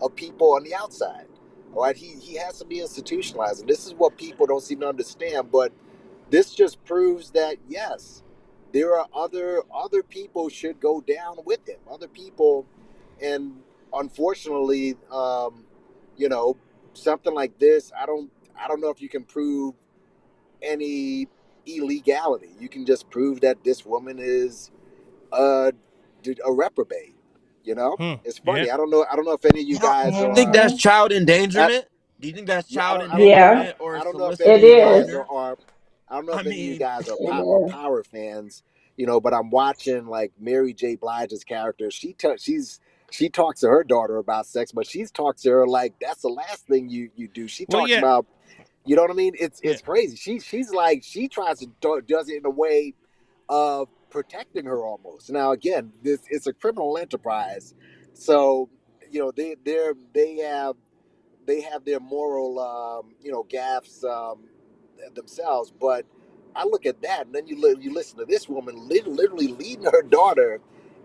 of people on the outside. All right, he has to be institutionalized, and this is what people don't seem to understand. But this just proves that yes, there are other people should go down with him. Other people, and unfortunately, you know, something like this, I don't know if you can prove any illegality. You can just prove that this woman is a, a reprobate. It's Yeah. funny. I don't know if any of you You don't guys think are. that's Hmm. child I, endangerment? Do you think that's yeah, I child don't. I don't know. Yeah, endangerment or I don't know if any it of you soliciting a guys is. minor? I don't know I if any of you mean, guys It are is. Power fans. But I'm watching like Mary J. Blige's character. She talks to her daughter about sex, but she's talked to her like that's the last thing you do. She Well, talks yeah, about. You know what I mean? It's yeah. it's crazy. She's like she tries to does it in a way of protecting her almost. Now again, this it's a criminal enterprise, so they have their moral gaffes themselves. But I look at that, and then you listen to this woman literally leading her daughter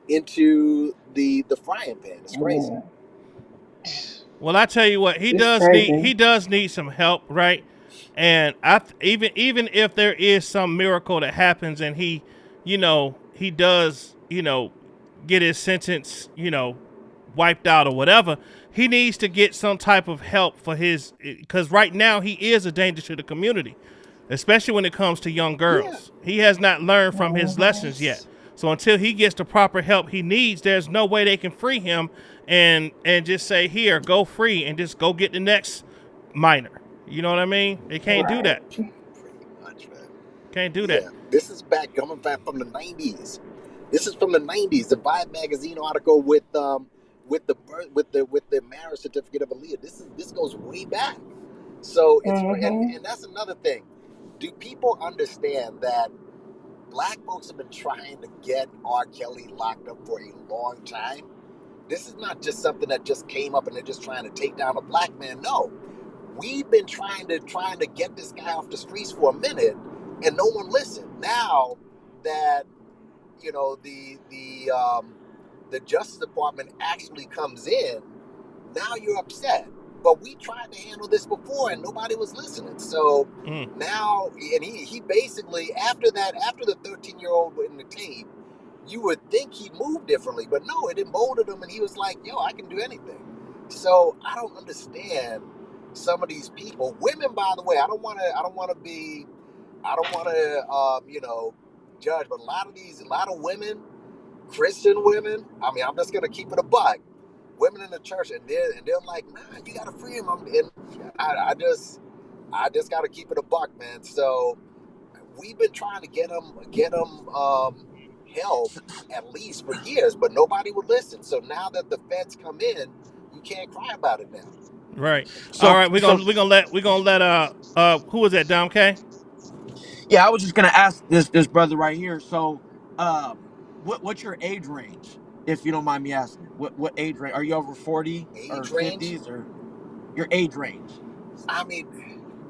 into the frying pan. It's crazy. Yeah, Well, I tell you what, he it's does need crazy. he does need some help, right? And even if there is some miracle that happens and he does get his sentence wiped out or whatever, he needs to get some type of help for because right now he is a danger to the community, especially when it comes to young Yeah. girls. He has not learned from his Hmm. lessons yet. So until he gets the proper help he needs, there's no way they can free him and just say, here, go free and just go get the next minor. You know what I mean? They can't do Right. that. Pretty much, man. Can't do that. Yeah, this is coming back from the '90s. This is from the '90s. The Vibe magazine article with the marriage certificate of Aaliyah. This goes way back. So and that's another thing. Do people understand that black folks have been trying to get R. Kelly locked up for a long time? This is not just something that just came up and they're just trying to take down a black man. No, we've been trying to get this guy off the streets for a minute, and no one listened. Now that the Justice Department actually comes in, now you're upset. But we tried to handle this before, and nobody was listening. So now, and he basically after the 13-year-old in the tape, you would think he'd move differently, but no, it emboldened him, and he was like, "Yo, I can do anything." So I don't understand some of these people. Women, by the way, I don't want to judge, but a lot of women, Christian women. I mean, I'm just gonna keep it a buck. Women in the church, and they're like, "Nah, you gotta free him." And I just gotta keep it a buck, man. So we've been trying to get him help at least for years, but nobody would listen. So now that the feds come in, you can't cry about it now. Right. So, All right. We're gonna let who was that? Dom K. yeah, I was just gonna ask this brother right here. So, what's your age range, if you don't mind me asking? What age range? Are you over 40 or Age range? 50s, or your age range? I mean,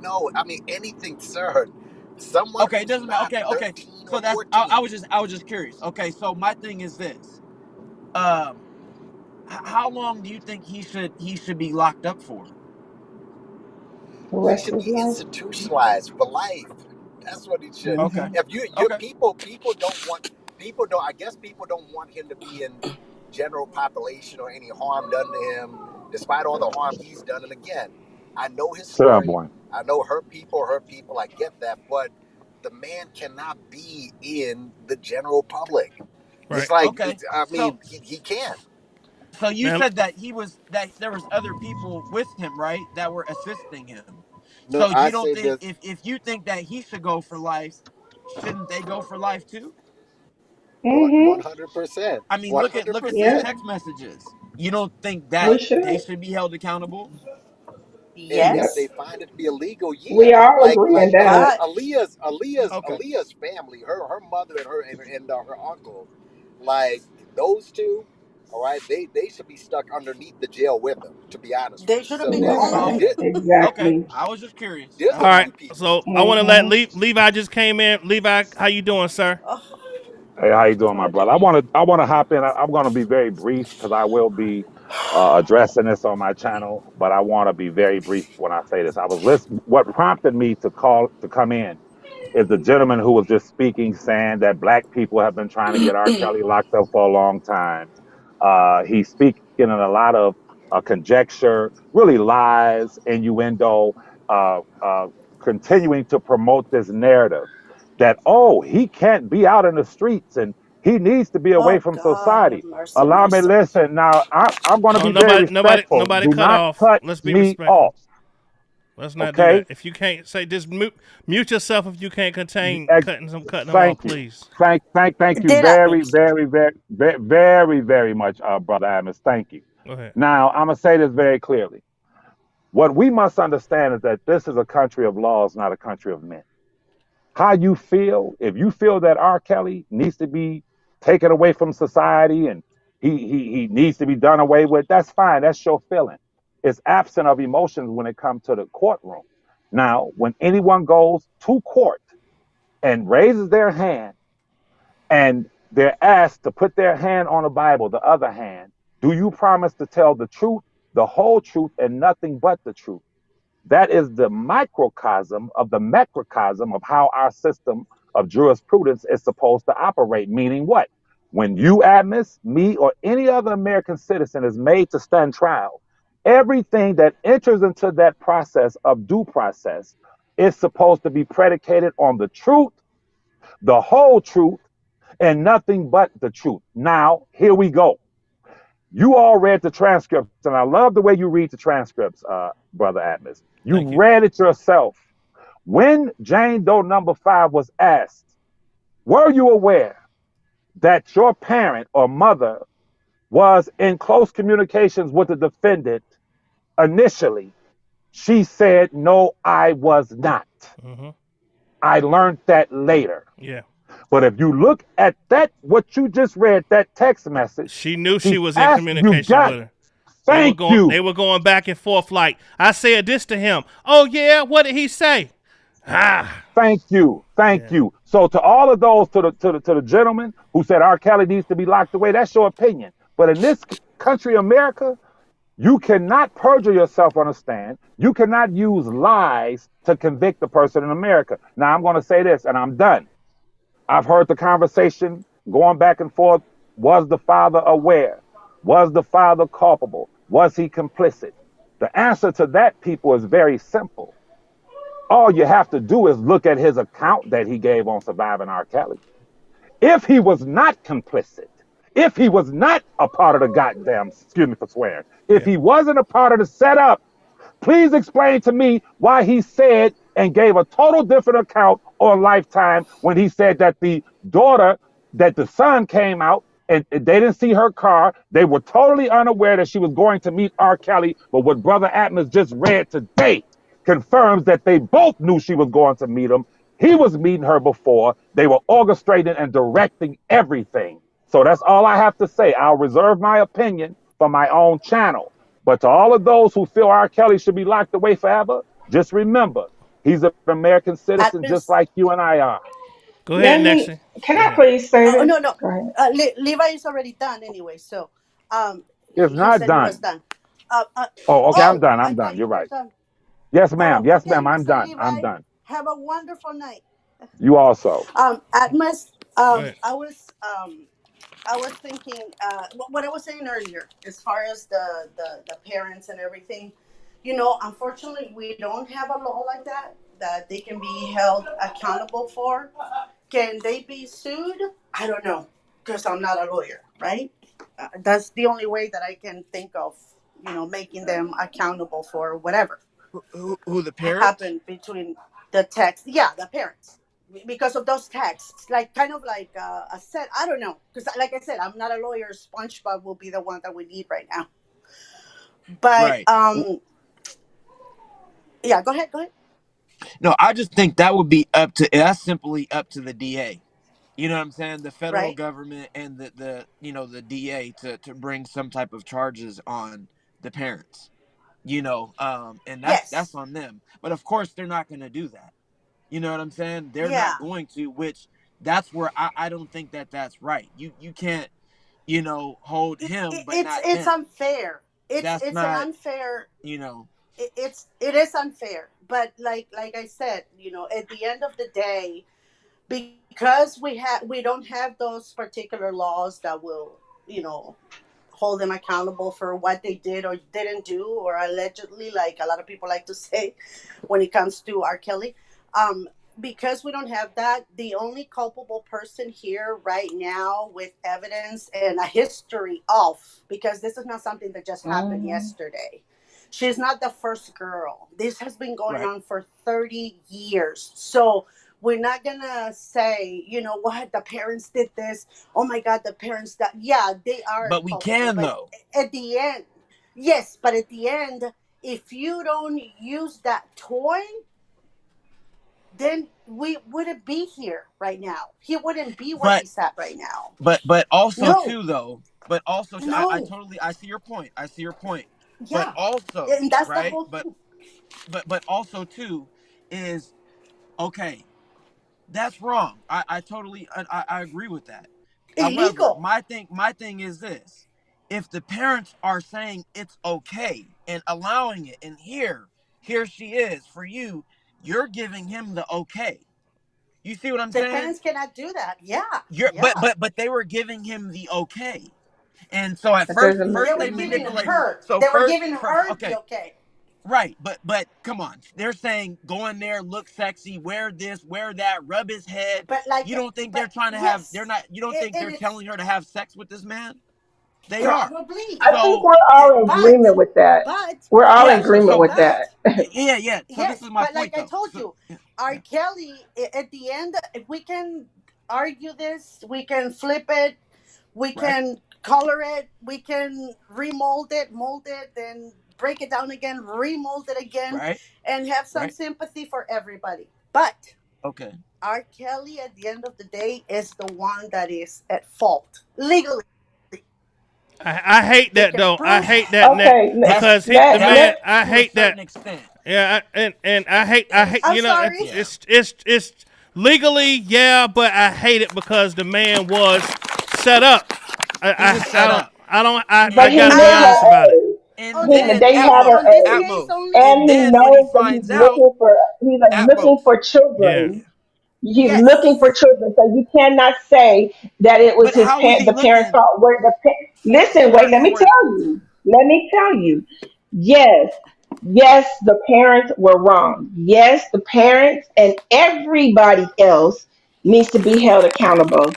no, I mean anything, sir. Someone Okay, it who's doesn't matter. not Okay. 13 So or that's 14. I was just curious. Okay, so my thing is this. Um, how long do you think he should be locked up for? The He rest should of his be life. institutionalized for life. That's what he should. Okay. If your Okay. people don't, I guess people don't want him to be in general population or any harm done to him, despite all the harm he's done. And again, I know his Sit down, story. boy. I know her people. I get that, but the man cannot be in the general public. Right. It's like, Okay. I So mean, he can't. so you Man, said that there was other people with him, right, that were assisting him. No, So I you don't say think this if you think that he should go for life, shouldn't they go for life too? 100%, I mean, look at these 100%. Yeah, text messages. You don't think we that should. they should be held accountable? If Yep. Yes, they find it to be illegal, We yeah. all Like agree on like that. but Okay. Aaliyah's family, her mother and her uncle, like those two, all right. They should be stuck underneath the jail with them. To be honest with they you, should have so been Oh, Right. home. okay. there, Okay. Exactly. I was just curious. there's That's a all right. few all. people. So I want to let Mm-hmm. Levi just came in. Levi, how you doing, sir? Ugh, Hey, how you doing, my told you. brother? I want to hop in. I'm going to be very brief because I will be addressing this on my channel, but I want to be very brief when I say this. I was listening. What prompted me to come in is the gentleman who was just speaking, saying that black people have been trying to get R. Kelly locked up for a long time. He's speaking in a lot of conjecture, really lies, innuendo, uh, uh, continuing to promote this narrative that, oh, he can't be out in the streets and he needs to be away Oh from God, have society. mercy on Allow my me to soul. listen. Now, I'm going to No, be very respectful. nobody Do cut not off. cut Let's be me respectful. off, Let's not do that. okay? If you can't say, just mute yourself if you can't contain Ex- cutting them off, Thank you. please. Thank you Did I? very, very, very, very, very, very much, Brother Adams. Thank you. Go ahead. Now, I'm going to say this very clearly. What we must understand is that this is a country of laws, not a country of men. How you feel, if you feel that R. Kelly needs to be taken away from society and he needs to be done away with, that's fine. That's your feeling. It's absent of emotions when it comes to the courtroom. Now, when anyone goes to court and raises their hand and they're asked to put their hand on the Bible, the other hand, do you promise to tell the truth, the whole truth, and nothing but the truth? That is the microcosm of the macrocosm of how our system of jurisprudence is supposed to operate. Meaning what? When you, Admis, me, or any other American citizen is made to stand trial, everything that enters into that process of due process is supposed to be predicated on the truth, the whole truth, and nothing but the truth. Now, here we go. You all read the transcripts, and I love the way you read the transcripts, Brother Atlas. You Thank you. read it yourself. When Jane Doe number 5 was asked, were you aware that your parent or mother was in close communications with the defendant initially? She said, no, I was not. Mm-hmm. I learned that later. Yeah. But if you look at that, what you just read, that text message, She knew she he was in asked, you communication got, with her. thank They you. were going back and forth like, I said this to him. Oh, yeah? What did he say? Ah. Thank you. Thank you. So to all of those, to the gentleman who said R. Kelly needs to be locked away, that's your opinion. But in this country, America, you cannot perjure yourself on a stand. You cannot use lies to convict the person in America. Now, I'm going to say this, and I'm done. I've heard the conversation going back and forth. Was the father aware? Was the father culpable? Was he complicit? The answer to that, people, is very simple. All you have to do is look at his account that he gave on Surviving R. Kelly. If he was not complicit, if he was not a part of the goddamn, excuse me for swearing, if he wasn't a part of the setup, please explain to me why he said and gave a total different account on Lifetime when he said that the daughter, that the son came out and they didn't see her car. They were totally unaware that she was going to meet R. Kelly. But what Brother Atlas just read today confirms that they both knew she was going to meet him. He was meeting her before. They were orchestrating and directing everything. So that's all I have to say. I'll reserve my opinion for my own channel. But to all of those who feel R. Kelly should be locked away forever, just remember, he's an American citizen just like you and I are. Go ahead, Nexie. Can I please say this? No. Go ahead. Levi is already done anyway, so It's he not said done. he was done. Oh, okay, I'm done. I I'm thought done. you You're were right. done. Yes, ma'am. Yes, Okay, ma'am. I'm Mr. done. Levi, I'm done. have a wonderful night. You also. Atmos, Go ahead. I was thinking what I was saying earlier, as far as the parents and everything. Unfortunately, we don't have a law like that they can be held accountable for. Can they be sued? I don't know, because I'm not a lawyer, right? That's the only way that I can think of, making them accountable for whatever Who the parents? happened between the text. Yeah, the parents. Because of those texts, kind of like a set. I don't know, because like I said, I'm not a lawyer. SpongeBob will be the one that we need right now. But Right. yeah, go ahead. No, I just think that would be that's simply up to the DA. You know what I'm saying? The federal Right? government and the DA to bring some type of charges on the parents. And that's Yes. on them. But of course they're not going to do that. You know what I'm saying? They're Yeah. not going to, which that's where I don't think that's right. You can't, hold him but not It's them. unfair. That's It's not, an unfair. It is unfair. But like I said, at the end of the day, because we don't have those particular laws that will, hold them accountable for what they did or didn't do, or allegedly, like a lot of people like to say when it comes to R. Kelly. Because we don't have that, the only culpable person here right now with evidence and a history of, because this is not something that just happened yesterday. She's not the first girl. This has been going Right. on for 30 years. So we're not going to say, what, the parents did this. Oh my God, the parents that, yeah, they are. But we culpable. can, But though. at the end, yes, but at the end, if you don't use that toy, then we wouldn't be here right now. He wouldn't be where But he's at right now. but also No. too though. But also No. I see your point. Yeah. But also, And that's right? the whole But thing. but also too is, okay, that's wrong. I totally I agree with that. However, Illegal. my thing is this: if the parents are saying it's okay and allowing it, and here she is for you, you're giving him the okay. You see what I'm The saying? parents cannot do that. Yeah. You're Yeah. but they were giving him the okay. And so at But there's first a They they were giving manipulate. her. So They were first, giving her okay, the okay. right, but come on, they're saying go in there, look sexy, wear this, wear that, rub his head. But like, You don't think they're but trying to have? yes, They're not. You don't think and they're it's telling her to have sex with this man? They are. probably. I think So we're all in But agreement with that. but We're all in yeah. agreement So with that. Yeah. So this Yes, is my but point, like I though. told So you, R. Kelly, at the end, if we can argue this, we can flip it, we right, can color it, we can remold it, mold it, then break it down again, remold it again, right, and have some right. sympathy for everybody. But Okay. R. Kelly, at the end of the day, is the one that is at fault legally. I hate They that can though. I prove hate that. that Okay, That's because the let that's man. let I to a hate that. certain extent. Yeah, and I hate. Yes. I'm You know, sorry. Yeah. it's legally, yeah, but I hate it because the man was set up. He was set up. I but he gotta And be knew then honest her about it. age. and On this then They had case, her Atmo, on this age, case Atmos. only. And and he then when he knows that he's finds out, looking for. He's like looking Atmos. for Yeah. children. He's looking for Yes. children, so you cannot say that it was But his how is he the parents' looking fault. Where the listen, wait, for let me for tell you. Let me tell you. Yes, yes, the parents were wrong. Yes, the parents and everybody else needs to be held accountable.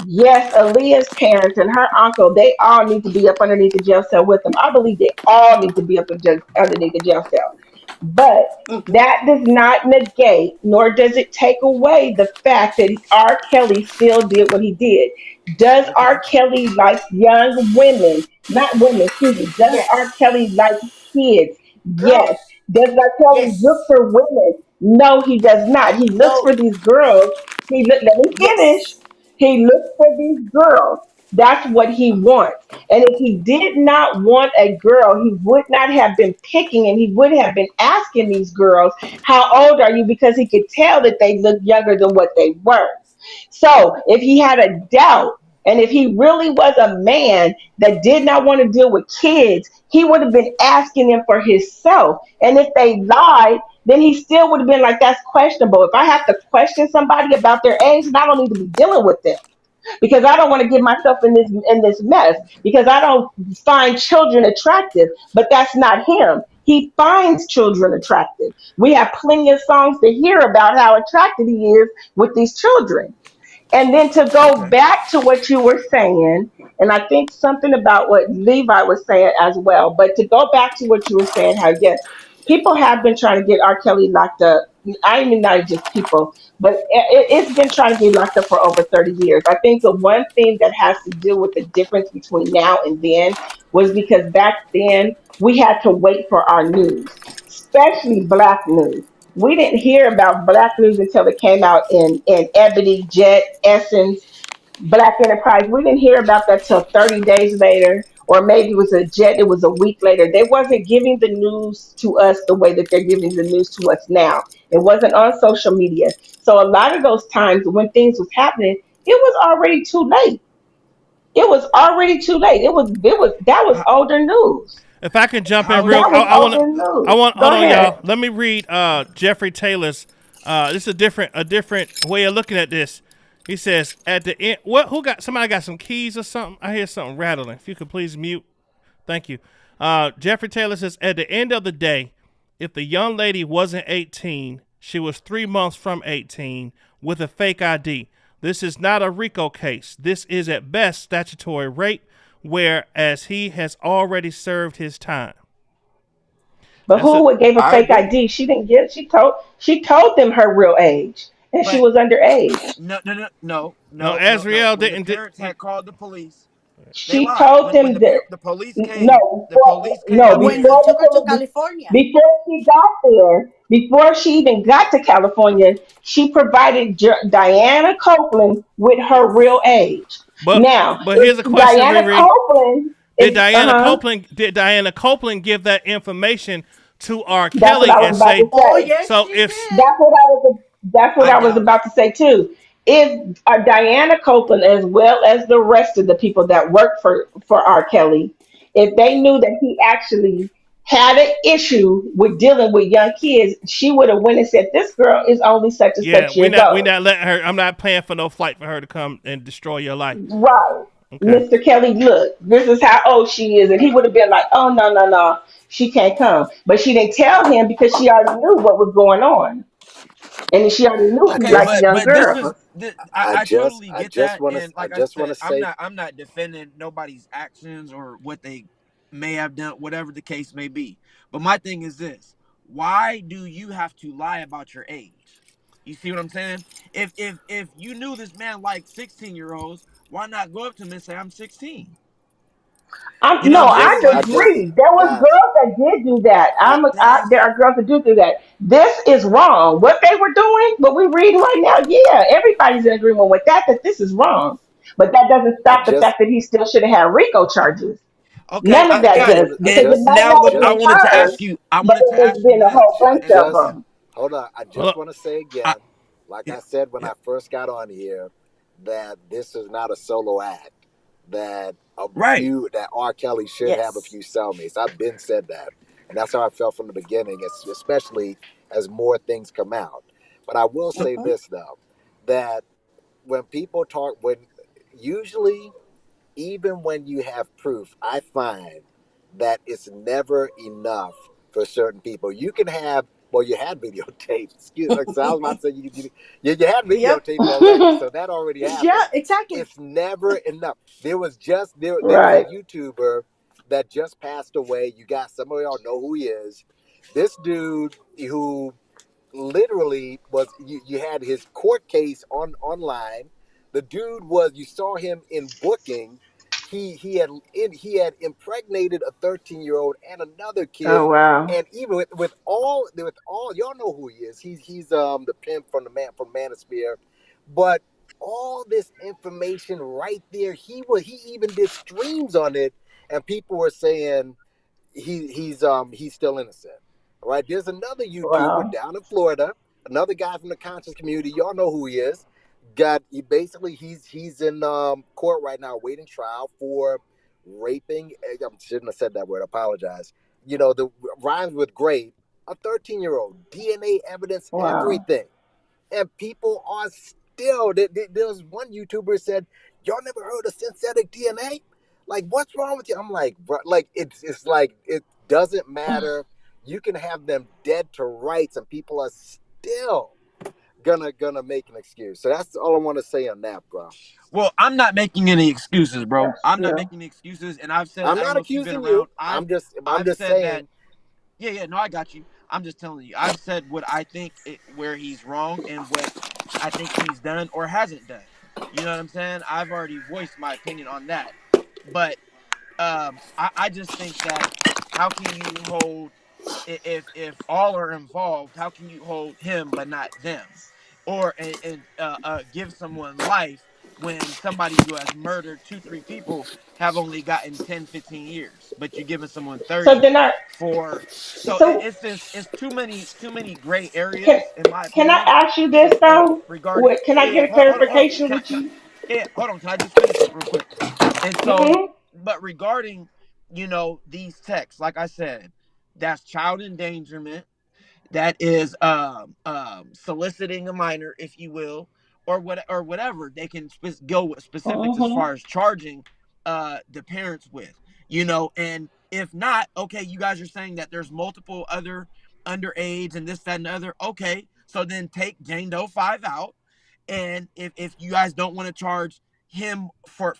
Yes, Aaliyah's parents and her uncle, they all need to be up underneath the jail cell with them. I believe they all need to be up underneath the jail cell. But Mhm. that does not negate, nor does it take away the fact that R. Kelly still did what he did. Does R. okay. Kelly like young women? Not women, excuse me. Does R. Yes. Kelly like kids? Yes. Girls. Does R. Kelly look Yes. for women? No, he does not. He looks No. for these girls. Let me finish. Yes. He looks for these girls. That's what he wants. And if he did not want a girl, he would not have been picking and he would have been asking these girls, how old are you? Because he could tell that they looked younger than what they were. So if he had a doubt, and if he really was a man that did not want to deal with kids, he would have been asking them for himself. And if they lied, then he still would have been like, that's questionable. If I have to question somebody about their age, then I don't need to be dealing with them because I don't want to get myself in this mess because I don't find children attractive. But that's not him. He finds children attractive. We have plenty of songs to hear about how attracted he is with these children. And then to go Okay. back to what you were saying, and I think something about what Levi was saying as well, but to go back to what you were saying, how yes, people have been trying to get R. Kelly locked up. I mean, not just people, but it's been trying to get locked up for over 30 years. I think the one thing that has to do with the difference between now and then was because back then we had to wait for our news, especially black news. We didn't hear about black news until it came out in Ebony, Jet, Essence, Black Enterprise. We didn't hear about that till 30 days later, or maybe it was a Jet, it was a week later. They wasn't giving the news to us the way that they're giving the news to us now. It wasn't on social media. So a lot of those times when things was happening, it was already too late. It was already too late. It was that was How, older news. If I can jump in how is real, That it? was older I news. want. Go Hold on, ahead. y'all. Let me read Jeffrey Taylor's. This is a different way of looking at this. He says at the end, what? Who got? Somebody got some keys or something? I hear something rattling. If you could please mute. Thank you. Jeffrey Taylor says at the end of the day, if the young lady wasn't 18, she was 3 months from 18 with a fake ID. This is not a RICO case. This is at best statutory rape, whereas he has already served his time. But That's a who would gave a I fake agree. ID? She didn't give. She told them her real age, and she But was underage. no. No. Azriel When the didn't. parents had called the police, they She lied. told When them that the police came, no, the police no. came When in. he Before took her to the California. before she got there, before she even got to California, she provided Diana Copeland with her real Yes. age. But Now, here's a if question, Diana Riri. Copeland Did is Diana Copeland give that information to R. that's what Kelly I and was about to say Oh, say. yes, so she if did. That's what I I was doubt it. about to say too. If Diana Copeland, as well as the rest of the people that work for R. Kelly, if they knew that he actually had an issue with dealing with young kids, she would have went and said, "This girl is only such and yeah, such years we old." not letting her. I'm not paying for no flight for her to come and destroy your life. Right, Okay. Mr. Kelly, look, this is how old she is, and he would have been like, "Oh no, no, no, she can't come," but she didn't tell him because she already knew what was going on, and she already knew he Okay, liked just young but this is girls. I totally I get just that, want to and I like I just want said, to say I'm not defending nobody's actions or what they may have done, whatever the case may be. But my thing is this: why do you have to lie about your age? You see what I'm saying? If you knew this man liked 16-year-olds, why not go up to him and say I'm 16? You know No, what I'm I saying? I Like, just agree. There was guys, girls that did do that. man, There are girls that do that. This is wrong. What they were doing, what we read right now, yeah, everybody's in agreement with that. That this is wrong. But that doesn't I stop the just fact that he still should have had RICO charges. okay, None of I that just okay. does want because And it just might now not look, have I just been wanted to her, ask you. I but wanted it to has ask you been a whole this. bunch And of just them. hold on. I Hold just up. want to say I, again, like yeah, I said when yeah, I first got on here, that this is not a solo act. That a right. few that R. Kelly should have a Yes. few cellmates. I've been said that, and that's how I felt from the beginning. Especially as more things come out. But I will So say Hmm. this though, that when people talk, when usually even when you have proof, I find that it's never enough for certain people. You can have, well, you had videotape. Excuse me. So I was about to say you had Yep. videotape already, so that already Yeah, happened. exactly. It's never enough. There was a Right. YouTuber that just passed away. You got some of y'all know who he is. This dude who literally was you had his court case online. The dude was, you saw him in booking. He had impregnated a 13-year-old and another Oh kid. wow. And even with all y'all know who he is. He's the pimp from the man from Manosphere. But all this information right there, he even did streams on it, and people were saying he's still innocent. All right. There's another YouTuber Wow. down in Florida, another guy from the conscious community. Y'all know who he is. He's in court right now, waiting trial for raping. I shouldn't have said that word. I apologize. You know, the rhymes with great. A 13-year-old, DNA evidence, Wow. everything, and people are still. There was one YouTuber said, "Y'all never heard of synthetic DNA? Like, what's wrong with you?" I'm like, bro, like it's like it doesn't matter. You can have them dead to rights, and people are still gonna make an excuse. So that's all I want to say on that, bro. well, I'm not making any excuses, bro. That's I'm not true. making excuses, and I've said, I'm I don't not know if you've been accusing you. around. I'm I've just said that. saying. Yeah, yeah, no, I got you. I'm just telling you. I've said what I think where he's wrong and what I think he's done or hasn't done. You know what I'm saying? I've already voiced my opinion on that. But I just think that how can you hold if all are involved? How can you hold him but not them, or and give someone life when somebody who has murdered two three people have only gotten 10, 15 years, but you're giving someone So 30 then I for so so it's just it's too many gray can areas in my can I opinion, ask you this and though? regarding What can I yeah, yeah, get a clarification can with you? yeah, hold on, can I just finish it real quick? And so, Mm-hmm. but regarding, these texts, like I said, that's child endangerment. That is soliciting a minor, if you will, or whatever they can go with specifics as far Mm-hmm. as charging the parents with, and if not, okay, you guys are saying that there's multiple other underage and this, that, and the other. Okay, so then take Jane Doe 5 out, and if you guys don't want to charge him for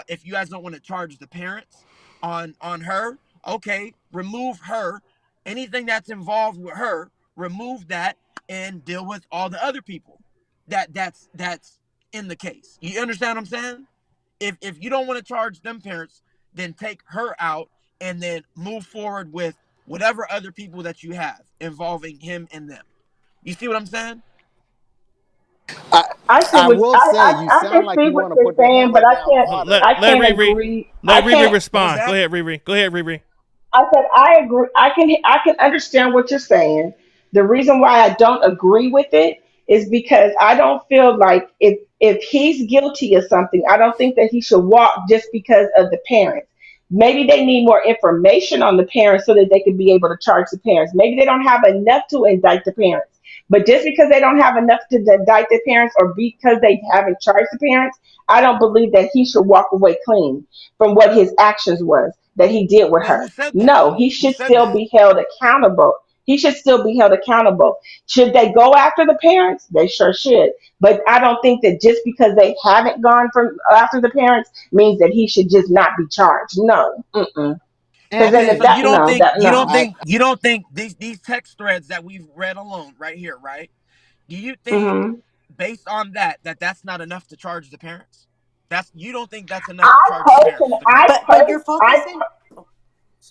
if you guys don't want to charge the parents on her, okay, remove her. Anything that's involved with her, remove that and deal with all the other people that's in the case. You understand what I'm saying? If you don't want to charge them parents, then take her out and then move forward with whatever other people that you have involving him and them. You see what I'm saying? I I see I what will say you I sound can like see you what want to you're put the saying, hammer but down harder. I Let can't Riri agree. let Riri What was respond. Go that? ahead, Riri. Go ahead, Riri. I said I agree. I can understand what you're saying. The reason why I don't agree with it is because I don't feel like if he's guilty of something, I don't think that he should walk just because of the parents. Maybe they need more information on the parents so that they can be able to charge the parents. Maybe they don't have enough to indict the parents. But just because they don't have enough to indict the parents or because they haven't charged the parents, I don't believe that he should walk away clean from what his actions was that he did with Well, her. who said that No, though? he Who should said still that? be held accountable. He should still be held accountable. Should they go after the parents? They sure should. But I don't think that just because they haven't gone from after the parents means that he should just not be charged. No. Mm-mm. Because then Okay, if so that no, that no. you don't think these text threads that we've read alone right here, right? Do you think Hmm. based on that's not enough to charge the parents? That's you don't think that's enough to I charge the parents with the crime? But you're focusing. Oh,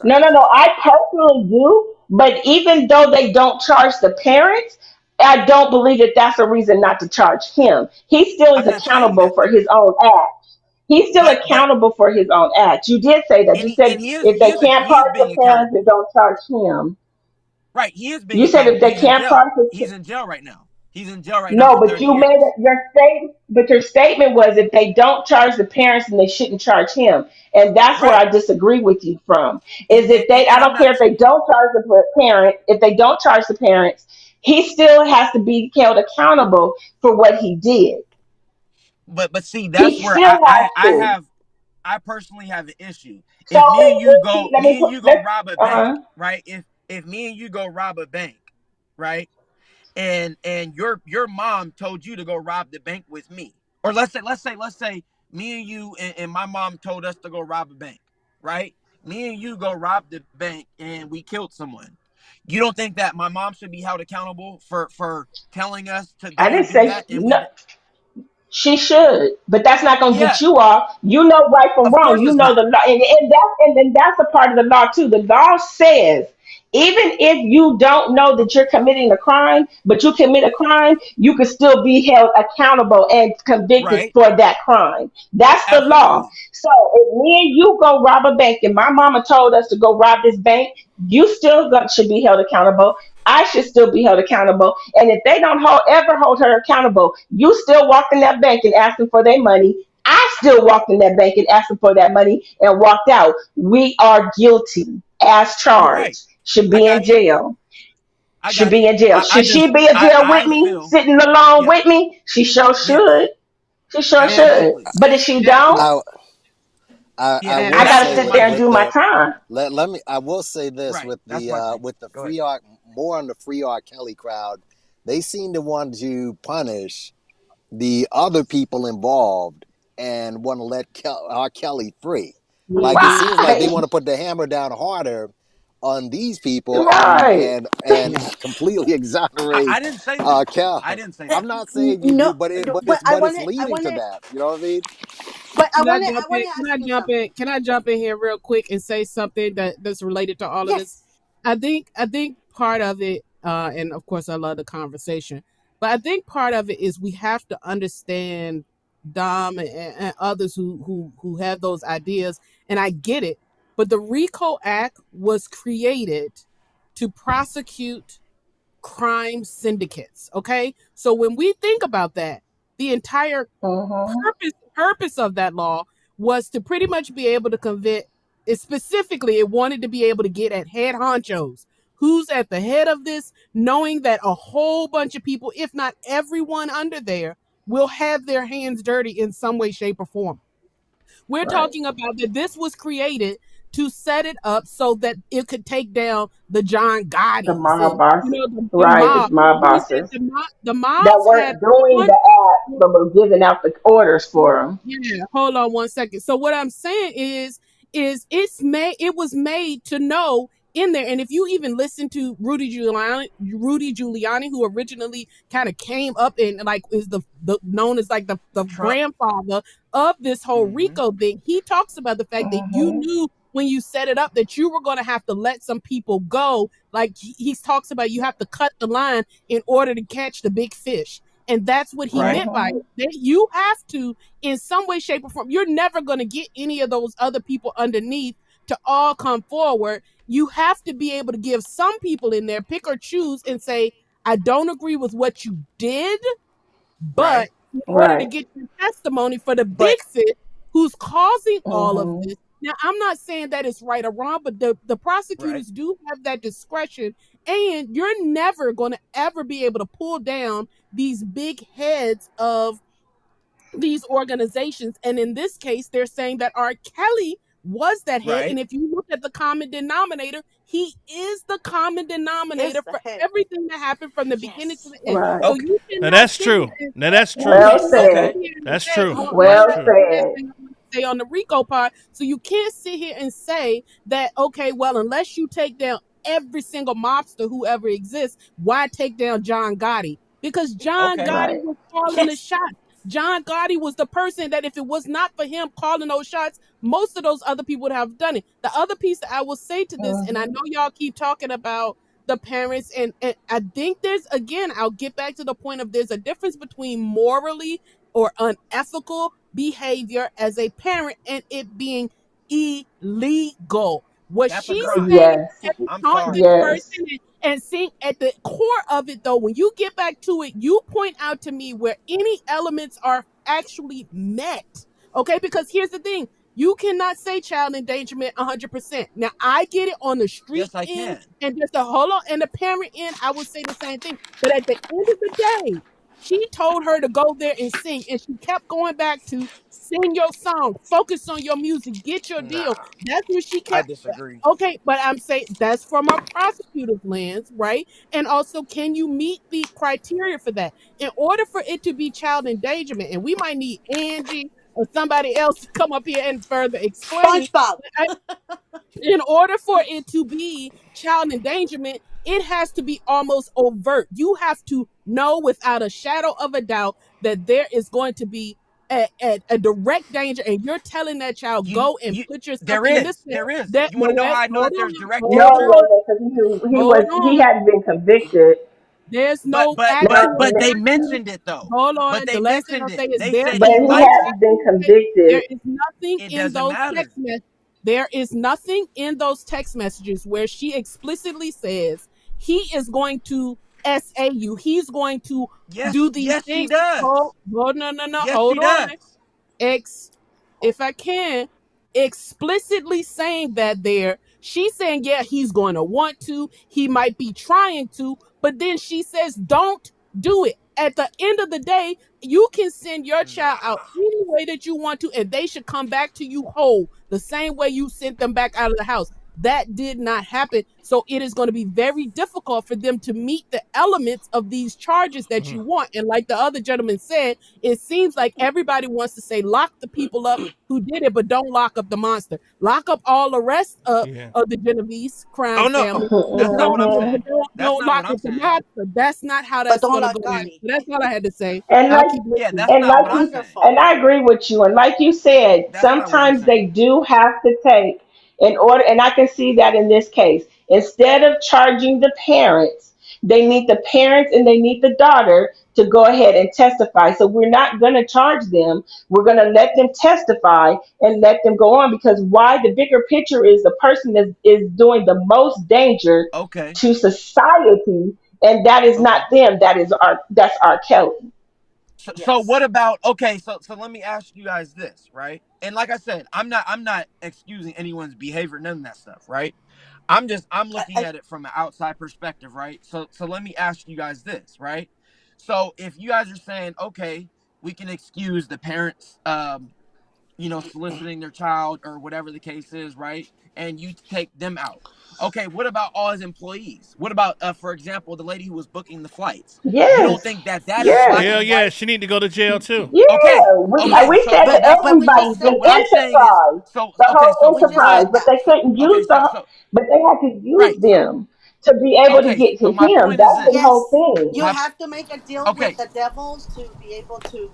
No, sorry. no, no. I personally do, but even though they don't charge the parents, I don't believe that that's a reason not to charge him. He still is I'm not saying accountable that for though. his own act. He's still But accountable for his own act. You did say that. You said if they can't he is charge the being parents, then accountable. don't charge him. Right, he is being You said if accountable. they He's in can't jail. charge the He's in jail right now. He's in jail right now no, for but 30 you made years. it, your statement. But your statement was if they don't charge the parents, then they shouldn't charge him, and that's where Right. I disagree with you from. Is if they, I And I'm don't care not if they don't charge the parent, if they don't charge the parents, he still has to be held accountable for what he did. but see that's He where still has to. I personally have an issue. So If let me me and put you go let's rob a bank, uh right? If me and you go rob a bank, right? And your mom told you to go rob the bank with me. Or let's say me and you and my mom told us to go rob a bank, right? Me and you go rob the bank and we killed someone. You don't think that my mom should be held accountable for telling us to I go didn't and do say that and no. we She should, but that's not gonna yeah, get you off. You know right from of wrong. course You it's know not. the law, and then that's a part of the law too. The law says even if you don't know that you're committing a crime, but you commit a crime, you can still be held accountable and convicted Right? for that crime. That's the law. Absolutely. So if me and you go rob a bank, and my mama told us to go rob this bank, you still should be held accountable. I should still be held accountable. And if they don't ever hold her accountable, you still walked in that bank and asked them for their money. I still walked in that bank and asked them for that money and walked out. We are guilty as You're right. charged. Should I be in got you. jail. I Should got be you. in jail. I Should just she be in jail with I me, feel sitting along yeah. with me? She sure Yes. should. She sure And should. Absolutely. But if she and don't, I I Yeah. and will I That's gotta say sit my there and with do thing. my the time. let me I will say this Right. That's my thing. with the Go ahead. free R more on the free R. Kelly crowd. They seem to want to punish the other people involved and want to let R. Kelly free. Like it seems like they Right. want to put the hammer down harder on these people Right. and completely exonerate I didn't say that. I Kel. didn't say Eh, that. I'm not saying you do, No, but no, but I it's want to. I leading want to to. that. You know what I mean? But I can I want to. jump I want in? to Can ask I you jump something. in? Can I jump in here real quick and say something that's related to all of this? Yes. I think part of it, and of course I love the conversation, but I think part of it is we have to understand Dom and others who have those ideas, and I get it. But the RICO Act was created to prosecute crime syndicates. Okay, so when we think about that, the entire Mm-hmm. purpose of that law was to pretty much be able to convict it. Specifically, it wanted to be able to get at head honchos, who's at the head of this, knowing that a whole bunch of people, if not everyone under there, will have their hands dirty in some way, shape, or form. We're Right. talking about that this was created to set it up so that it could take down the John The Gottis mob and bosses. the Right. The mob. mob Because bosses the that mobs had weren't doing the acts, but were giving out the orders for them. yeah, hold on one second. So what I'm saying is it was made to know in there. And if you even listen to Rudy Giuliani, who originally kind of came up and like is the known as like the Trump. grandfather of this whole Mm-hmm. RICO thing, he talks about the fact that you Mm-hmm. knew when you set it up that you were going to have to let some people go. Like he talks about you have to cut the line in order to catch the big fish. And that's what he Right. meant by it. That you have to, in some way, shape, or form, you're never going to get any of those other people underneath to all come forward. You have to be able to give some people in there, pick or choose, and say, I don't agree with what you did, but Right. in order to Right. get your testimony for the But big fish who's causing all of Mm-hmm. this. Now, I'm not saying that it's right or wrong, but the right. prosecutors do have that discretion, and you're never going to ever be able to pull down these big heads of these organizations. And in this case, they're saying that R. Kelly was that head. And Right. if you look at the common denominator, he is the common Is denominator the for head. everything that happened from the beginning to Yes. the end. Right. So Okay. you Now cannot that's sit here true. and Now that's you true. Well Okay. cannot said. Okay. sit here and That's say, true. hold on one That's Well second, true. said. say on the RICO part. So you can't sit here and say that, okay, well, unless you take down every single mobster who ever exists, why take down John Gotti? Because John Okay. Gotti Right. was calling the shots. John Gotti was the person that if it was not for him calling those shots, most of those other people would have done it. The other piece that I will say to this, and I know y'all keep talking about the parents, and I think there's, again, I'll get back to the point of there's a difference between morally or unethical behavior as a parent and it being illegal. What That's a she's crime. saying Yes. is I'm taunt sorry. this person Yes. and seeing at the core of it though, when you get back to it, you point out to me where any elements are actually met. Okay, because here's the thing. You cannot say child endangerment 100%. Now I get it on the street Yes, I end can. and just the hold on and the parent end, I would say the same thing. But at the end of the day, she told her to go there and sing, and she kept going back to sing your song, focus on your music, get your deal. Nah, That's what she I kept. disagree. Okay, but I'm saying that's from a prosecutor's lens, right? And also, can you meet the criteria for that? In order for it to be child endangerment, and we might need Angie or somebody else to come up here and further explain. SpongeBob. In order for it to be child endangerment, it has to be almost overt. You have to know without a shadow of a doubt that there is going to be a direct danger, and you're telling that child You, go and you, put yourself there in this. is, there is. That You no want to know wait, how I know hold that there's on, direct No, hold danger? on, because hold he on. hadn't been convicted. There's But, no but, but, But actual but they danger. mentioned it though. Hold But on. they The last thing I'll mentioned it. say is They there said but is he he no likes hadn't it. been actual. There convicted. is nothing It in doesn't those matter. text messages. There is nothing in those text messages where she explicitly says he is going to SA you. He's going to do Yes, these yes, she things. does. No. Yes, Hold she on. does. Ex, if I can, explicitly saying that there. She's saying, yeah, he's going to want to. He might be trying to, but then she says, don't do it. At the end of the day, you can send your child out Nah. any way that you want to, and they should come back to you whole, the same way you sent them back out of the house. That did not happen. So it is going to be very difficult for them to meet the elements of these charges that you want. And like the other gentleman said, it seems like everybody wants to say lock the people up who did it, but don't lock up the monster. Lock up all the rest Yeah. of the Genovese Oh crime no, family, that's not what I'm but saying. That's don't not lock what I'm up the saying. monster. That's not how But that's don't going to like go down. Gotti. So that's all I had to say. And I'll like keep Yeah, listening. that's and not like what I'm you saying. and Wonderful. I agree with you. And like you said, That's not what I'm sometimes saying. they do have to take in order, and I can see that in this case. Instead of charging the parents, they need the parents and they need the daughter to go ahead and testify. So we're not going to charge them. We're going to let them testify and let them go on, because why? The bigger picture is the person is doing the most danger Okay, to society, and that is not okay. them. That's R. Kelly. So Yes. what about okay? So let me ask you guys this, right? And like I said, I'm not excusing anyone's behavior, none of that stuff, right? I'm looking I, at it from an outside perspective, right? So let me ask you guys this, right? So if you guys are saying, okay, we can excuse the parents soliciting their child or whatever the case is, right? And you take them out. Okay, what about all his employees? What about, for example, the lady who was booking the flights? You don't Yes, think that is yes, black Hell and yeah, white? she need to go to jail too. yeah. Okay, okay. We said to but we everybody, just So the said what I'm that. saying is, enterprise, so the okay, whole so We for just enterprise, said one, but that. they couldn't okay, use but they had to use right, them to be able to okay. get to So my him. point is That's the this. whole Yes. thing. You My have to make a deal with okay, the devil to be able to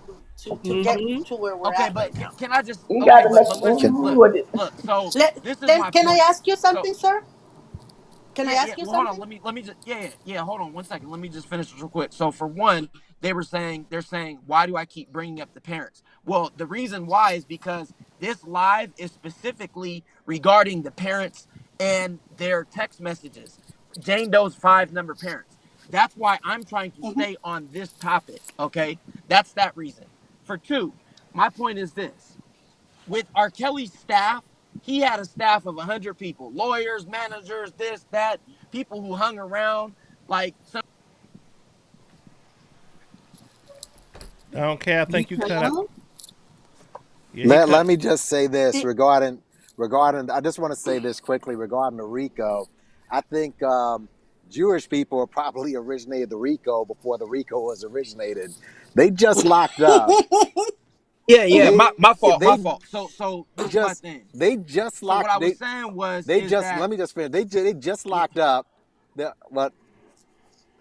get Mm-hmm. to where we're okay, at but right now. can I just You got okay, to make but listen, Can mhm, look, what it, look. So this is Then my can I point. ask you So something, sir? Can I yeah, yeah. ask you Well, hold on. something? Let me just yeah. Hold on one second. Let me just finish this real quick. So for one, they're saying, why do I keep bringing up the parents? Well, the reason why is because this live is specifically regarding the parents and their text messages. Jane Doe's 5 number parents. That's why I'm trying to Hmm. stay on this topic. Okay, that's that reason. For two, my point is this: with R. Kelly's staff, he had a staff of 100 people, lawyers, managers, this, that, people who hung around. Like, some. Okay, I think you cut out. Hello? Yeah, he let cut. me just say this Did, regarding I just want to say this quickly regarding the RICO. I think Jewish people probably originated the RICO before the RICO was originated. They just locked up Yeah. They My fault. My they fault. So this is my just thing. they just So what locked I was saying was they is just that let me just finish. They just yeah, locked up. But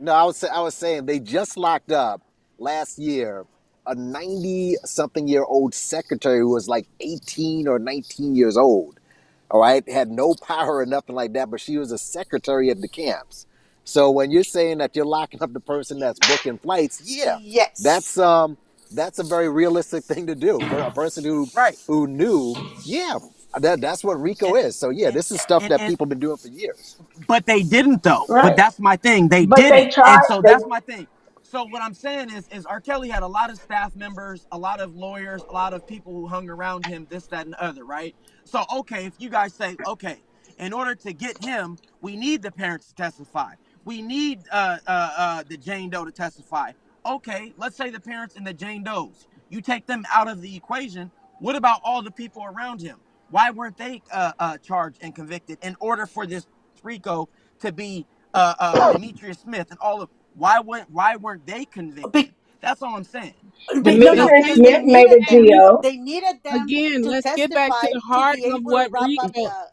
no, I was saying they just locked up last year a 90 something year old secretary who was like 18 or 19 years old. All right, had no power or nothing like that, but she was a secretary at the camps. So when you're saying that you're locking up the person that's booking flights, yeah, Yes. that's that's a very realistic thing to do for a person right. who knew. Yeah, that's what RICO And, is. So yeah, this is stuff that and people been doing for years. but they didn't though. But Right. that's my thing. They But they didn't. tried. And so They that's my thing. So what I'm saying is R. Kelly had a lot of staff members, a lot of lawyers, a lot of people who hung around him, this, that, and the other, right? So okay, if you guys say, okay, in order to get him, we need the parents to testify. We need the Jane Doe to testify. Okay, let's say the parents and the Jane Does. You take them out of the equation. What about all the people around him? Why weren't they charged and convicted in order for this Rico to be Demetrius Smith and all of why weren't they Be- convicted? That's all I'm saying. No, no, The Demetrius because thing they Smith is made needed a that them. we, deal. They needed them again, to let's get back to testify the to heart be of able to what wrap up Rico. the.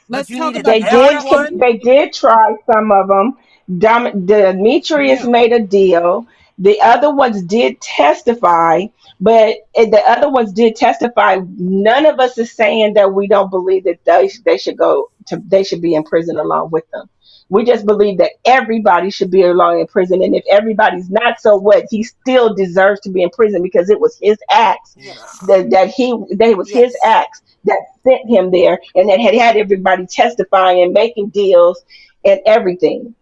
But Let's you talk needed about They the heart did. of what everyone. They did try some of them. Demetrius yeah. made a deal. The other ones did testify, but the other ones did testify. None of us is saying that we don't believe that they should go to. They should be in prison along with them. We just believe that everybody should be along in prison, and if everybody's not, so what? He still deserves to be in prison because it was his acts Yes. that it was his Yes. acts that sent him there, and that had everybody testifying and making deals and everything.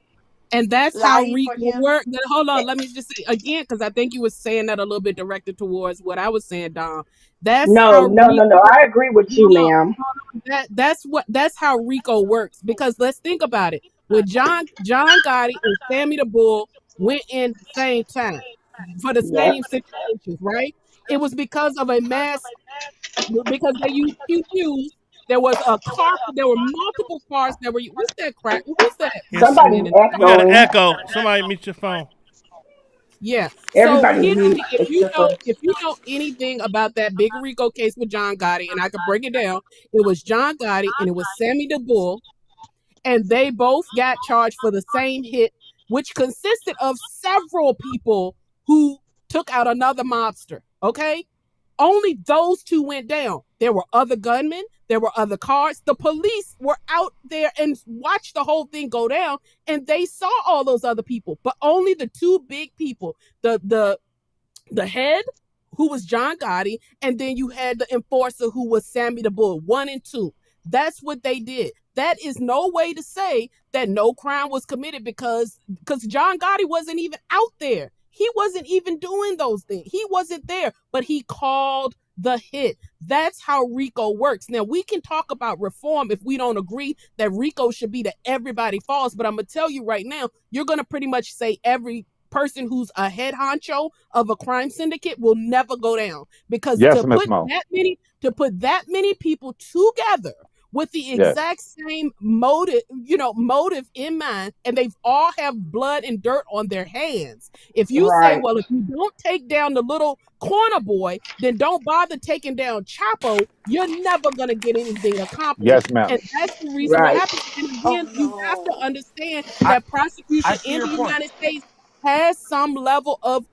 And that's how Lying for Rico him. worked. Now, hold Eh, on, let me just say again, because I think you were saying that a little bit directed towards what I was saying, Dom. That's No, how no, no, no. Rico. I agree with you, Hold on, ma'am. that's how Rico works. Because let's think about it. When John Gotti and Sammy the Bull went in the same time for the Yep. same situations, right? It was because of a mass because they used pew. There was a car. There were multiple cars that were. What's that crap? Who's that Yes, cussing Somebody's in the we got an background? echoing. echo. Somebody mute your phone. Yeah. So Everybody here's the mute thing: except for if you know anything about that big Rico case with John Gotti, and I could break it down, it was John Gotti and it was Sammy the Bull, and they both got charged for the same hit, which consisted of several people who took out another mobster. Okay, only those two went down. There were other gunmen, there were other cars. The police were out there and watched the whole thing go down, and they saw all those other people, but only the two big people, the head, who was John Gotti, and then you had the enforcer, who was Sammy the Bull, one and two. That's what they did. That is no way to say that no crime was committed because John Gotti wasn't even out there. He wasn't even doing those things. He wasn't there, but he called the hit. That's how Rico works. Now, we can talk about reform if we don't agree that Rico should be that everybody falls, but I'm going to tell you right now, you're going to pretty much say every person who's a head honcho of a crime syndicate will never go down because Yes, Miss Mo. to put that many people together with the Yes. exact same motive in mind, and they've all have blood and dirt on their hands. If you say, right. well, if you don't take down the little corner boy, then don't bother taking down Chapo, you're never gonna get anything accomplished. Yes, ma'am. And that's the reason what Right. happens. And Oh again, you have to no. understand I that I prosecution see in your the point. United States has some level of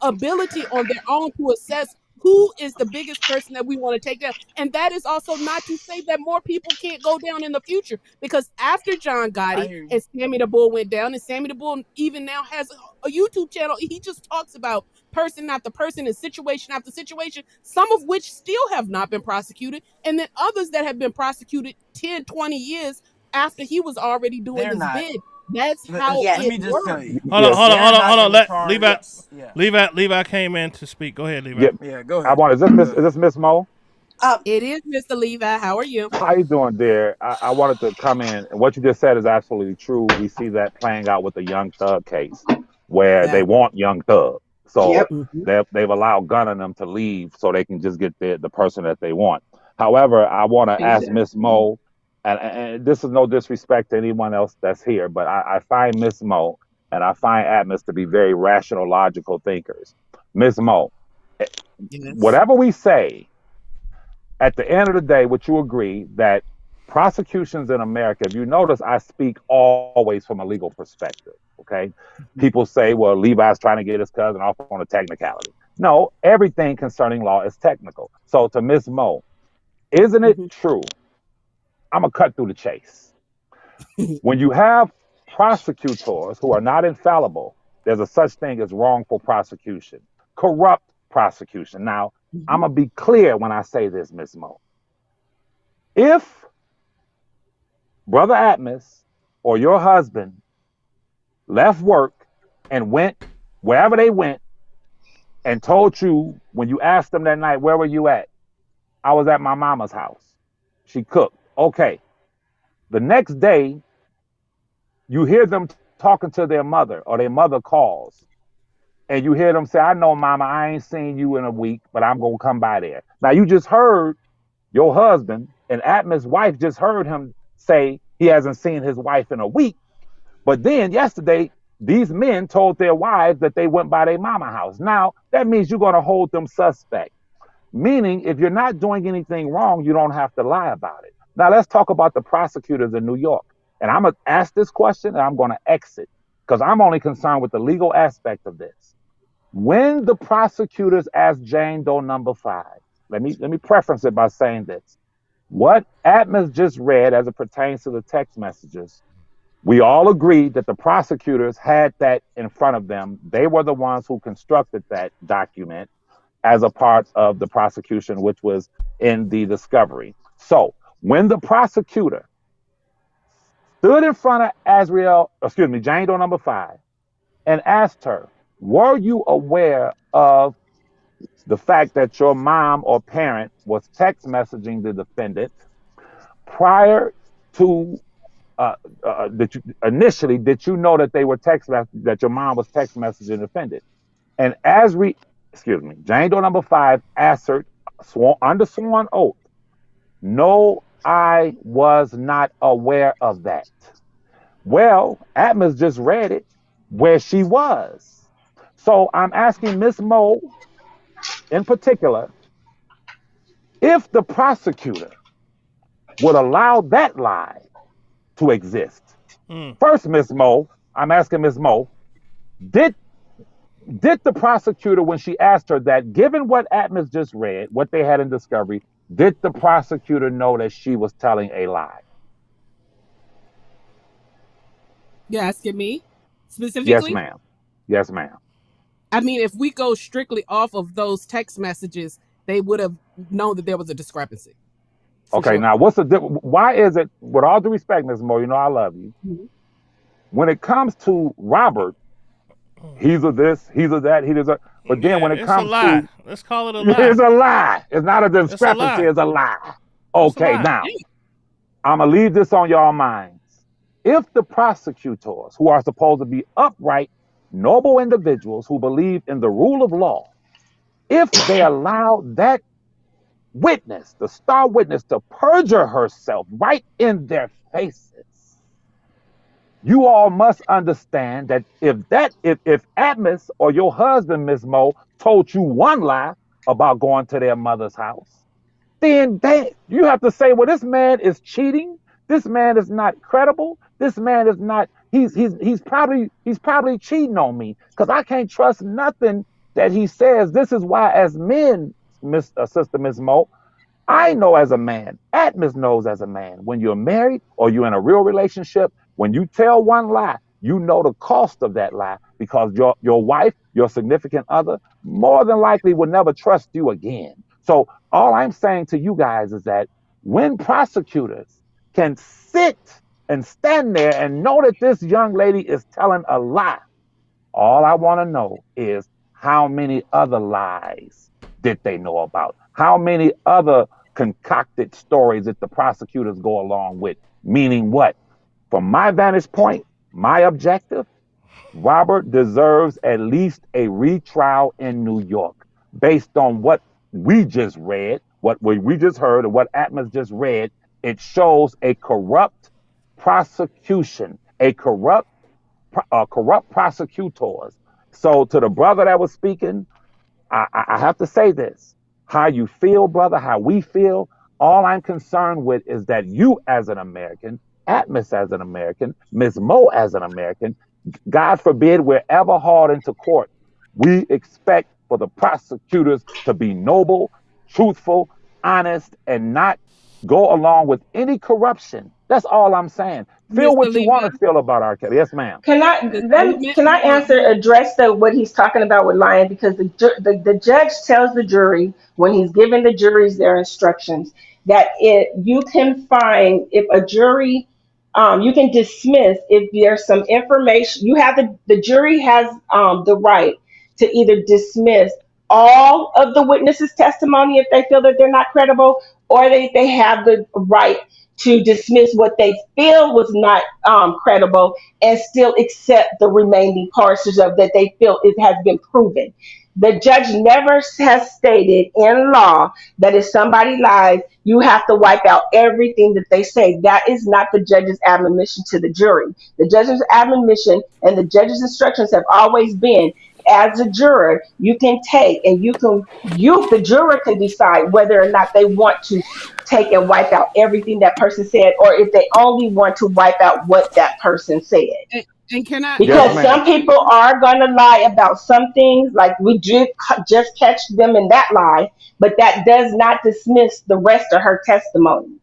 ability on their own to assess who is the biggest person that we want to take down. And that is also not to say that more people can't go down in the future, because after John I Gotti hear you. and Sammy the Bull went down, and Sammy the Bull even now has a YouTube channel, he just talks about person after person and situation after situation, some of which still have not been prosecuted, and then others that have been prosecuted 10, 20 years after he was already doing They're this not. bid. That's how Let it me just Yes. tell works. you, Hold on, Yes. hold on, they're hold on, not hold on. gonna Let charge. Yes. Levi came in to speak. Go ahead, Levi. Yeah. Yeah, go I ahead. want. Go Is ahead. this Miss Mo? Um. It is Mr. Levi. How are you? How you doing, dear? I wanted to come in. What you just said is absolutely true. We see that playing out with the Young Thug case, where they Exactly. want Young Thug, so Yep. Hmm. they've allowed Gunn and them to leave so they can just get the person that they want. However, I want to ask Exactly. Miss Mo, and this is no disrespect to anyone else that's here, but I find Miss Mo and I find Atmos to be very rational, logical thinkers. Miss Mo, Yes. Whatever we say, at the end of the day, would you agree that prosecutions in America, if you notice, I speak always from a legal perspective, okay? People say, well, Levi's trying to get his cousin off on a technicality. No, everything concerning law is technical. So to Miss Mo, isn't it Hmm. true? I'm going to cut through the chase. When you have prosecutors who are not infallible, there's a such thing as wrongful prosecution, corrupt prosecution. Now, I'm going to be clear when I say this, Miss Mo. If Brother Atmos or your husband left work and went wherever they went and told you when you asked them that night, where were you at? I was at my mama's house. She cooked. Okay. The next day, you hear them talking to their mother or their mother calls and you hear them say, I know, mama, I ain't seen you in a week, but I'm going to come by there. Now, you just heard your husband and Atmos' wife just heard him say he hasn't seen his wife in a week. But then yesterday, these men told their wives that they went by their mama house. Now, that means you're going to hold them suspect. Meaning, if you're not doing anything wrong, you don't have to lie about it. Now, let's talk about the prosecutors in New York. And I'm going to ask this question and I'm going to exit because I'm only concerned with the legal aspect of this. When the prosecutors asked Jane Doe number 5, let me preface it by saying this. What Atmos just read as it pertains to the text messages, we all agreed that the prosecutors had that in front of them. They were the ones who constructed that document as a part of the prosecution, which was in the discovery. So when the prosecutor stood in front of Jane Doe number 5, and asked her, were you aware of the fact that your mom or parent was text messaging the defendant prior to did you know that they were that your mom was text messaging the defendant? And Jane Doe number 5 answered under sworn oath, no, I was not aware of that. Well, Atmos just read it where she was. So I'm asking Miss Mo in particular, if the prosecutor would allow that lie to exist. First, Miss Mo, I'm asking Miss Mo, did the prosecutor, when she asked her that, given what Atmos just read, what they had in discovery, did the prosecutor know that she was telling a lie? You're asking me Yes, specifically? ma'am. Yes, ma'am. I mean, if we go strictly off of those text messages, they would have known that there was a discrepancy. For Okay, sure. now why is it, with all due respect, Ms. Moore, you know I love you. Mhm. When it comes to Robert, he's a this, he's a that, he's a, but then when it It's a comes lie. to, Let's call it a lie. it's a lie. It's not a discrepancy, lie. it's a lie. It's a Okay, lie. now, I'm going to leave this on y'all minds. If the prosecutors, who are supposed to be upright, noble individuals who believe in the rule of law, if they allow that witness, the star witness, to perjure herself right in their faces, you all must understand that if Atmos or your husband, Miss Mo, told you one lie about going to their mother's house, then you have to say, well, this man is cheating. This man is not credible. This man is not. He's probably cheating on me because I can't trust nothing that he says. This is why, as men, Sister Miss Mo, I know as a man, Atmos knows as a man, when you're married or you're in a real relationship, when you tell one lie, you know the cost of that lie because your wife, your significant other, more than likely will never trust you again. So all I'm saying to you guys is that when prosecutors can sit and stand there and know that this young lady is telling a lie, all I want to know is how many other lies did they know about? How many other concocted stories did the prosecutors go along with? Meaning what? From my vantage point, my objective, Robert deserves at least a retrial in New York based on what we just read, what we just heard, and what Atmos just read. It shows a corrupt prosecution, corrupt prosecutors. So to the brother that was speaking, I have to say this. How you feel, brother, how we feel, all I'm concerned with is that you as an American, Atmos as an American, Ms. Mo as an American, God forbid we're ever hauled into court. We expect for the prosecutors to be noble, truthful, honest, and not go along with any corruption. That's all I'm saying. Feel Mr. what you want Levi, to feel about R. Kelly. Yes, ma'am. Can I can I answer address what he's talking about with lying, because the judge tells the jury when he's giving the juries their instructions that you can find if a jury, you can dismiss if there's some information. You have the jury has the right to either dismiss all of the witnesses' testimony if they feel that they're not credible, or they have the right to dismiss what they feel was not credible and still accept the remaining parts of that they feel it has been proven. The judge never has stated in law that if somebody lies, you have to wipe out everything that they say. That is not the judge's admonition to the jury. The judge's admonition and the judge's instructions have always been, as a juror, you can take and the juror can decide whether or not they want to take and wipe out everything that person said, or if they only want to wipe out what that person said. and can I Yes, Because ma'am. some people are going to lie about some things, like we did just catch them in that lie, but that does not dismiss the rest of her testimony.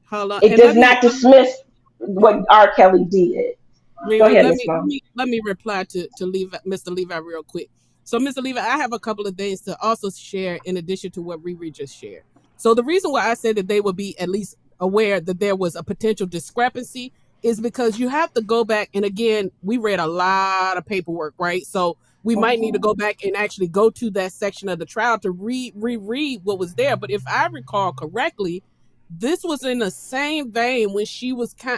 hold on It and does not dismiss what R. Kelly did. Go ahead, let Miss me let Mom. me let me reply to Levi, Mr. Levi, real quick. So, Mr. Levi, I have a couple of things to also share in addition to what Riri just shared. So, the reason why I said that they would be at least aware that there was a potential discrepancy is because you have to go back, and again, we read a lot of paperwork, right? So we might need to go back and actually go to that section of the trial to reread what was there. But if I recall correctly, this was in the same vein when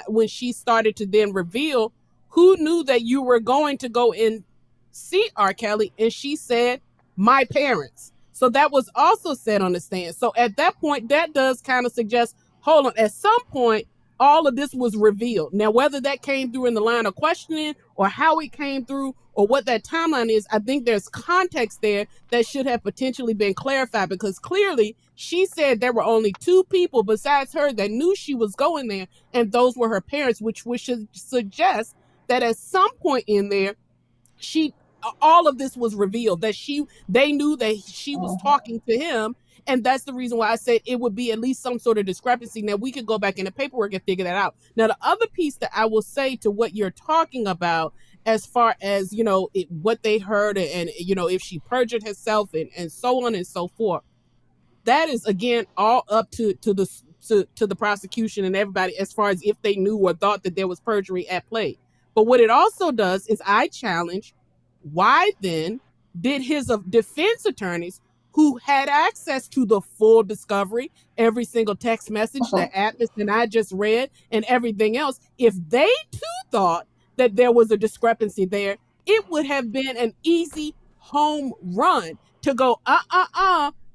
when she started to then reveal who knew that you were going to go and see R. Kelly, and she said, my parents. So that was also said on the stand. So at that point, that does kind of suggest, hold on, at some point, all of this was revealed. Now, whether that came through in the line of questioning or how it came through or what that timeline is, I think there's context there that should have potentially been clarified, because clearly she said there were only two people besides her that knew she was going there, and those were her parents, which should suggest that at some point in there, she all of this was revealed, that they knew that she was talking to him, and that's the reason why I said it would be at least some sort of discrepancy. Now we could go back in the paperwork and figure that out. Now the other piece that I will say to what you're talking about, as far as what they heard, and if she perjured herself and so on and so forth, that is again all up to the prosecution and everybody, as far as if they knew or thought that there was perjury at play. But what it also does is I challenge, why then did his defense attorneys, who had access to the full discovery, every single text message that Atlas and I just read and everything else, if they too thought that there was a discrepancy there, it would have been an easy home run to go,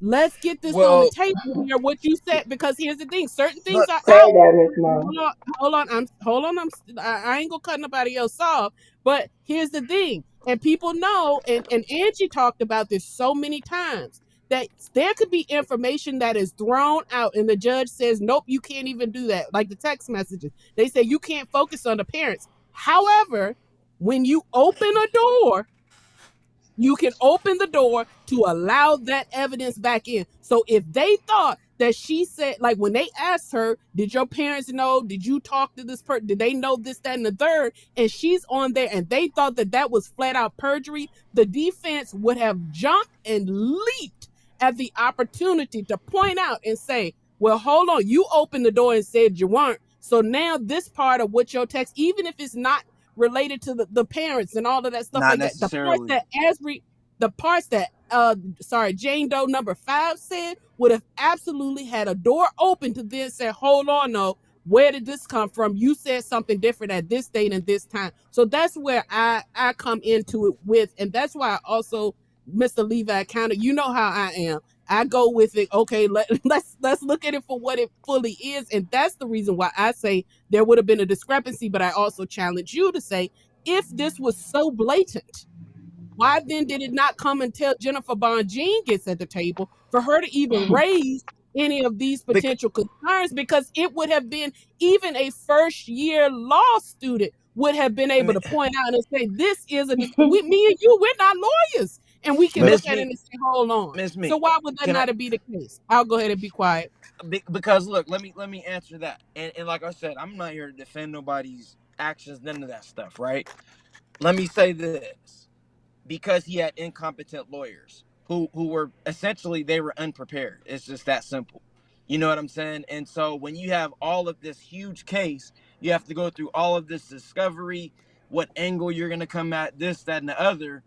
let's get this on the Well, table here, what you said, because here's the thing, certain things but are Say out. that, Miss Mom. Hold on. I ain't gonna cut nobody else off. But here's the thing, and people know, and Angie talked about this so many times, that there could be information that is thrown out, and the judge says, nope, you can't even do that. Like the text messages, they say you can't focus on the parents. However, when you open a door, you can open the door to allow that evidence back in. So if they thought that she said, like when they asked her, did your parents know? Did you talk to this person? Did they know this, that, and the third? And she's on there, and they thought that that was flat out perjury, the defense would have jumped and leaped at the opportunity to point out and say, well, hold on, you opened the door and said you weren't. So now this part of what your text, even if it's not related to the parents and all of that stuff not like that, necessarily. the parts that Jane Doe number 5 said would have absolutely had a door open to then say, hold on, no, where did this come from? You said something different at this date and this time. So that's where I come into it with, and that's why I also, Mr. Levi, kind of, you know how I am. I go with it. Okay, let's look at it for what it fully is, and that's the reason why I say there would have been a discrepancy. But I also challenge you to say, if this was so blatant, Why then did it not come until Jennifer Bonjean gets at the table for her to even raise any of these Bec- potential concerns? Because it would have been, even a first year law student would have been able to point out and say, this is me and you, we're not lawyers. And we can Miss, look Miss at it Me, and say, hold on. Miss So Me, why would that can I? not be the case? I'll go ahead and be quiet. Because look, let me answer that. And like I said, I'm not here to defend nobody's actions, none of that stuff, right? Let me say this. Because he had incompetent lawyers who were essentially, they were unprepared. It's just that simple. You know what I'm saying? And so when you have all of this huge case, you have to go through all of this discovery, what angle you're going to come at, this, that, and the other.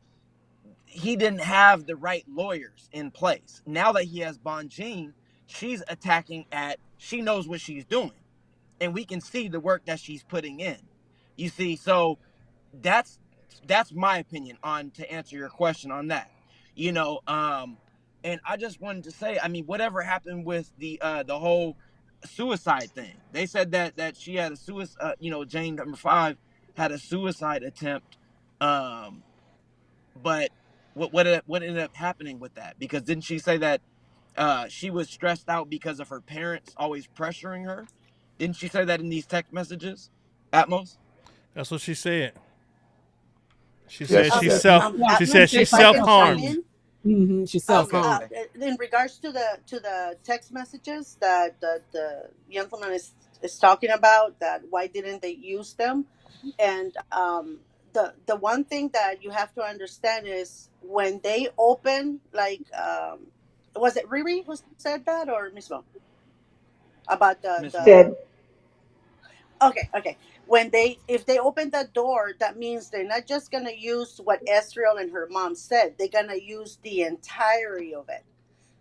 He didn't have the right lawyers in place. Now that he has Bonjean, she's attacking at, she knows what she's doing. And we can see the work that she's putting in. You see, so that's that's my opinion on, to answer your question on that. You know, and I just wanted to say, I mean, whatever happened with the whole suicide thing. They said that she had a suicide, Jane number 5 had a suicide attempt. But what ended up happening with that? Because didn't she say that she was stressed out because of her parents always pressuring her? Didn't she say that in these text messages, Atmos? That's what she said. She yes, said she she did. self. Yeah, She she said said she If she I self can chime self-harmed. harmed. in, She self-harmed. in regards to the text messages that the gentleman is talking about, that why didn't they use them? And the one thing that you have to understand is when they open, like, was it Riri who said that, or Miss Mo, about Miss Mo. Said the okay, when they, if they open that door, that means they're not just gonna use what Esriel and her mom said, they're gonna use the entirety of it.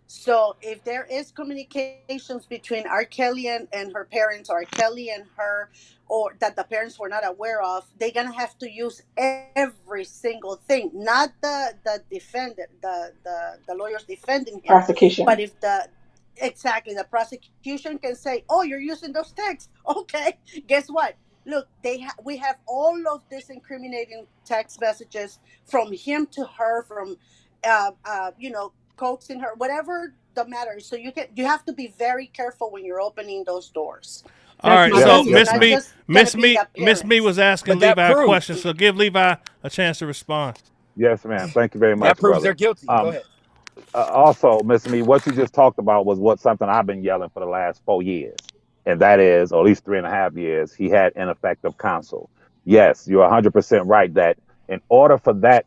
So if there is communications between R. Kelly and her parents, or R. Kelly and her, or that the parents were not aware of, they're gonna have to use every single thing, not the defendant, the lawyers defending him, but prosecution. if the, exactly, the prosecution can say, "Oh, you're using those texts." Okay, guess what? Look, we have all of this incriminating text messages from him to her, from coaxing her, whatever the matter is. So you have to be very careful when you're opening those doors. All That's right. my Yes, So Okay, point. you're yes, not ma'am. just gonna be the Miss Me parents. was asking But that Levi a question. proves So give Levi a chance to respond. Yes, ma'am. Thank you very that much, proves brother. they're guilty. Go Um, ahead. Also, Miss Me, what you just talked about was what something I've been yelling for the last 4 years, and that is, or at least 3.5 years, he had ineffective counsel. Yes, you're 100% right that in order for that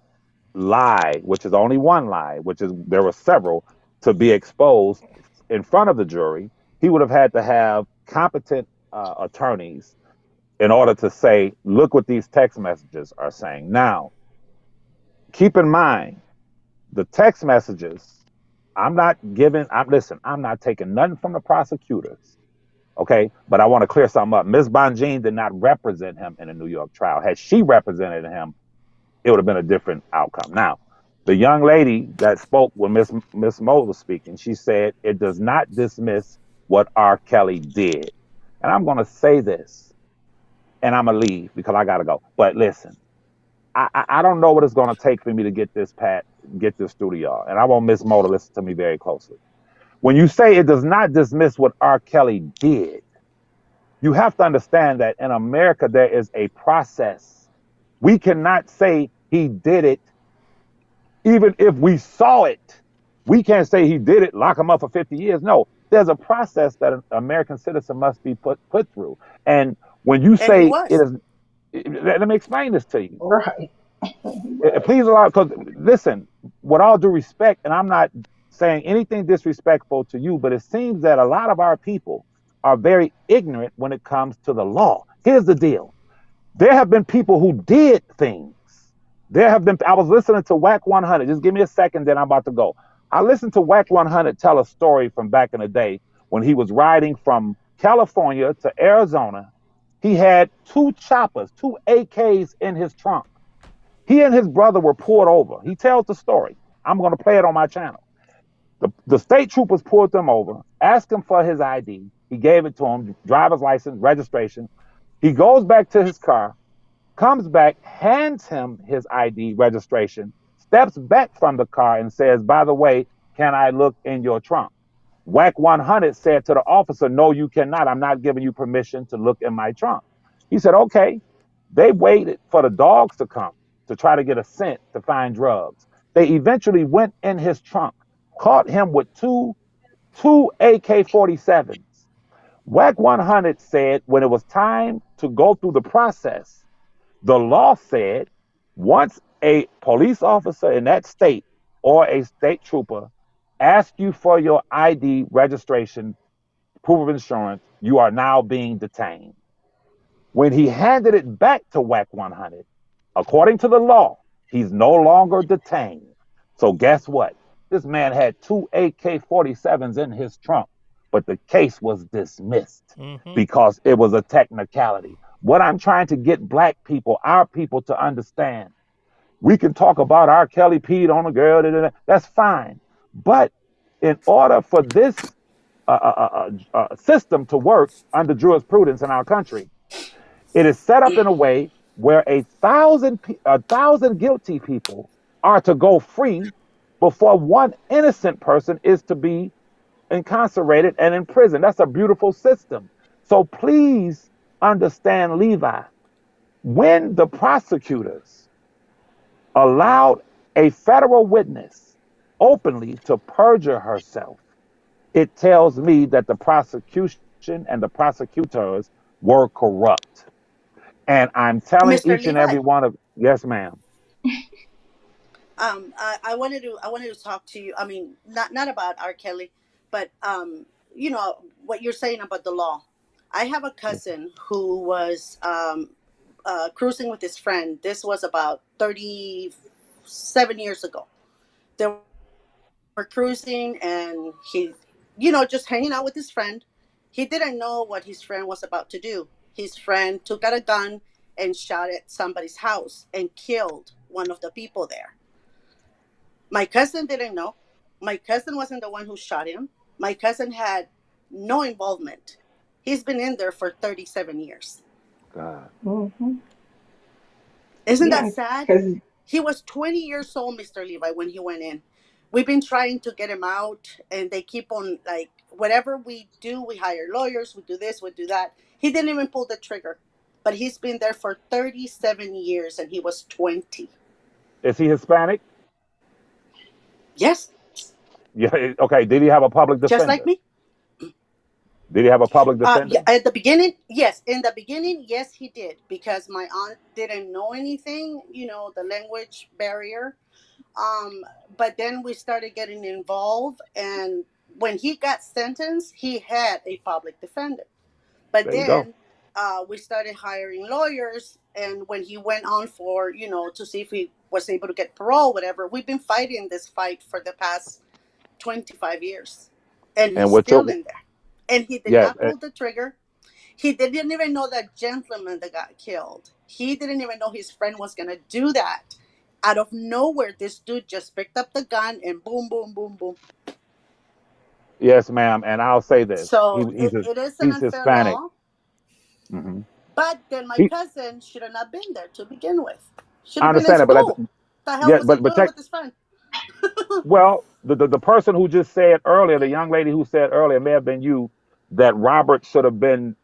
lie, which is only one lie, which is there were several, to be exposed in front of the jury, he would have had to have competent attorneys in order to say, look what these text messages are saying. Now, keep in mind, the text messages, I'm not taking nothing from the prosecutors. Okay. But I want to clear something up. Ms. Bonjean did not represent him in a New York trial. Had she represented him, it would have been a different outcome. Now, the young lady that spoke when Miss Mo was speaking, she said it does not dismiss what R. Kelly did. And I'm going to say this, and I'm going to leave because I got to go. But listen, I don't know what it's going to take for me to get this through to y'all. And I want Miss Mo to listen to me very closely. When you say it does not dismiss what R. Kelly did, you have to understand that in America, there is a process. We cannot say he did it, even if we saw it. We can't say he did it, lock him up for 50 years. No, there's a process that an American citizen must be put through. And when you And he say it was. is, let me explain this to you. Right. Please allow, because listen, with all due respect, and I'm not saying anything disrespectful to you, but it seems that a lot of our people are very ignorant when it comes to the law. Here's the deal. There have been people who did things. I was listening to Whack 100. Just give me a second, then I'm about to go. I listened to Whack 100 tell a story from back in the day when he was riding from California to Arizona. He had two choppers, two AKs in his trunk. He and his brother were pulled over. He tells the story. I'm going to play it on my channel. The state troopers pulled them over, asked him for his ID. He gave it to him, driver's license, registration. He goes back to his car, comes back, hands him his ID, registration, steps back from the car and says, by the way, can I look in your trunk? WAC 100 said to the officer, no, you cannot. I'm not giving you permission to look in my trunk. He said, okay. They waited for the dogs to come to try to get a scent to find drugs. They eventually went in his trunk, caught him with two AK-47s. WAC 100 said when it was time to go through the process, the law said once a police officer in that state or a state trooper asks you for your ID, registration, proof of insurance, you are now being detained. When he handed it back to WAC 100, according to the law, he's no longer detained. So guess what? This man had two AK-47s in his trunk, but the case was dismissed because it was a technicality. What I'm trying to get black people, our people, to understand, we can talk about R. Kelly peed on a girl, that's fine. But in order for this system to work under jurisprudence in our country, it is set up in a way where 1,000 guilty people are to go free before one innocent person is to be incarcerated and in prison. That's a beautiful system. So please understand, Levi, when the prosecutors allowed a federal witness openly to perjure herself, it tells me that the prosecution and the prosecutors were corrupt. And I'm telling Mr. each and Levi, every one of, yes, ma'am. I wanted to talk to you. I mean, not about R. Kelly, but you know what you're saying about the law. I have a cousin who was cruising with his friend. This was about 37 years ago. They were cruising, and he, just hanging out with his friend. He didn't know what his friend was about to do. His friend took out a gun and shot at somebody's house and killed one of the people there. My cousin didn't know. My cousin wasn't the one who shot him. My cousin had no involvement. He's been in there for 37 years. God. Mm-hmm. Isn't Yeah, that sad? because He was 20 years old, Mr. Levi, when he went in. We've been trying to get him out, and they keep on, like, whatever we do, we hire lawyers, we do this, we do that. He didn't even pull the trigger. But he's been there for 37 years, and he was 20. Is he Hispanic? Yes, Yeah. Okay. Did he have a public just like defender? me. Did he have a public defender? Yeah, at the beginning, yes. In the beginning, yes, he did, because my aunt didn't know anything, the language barrier. But then we started getting involved, and when he got sentenced, he had a public defender. But There you go. then we started hiring lawyers, and when he went on for, to see if he was able to get parole, whatever, we've been fighting this fight for the past 25 years, and And he's what still your in there. And he did yeah, not pull the trigger. He didn't even know that gentleman that got killed. He didn't even know his friend was going to do that. Out of nowhere, this dude just picked up the gun and boom, boom, boom, boom. yes, ma'am. And I'll say this: So he's it is an he's unfair Hispanic. law. Hmm But then my He, cousin should have not been there to begin with. Should I have been in understand it, but school. The hell yeah, was he but doing with his friend? well, the person who just said earlier, the young lady who said earlier, may have been you, that Robert should have been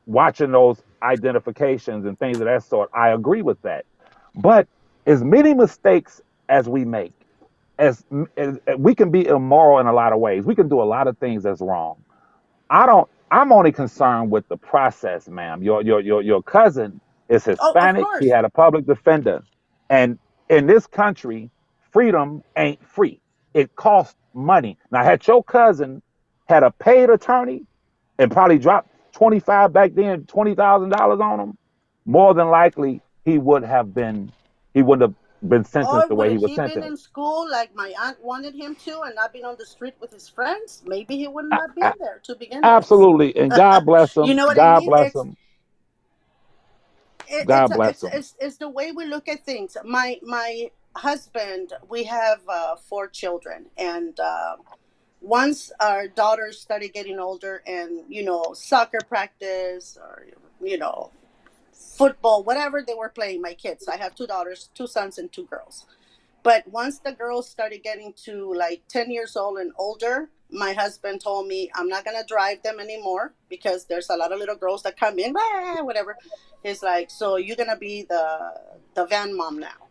watching those identifications and things of that sort. I agree with that. But as many mistakes as we make, as we can be immoral in a lot of ways. We can do a lot of things that's wrong. I'm only concerned with the process, ma'am. Your cousin is Oh, of Hispanic. He course. had a public defender. And in this country, freedom ain't free. It costs money. Now, had your cousin had a paid attorney and probably dropped 25 back then, $20,000 on him, more than likely he wouldn't have been sentenced Or the way would he was he been sentenced. in school like my aunt wanted him to, and not been on the street with his friends? Maybe he would A- not been a- there to begin with. Absolutely. And God bless You him. know what I God mean? bless him. God bless him. It's the way we look at things. My husband, we have 4 children, and once our daughters started getting older, and soccer practice, or football, whatever they were playing, my kids. I have 2 daughters, 2 sons, and 2 girls. But once the girls started getting to like 10 years old and older, my husband told me, I'm not going to drive them anymore because there's a lot of little girls that come in, whatever. He's like, so you're going to be the van mom now.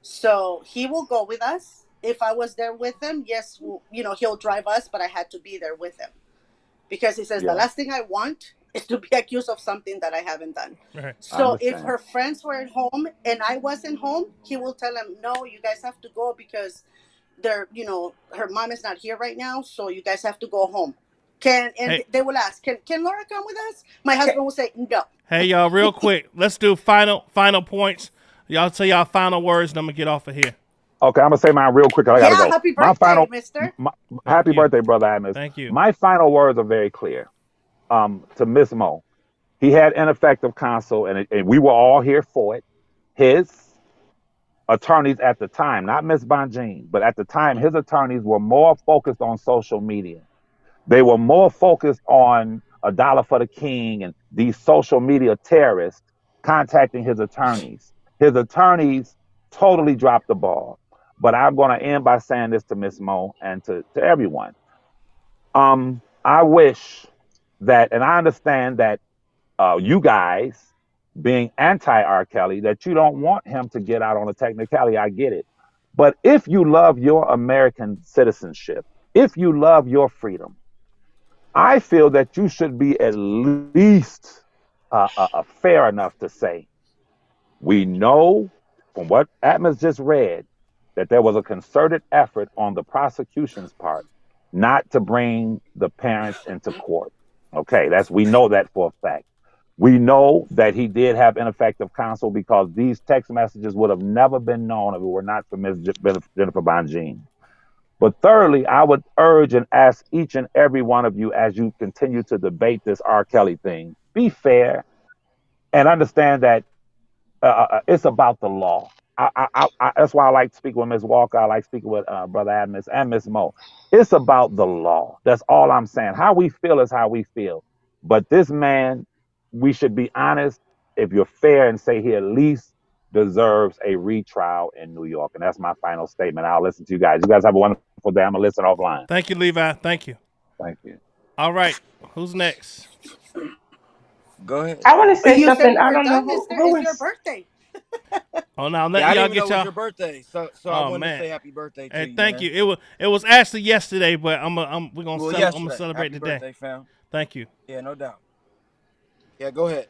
So he will go with us. If I was there with him, yes, he'll drive us, but I had to be there with him because he says the Yeah, last thing I want is to be accused of something that I haven't done. Right. I So if understand. her friends were at home and I wasn't home, he will tell them, no, you guys have to go because her mom is not here right now, so you guys have to go home. And Hey, they will ask, can Laura come with us? My husband will say no. hey, y'all, real quick. Let's do final points. Y'all say y'all final words, and I'm gonna get off of here. Okay, I'm gonna say mine real quick. 'Cause I gotta Yeah, go. happy My birthday, final, mister. my, Thank happy you. birthday, brother Amos. Thank you. My final words are very clear. To Miss Mo, he had ineffective counsel, and we were all here for it. His attorneys at the time, not Miss Bonjean, but at the time, his attorneys were more focused on social media. They were more focused on a dollar for the king and these social media terrorists contacting his attorneys. His attorneys totally dropped the ball. But I'm going to end by saying this to Miss Mo and to everyone. I wish that, and I understand that you guys being anti R. Kelly, that you don't want him to get out on a technicality. I get it. But if you love your American citizenship, if you love your freedom, I feel that you should be at least fair enough to say, we know from what Atmos just read that there was a concerted effort on the prosecution's part not to bring the parents into court. Okay, we know that for a fact. We know that he did have ineffective counsel because these text messages would have never been known if it were not for Ms. Jennifer Bonjean. But thirdly, I would urge and ask each and every one of you as you continue to debate this R. Kelly thing, be fair and understand that it's about the law. That's why I like speaking with Ms. Walker. I like speaking with Brother Adams and Ms. Mo. It's about the law. That's all I'm saying. How we feel is how we feel. But this man, we should be honest. If you're fair and say he at least deserves a retrial in New York. And that's my final statement. I'll listen to you guys. You guys have a wonderful day. I'm going to listen offline. Thank you, Levi. Thank you. Thank you. All right. Who's next? Go ahead. I want to say You said something. we I were don't know done, who mister. who It's your is. birthday. Oh, now Yeah, let I y'all didn't even know get it was y'all. your birthday, so I Oh wanted to man. say happy birthday to Hey, you, thank man. you. It was actually yesterday, but we're gonna Well, I'm gonna yesterday. celebrate Happy today. birthday, fam. Thank you. Yeah, no doubt. Yeah, go ahead.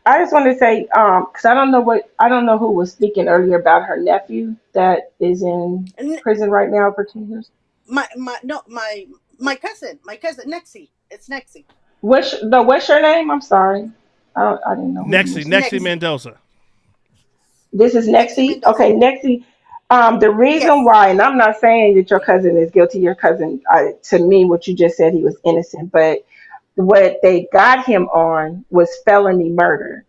I just want to say, because I don't know who was speaking earlier about her nephew that is in N- prison right now for 2 years. my no my cousin Nexie. It's Nexie. What's your name? I'm sorry, I didn't know who you were Nexie speaking. Nexie. Mendoza. This is Nexie Nexie. Mendoza. Okay, Nexie. The reason Yes. why, and I'm not saying that your cousin is guilty. Your cousin, to me, what you just said, he was innocent. But what they got him on was felony murder.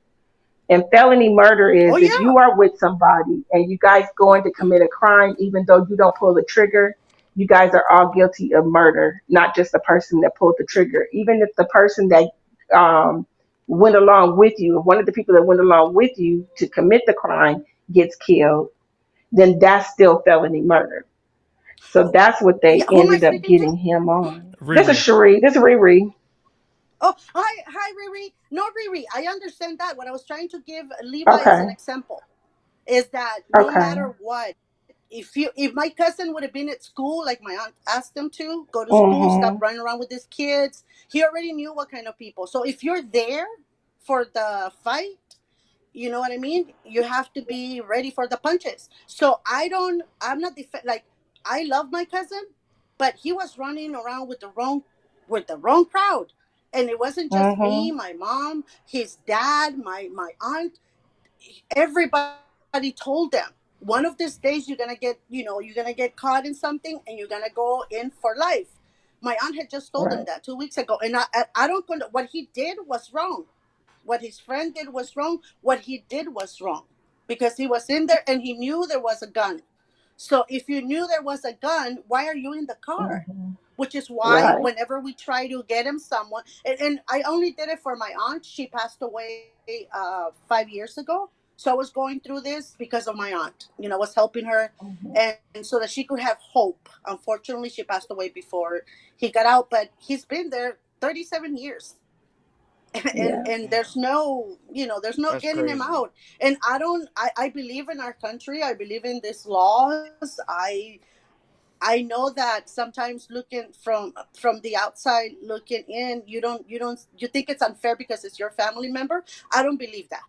And felony murder Oh is if yeah. you are with somebody and you guys going to commit a crime, even though you don't pull the trigger, you guys are all guilty of murder, not just the person that pulled the trigger. Even if the person that um, went along with you, one of the people that went along with you to commit the crime gets killed, then that's still felony murder. So Oh, that's what yeah. they Who am I ended up speaking to? getting him on. This is Riri. Cherie. This is Riri. Oh, hi, Riri. No, Riri. I understand that. What I was trying to give Levi as an Okay. example is that no Okay. matter what, if my cousin would have been at school, like my aunt asked him to go to school, stop Mm-hmm. running around with his kids, he already knew what kind of people. So if you're there for the fight, you know what I mean? You have to be ready for the punches. So I'm not like, I love my cousin, but he was running around with the wrong crowd. And it wasn't just me, Mm-hmm. my mom, his dad, my aunt, everybody told them, one of these days you're gonna get caught in something and you're gonna go in for life. My aunt had just told him Right. that 2 weeks ago, and I don't what he did was wrong. What his friend did was wrong. What he did was wrong because he was in there and he knew there was a gun. So if you knew there was a gun, why are you in the car? Mm-hmm. Which is why Right. whenever we try to get him and I only did it for my aunt. She passed away 5 years ago. So I was going through this because of my aunt. I was helping her, Mhm. and so that she could have hope. Unfortunately, she passed away before he got out, but he's been there 37 years. and Yeah. and Damn, there's no that's getting him crazy. out. And I believe in our country. I believe in these laws. I know that sometimes looking from the outside looking in, you think it's unfair because it's your family member. I don't believe that.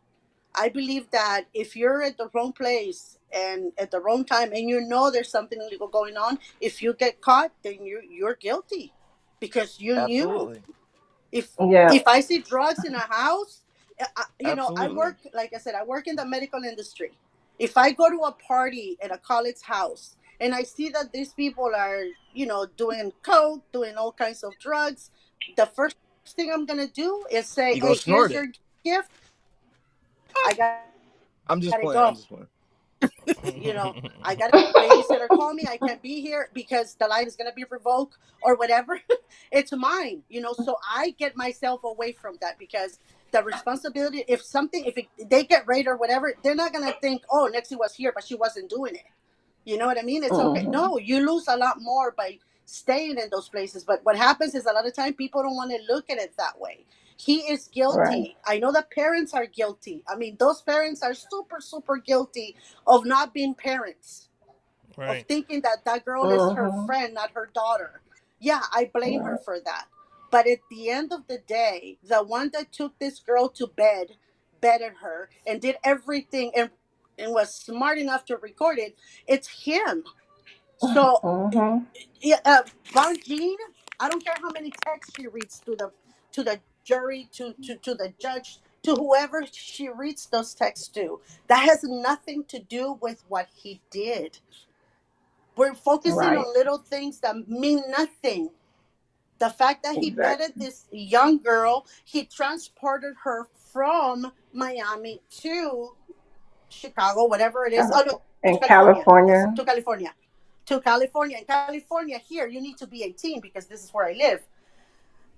I believe that if you're at the wrong place and at the wrong time, and there's something illegal going on, if you get caught, then you're guilty because you knew. Absolutely. if Yeah. if I see drugs in a house, I Absolutely. work, like I said, I work in the medical industry. If I go to a party at a college house and I see that these people are, doing coke, doing all kinds of drugs, the first thing I'm gonna do is say, You go "Hey, here's snort your it. gift. I gotta go. I'm just playing. I'm just playing. I got a babysitter call me. I can't be here because the line is going to be revoked or whatever. It's mine, so I get myself away from that because the responsibility, if they get raped or whatever, they're not going to think, oh, Nexie was here, but she wasn't doing it. You know what I mean? It's okay. Mhm. No, you lose a lot more by staying in those places. But what happens is a lot of time people don't want to look at it that way. He is Right. guilty. I know the parents are guilty. I mean, those parents are super, super guilty of not being parents, of Right. thinking that that girl is her Mhm. friend, not her daughter. Yeah, I blame her Right. for that. But at the end of the day, the one that took this girl to bed, bedded her, and did everything and was smart enough to record it, it's him. So, Mhm. yeah, Von Jean, I don't care how many texts she reads to the jury, to the judge, to whoever she reads those texts to. That has nothing to do with what he did. We're focusing Right. on little things that mean nothing. The fact that he bedded Exactly. this young girl, he transported her from Miami to Chicago, whatever it is. Oh no, to In California. Yes, California. to California. To California. In California, here, you need to be 18 because this is where I live.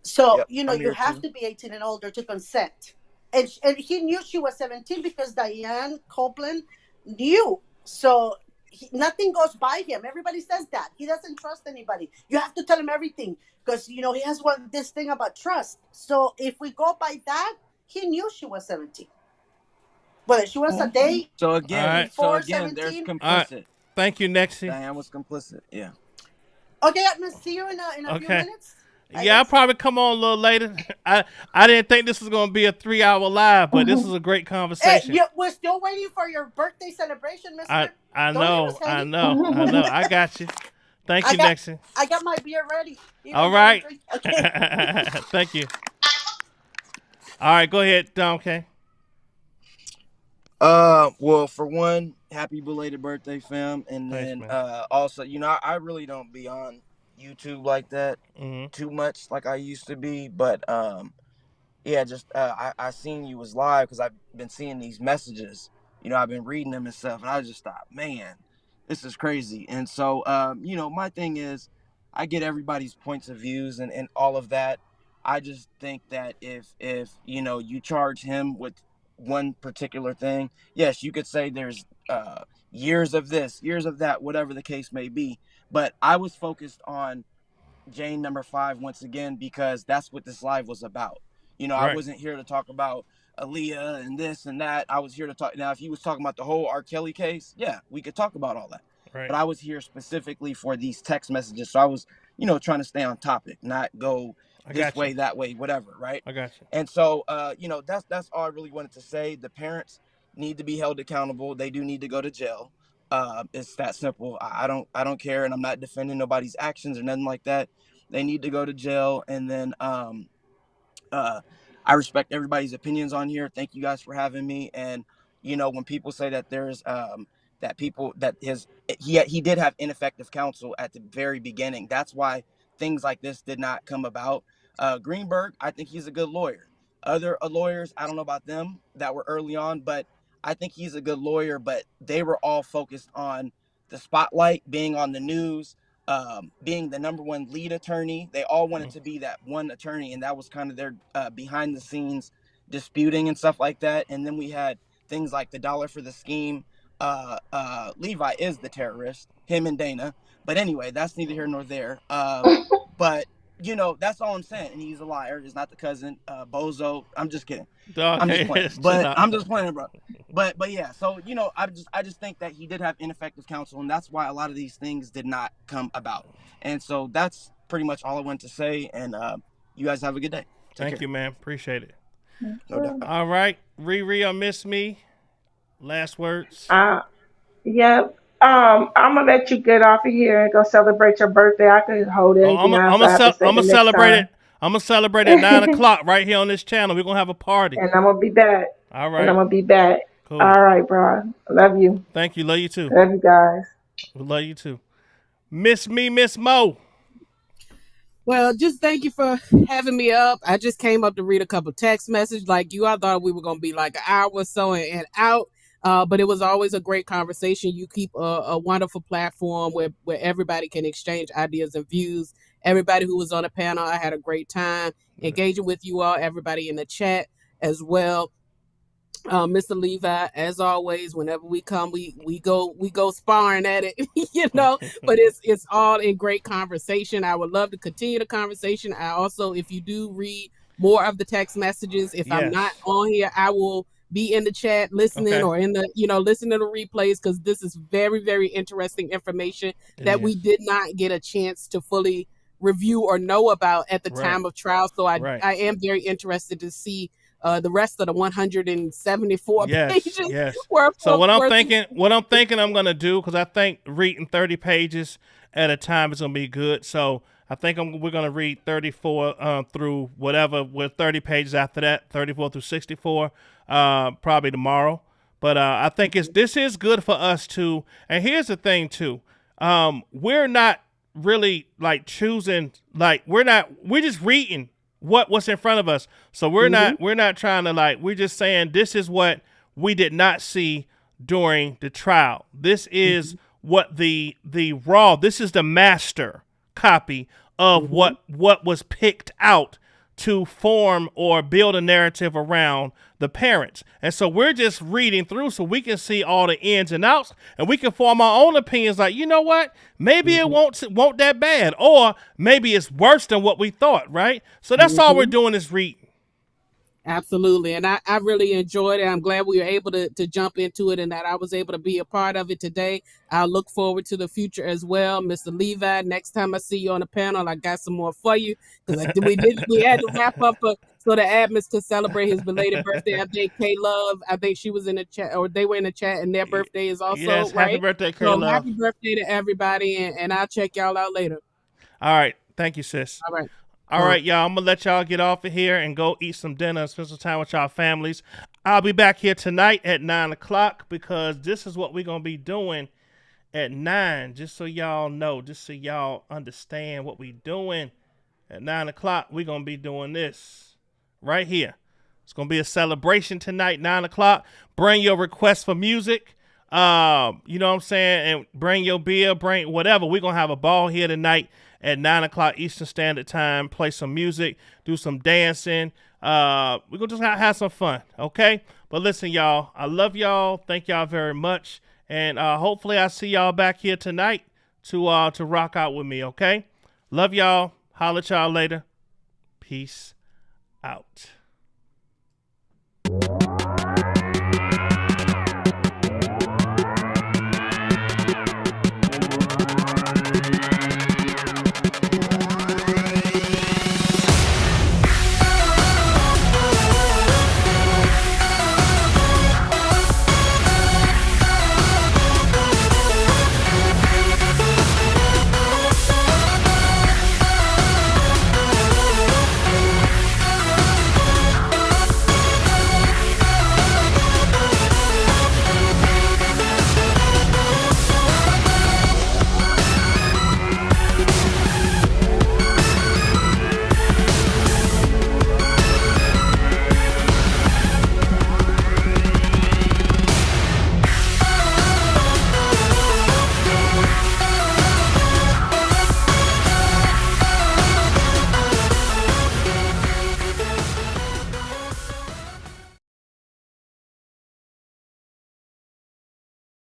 So, Yep, I'm you here have too. to be 18 and older to consent. And he knew she was 17 because Diane Copeland knew. So nothing goes by him. Everybody says that. He doesn't trust anybody. You have to tell him everything because, he has this thing about trust. So if we go by that, he knew she was 17. Whether she was a Mhm. day So All again, right. so before again, there's 17. All right. complicit. Thank you, Nexie. Diane was complicit. Yeah. Okay, I'm going to see you in a few Okay. minutes, I Yeah, I'll guess. probably come on a little later. I didn't think this was gonna be a 3 hour live, but this is Mhm. a great Hey, conversation. we're still waiting for your birthday celebration, I mister. I Don't leave us know, I hanging. know, I know. I got you. Thank I you, got Nexie. I got my beer ready, All even though I don't right. drink. Okay. Thank you. All right, go ahead, Dom K. Well, for one, happy belated birthday, fam, and Thanks, then man. also, I really don't be on YouTube like that Hmm. too much like I used to be, but yeah, just I seen you was live because I've been seeing these messages. I've been reading them and stuff, and I just thought, man, this is crazy. And so, my thing is, I get everybody's points of views and all of that. I just think that if you charge him with one particular thing, yes, you could say there's years of this, years of that, whatever the case may be. But I was focused on Jane number 5 once again because that's what this live was about. I Right, wasn't here to talk about Aaliyah and this and that. I was here to talk. Now, if you was talking about the whole R. Kelly case, yeah, we could talk about all that. right. But I was here specifically for these text messages, so I was, trying to stay on topic, not go I this got you. way, that way, whatever, right? I got you. And so, that's all I really wanted to say. The parents need to be held accountable. They do need to go to jail. It's that simple. I don't care, and I'm not defending nobody's actions or nothing like that. They need to go to jail, and then uh, I respect everybody's opinions on here. Thank you guys for having me. And when people say that there's that people that his he did have ineffective counsel at the very beginning. That's why things like this did not come about. Greenberg, I think he's a good lawyer. Other lawyers, I don't know about them that were early on, but I think he's a good lawyer. But they were all focused on the spotlight, being on the news, being the number one lead attorney. They all wanted to be that one attorney, and that was kind of their behind the scenes disputing and stuff like that. And then we had things like the dollar for the scheme. Levi is the terrorist, him and Dana. But anyway, that's neither here nor there. But that's all I'm saying. And he's a liar. He's not the cousin. Bozo. I'm just kidding. I'm just playing. But I'm just playing, bro. But yeah. So I just think that he did have ineffective counsel, and that's why a lot of these things did not come about. And so that's pretty much all I wanted to say. And you guys have a good day. Thank you, man. Appreciate it. No doubt. All right, Riri or Miss Me, last words. Yep. I'm gonna let you get off of here and go celebrate your birthday. I could hold it. I'm gonna celebrate it. I'm gonna celebrate at 9:00 right here on this channel. We're gonna have a party. And I'm gonna be back. All right. Cool. All right, bro. Love you. Thank you. Love you too. Love you guys. We love you too. Miss Me, Miss Mo. Well, just thank you for having me up. I just came up to read a couple text messages like you. I thought we were going to be like an hour or so and out, but it was always a great conversation. You keep a wonderful platform where everybody can exchange ideas and views. Everybody who was on the panel, I had a great time engaging with you all, everybody in the chat as well. Mr. Levi, as always, whenever we come, we go sparring at it, but it's all in great conversation. I would love to continue the conversation. I also, if you do read more of the text messages, if I'm not on here, I will be in the chat listening or in the, listening to the replays, because this is very, very interesting information that we did not get a chance to fully review or know about at the time of trial. So I am very interested to see the rest of the 174 pages. Yes. So what I'm thinking I'm gonna do, because I think reading 30 pages at a time is gonna be good. So I think we're gonna read 34 through whatever, with 30 pages after that, 34 through 64, probably tomorrow. But I think this is good for us too. And here's the thing too, we're not really like choosing, like we're just reading what's in front of us. So we're not trying to we're just saying this is what we did not see during the trial. This is what the raw, this is the master copy of what was picked out to form or build a narrative around the parents. And so we're just reading through so we can see all the ins and outs, and we can form our own opinions like, you know what, maybe it won't that bad, or maybe it's worse than what we thought, right? So that's all we're doing is reading. Absolutely. And I really enjoyed it. I'm glad we were able to jump into it and that I was able to be a part of it today. I look forward to the future as well. Mr. Levi, next time I see you on the panel, I got some more for you, because we had to wrap up so the admins could celebrate his belated birthday. I think K-Love, I think she was in the chat, or they were in the chat, and their birthday is also, yes, right? Happy birthday, K-Love. So happy birthday to everybody, and I'll check y'all out later. All right. Thank you, sis. All right. All right, y'all, I'm going to let y'all get off of here and go eat some dinner and spend some time with y'all families. I'll be back here tonight at 9 o'clock, because this is what we're going to be doing at 9, just so y'all know, just so y'all understand what we're doing. At 9 o'clock, we're going to be doing this right here. It's going to be a celebration tonight, 9 o'clock. Bring your requests for music, you know what I'm saying, and bring your beer, bring whatever. We're going to have a ball here tonight at 9 o'clock Eastern Standard Time. Play some music, do some dancing. We're going to just have some fun, okay? But listen, y'all, I love y'all. Thank y'all very much. And hopefully I see y'all back here tonight to rock out with me, okay? Love y'all. Holla at y'all later. Peace out.